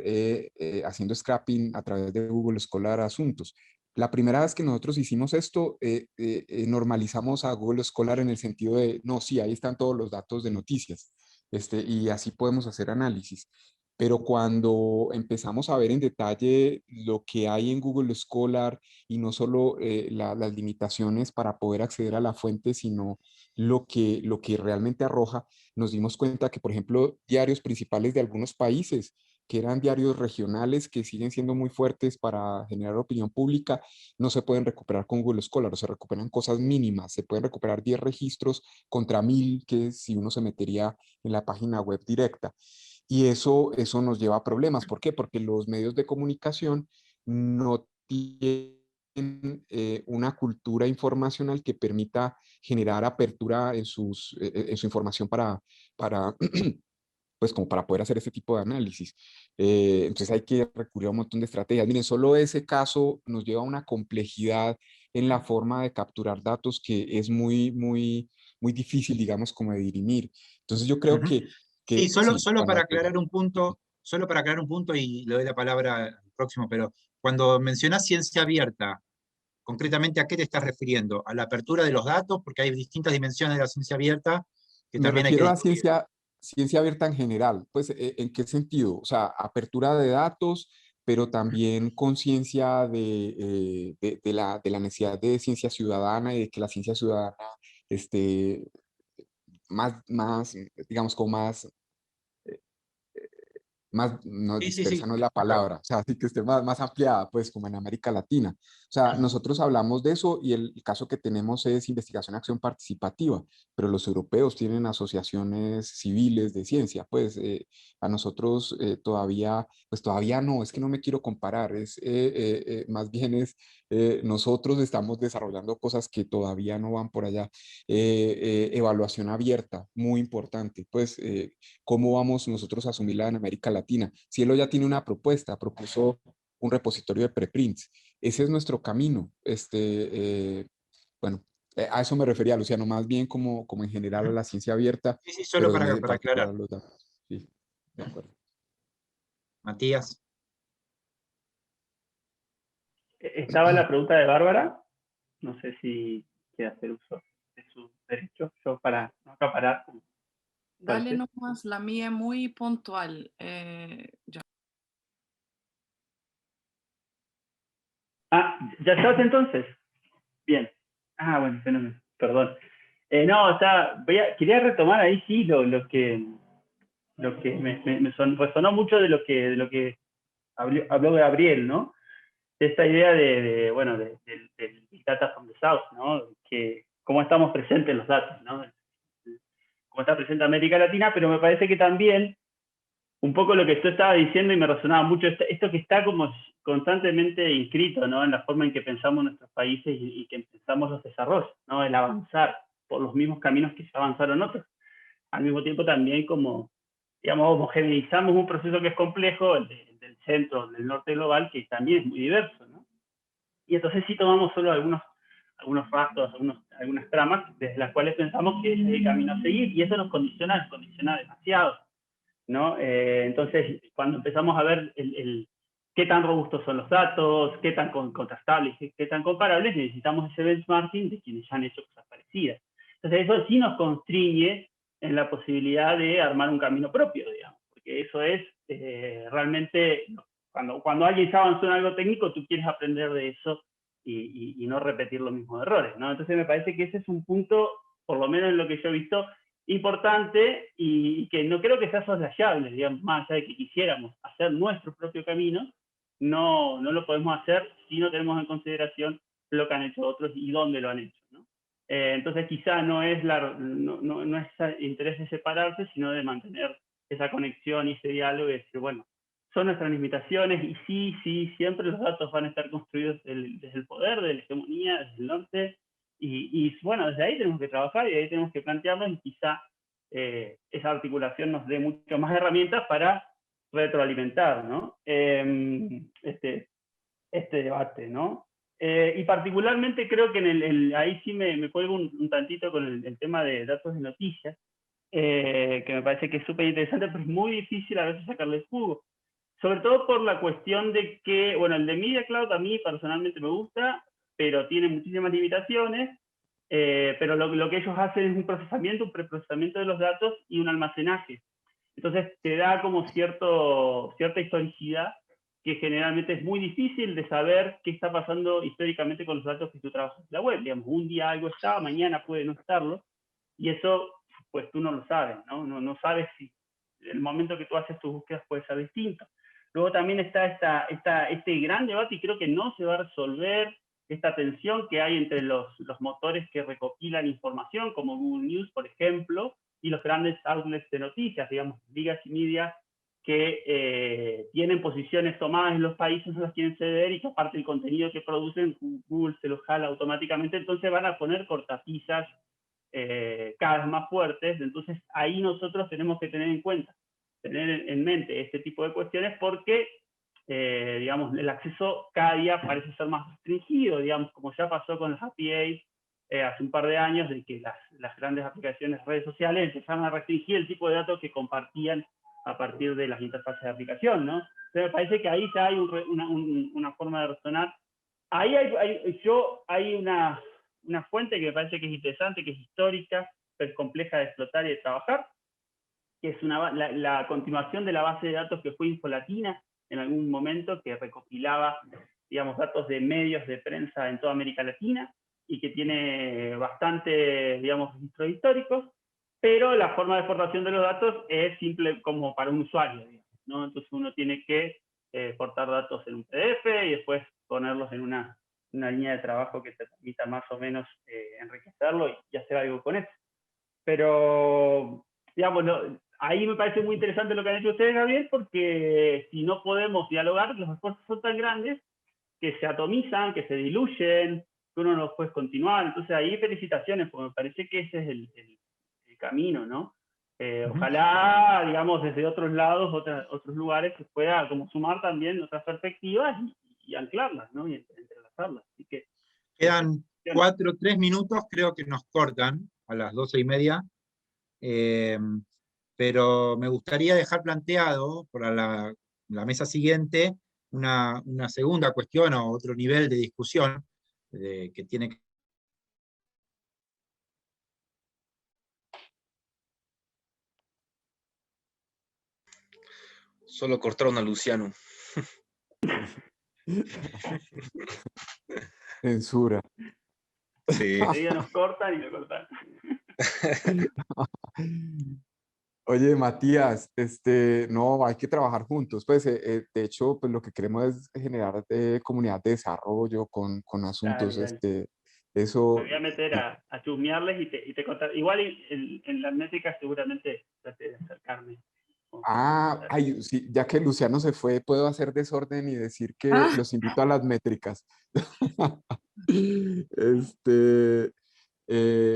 haciendo scrapping a través de Google Scholar asuntos. La primera vez que nosotros hicimos esto, normalizamos a Google Scholar en el sentido de, no, sí, ahí están todos los datos de noticias, y así podemos hacer análisis. Pero cuando empezamos a ver en detalle lo que hay en Google Scholar y no solo las limitaciones para poder acceder a la fuente, sino lo que realmente arroja, nos dimos cuenta que, por ejemplo, diarios principales de algunos países, que eran diarios regionales que siguen siendo muy fuertes para generar opinión pública, no se pueden recuperar con Google Scholar, o se recuperan cosas mínimas, se pueden recuperar 10 registros contra 1000, que si uno se metería en la página web directa. Y eso nos lleva a problemas. ¿Por qué? Porque los medios de comunicación no tienen una cultura informacional que permita generar apertura en su información para pues como para poder hacer este tipo de análisis. Entonces hay que recurrir a un montón de estrategias. Miren, solo ese caso nos lleva a una complejidad en la forma de capturar datos que es muy difícil, digamos, como de dirimir. Entonces yo creo que Sí, sí, solo Juan para Mateo. aclarar un punto, y le doy la palabra al próximo, pero cuando mencionas ciencia abierta, concretamente, ¿a qué te estás refiriendo? ¿A la apertura de los datos? Porque hay distintas dimensiones de la ciencia abierta que Me también hay que refiero a discutir. ciencia abierta en general. Pues, ¿en qué sentido? O sea, apertura de datos, pero también conciencia de la necesidad de ciencia ciudadana y de que la ciencia ciudadana esté digamos, como no, Sí, sí, dispersa sí, no es la claro. palabra, o sea, sí que esté más ampliada, pues como en América Latina. O sea, nosotros hablamos de eso y el caso que tenemos es investigación, acción participativa, pero los europeos tienen asociaciones civiles de ciencia, pues a nosotros pues todavía no, es que no me quiero comparar, más bien nosotros estamos desarrollando cosas que todavía no van por allá. Evaluación abierta, muy importante, pues cómo vamos nosotros a asumirla en América Latina. Cielo ya tiene una propuesta, propuso un repositorio de preprints. Ese es nuestro camino. Bueno, a eso me refería, Luciano, más bien como en general a la ciencia abierta, Sí, sí, solo pero en para particular aclarar. a los datos. Sí, de acuerdo. Matías. Estaba la pregunta de Bárbara. No sé si quiere hacer uso de su derecho. Yo para no acaparar. Dale nomás, la mía es muy puntual. Ya. Ah, ¿ya estás entonces? Bien. Ah, bueno, fenómeno. Perdón. No, o sea, quería retomar ahí sí lo que resonó mucho de lo que habló Gabriel, ¿no? De esta idea bueno, del data from the south, ¿no? Que cómo estamos presentes en los datos, ¿no? Cómo está presente América Latina, pero me parece que también un poco lo que tú estabas diciendo y me resonaba mucho, esto que está como constantemente inscrito, ¿no? En la forma en que pensamos nuestros países y que pensamos los desarrollos, ¿no? El avanzar por los mismos caminos que ya avanzaron otros. Al mismo tiempo también como, digamos, homogeneizamos un proceso que es complejo, el del centro, del norte global, que también es muy diverso, ¿no? Y entonces sí tomamos solo algunos rastros, algunas tramas, desde las cuales pensamos que ese es el camino a seguir, y eso nos condiciona demasiado, ¿no? Entonces, cuando empezamos a ver qué tan robustos son los datos, qué tan contrastables, qué tan comparables, necesitamos ese benchmarking de quienes ya han hecho cosas parecidas. Entonces, eso sí nos constriñe en la posibilidad de armar un camino propio, digamos, porque eso es realmente, cuando alguien ya avanzó en algo técnico, tú quieres aprender de eso y no repetir los mismos errores, ¿no? Entonces, me parece que ese es un punto, por lo menos en lo que yo he visto, importante y que no creo que sea soslayable, digamos, más allá de que quisiéramos hacer nuestro propio camino, no lo podemos hacer si no tenemos en consideración lo que han hecho otros y dónde lo han hecho, ¿no? Entonces quizá no es interés de separarse, sino de mantener esa conexión y ese diálogo y decir, bueno, son nuestras limitaciones y sí, siempre los datos van a estar construidos desde el poder, desde la hegemonía, desde el norte, y bueno, desde ahí tenemos que trabajar y ahí tenemos que plantearnos y quizá esa articulación nos dé mucho más herramientas para retroalimentar, ¿no? Este debate, ¿no? Y particularmente creo que ahí sí me cuelgo un tantito con el tema de datos de noticias, que me parece que es súper interesante, pero es muy difícil a veces sacarle el jugo. Sobre todo por la cuestión de que, bueno, el de Media Cloud a mí personalmente me gusta, pero tiene muchísimas limitaciones, pero lo que ellos hacen es un preprocesamiento de los datos y un almacenaje. Entonces te da como cierta historicidad que generalmente es muy difícil de saber qué está pasando históricamente con los datos que tú trabajas en la web. Digamos, un día algo está, mañana puede no estarlo, y eso pues tú no lo sabes, ¿no? No sabes si el momento que tú haces tus búsquedas puede ser distinto. Luego también está este gran debate, y creo que no se va a resolver, esta tensión que hay entre los motores que recopilan información, como Google News, por ejemplo, y los grandes outlets de noticias, digamos, legacy media, que tienen posiciones tomadas en los países, no las quieren ceder, y que aparte el contenido que producen, Google se los jala automáticamente, entonces van a poner cortapisas cada vez más fuertes. Entonces ahí nosotros tenemos que tener en cuenta tener en mente este tipo de cuestiones porque, digamos, el acceso cada día parece ser más restringido, digamos, como ya pasó con las APIs hace un par de años, de que las grandes aplicaciones, redes sociales, empezaron a restringir el tipo de datos que compartían a partir de las interfaces de aplicación, ¿no? Entonces me parece que ahí ya hay una forma de razonar. Ahí hay una fuente que me parece que es interesante, que es histórica, pero es compleja de explotar y de trabajar, que es la continuación de la base de datos que fue Infolatina en algún momento, que recopilaba, digamos, datos de medios de prensa en toda América Latina, y que tiene bastante, digamos, registros históricos, pero la forma de exportación de los datos es simple como para un usuario, digamos, ¿no? Entonces uno tiene que exportar datos en un PDF y después ponerlos en una línea de trabajo que te permita más o menos enriquecerlo y hacer algo con eso. Pero, digamos, ahí me parece muy interesante lo que han hecho ustedes, Gabriel, porque si no podemos dialogar, los esfuerzos son tan grandes que se atomizan, que se diluyen, que uno no puede continuar. Entonces ahí felicitaciones, porque me parece que ese es el camino, ¿no? Ojalá, digamos, desde otros lados, otros lugares, se pueda como sumar también otras perspectivas y anclarlas, ¿no? Y entrelazarlas. Así que, quedan 3 minutos, creo que nos cortan a las 12:30, pero me gustaría dejar planteado para la mesa siguiente una segunda cuestión o otro nivel de discusión que tiene que... Solo cortaron a Luciano. Censura. Sí. Ellos nos cortan y lo cortan. Oye, Matías, no, hay que trabajar juntos. Pues, de hecho, pues lo que queremos es generar comunidad de desarrollo con asuntos, Dale. eso... Me voy a meter a chusmearles y te contar. Igual en las métricas seguramente trate de acercarme. Ay, sí, ya que Luciano se fue, puedo hacer desorden y decir que los invito a las métricas.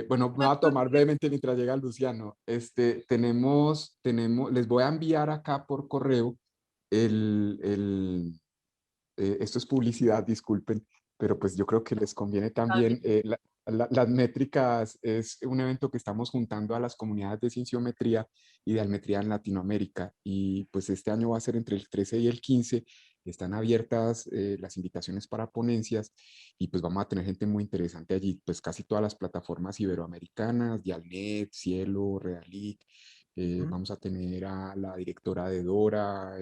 Bueno, me voy a tomar brevemente mientras llega Luciano. Les voy a enviar acá por correo esto es publicidad, disculpen, pero pues yo creo que les conviene también. Las métricas es un evento que estamos juntando a las comunidades de cienciometría y de almetría en Latinoamérica, y pues este año va a ser entre el 13 y el 15. Están abiertas las invitaciones para ponencias, y pues vamos a tener gente muy interesante allí, pues casi todas las plataformas iberoamericanas, Dialnet, Cielo, Realic. Vamos a tener a la directora de Dora,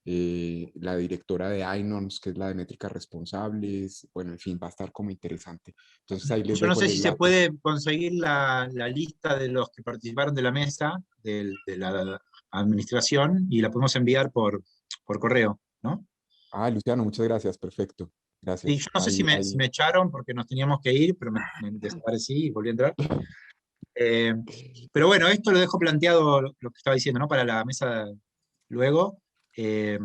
la directora de INONS, que es la de métricas responsables. Bueno, en fin, va a estar como interesante. Entonces ahí les Yo no dejo sé el si se enlace. puede conseguir la lista de los que participaron de la mesa, de la administración, y la podemos enviar por correo, ¿no? Luciano, muchas gracias, perfecto. Gracias. Sí, yo no sé si me echaron porque nos teníamos que ir, pero me desaparecí y volví a entrar. Pero bueno, esto lo dejo planteado, lo que estaba diciendo, ¿no? Para la mesa luego. Esto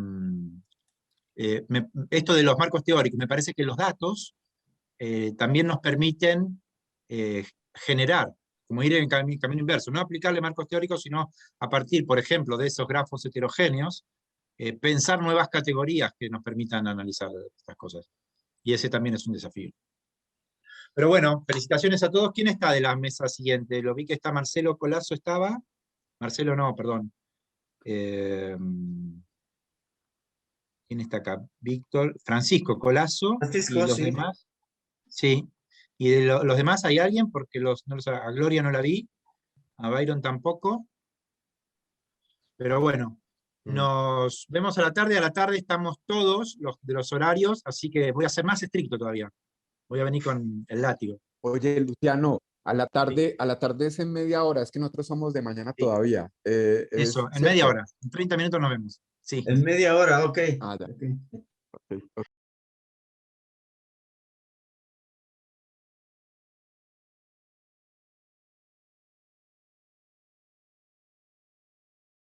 de los marcos teóricos, me parece que los datos también nos permiten generar, como ir en camino inverso, no aplicarle marcos teóricos, sino a partir, por ejemplo, de esos grafos heterogéneos, pensar nuevas categorías que nos permitan analizar estas cosas. Y ese también es un desafío. Pero bueno, felicitaciones a todos. ¿Quién está de la mesa siguiente? Lo vi que está Marcelo Colazo, ¿estaba? Marcelo no, perdón. ¿Quién está acá? Víctor, Francisco Colazo. Francisco, y los sí. demás. Sí. ¿Y de los demás hay alguien? Porque a Gloria no la vi, a Byron tampoco. Pero bueno, nos vemos a la tarde estamos todos de los horarios, así que voy a ser más estricto todavía. Voy a venir con el látigo. Oye, Luciano, a la tarde es en media hora, es que nosotros somos de mañana todavía. Eso, en ¿cierto? media hora, en 30 minutos nos vemos. Sí. En media hora, ok. Ya. Okay.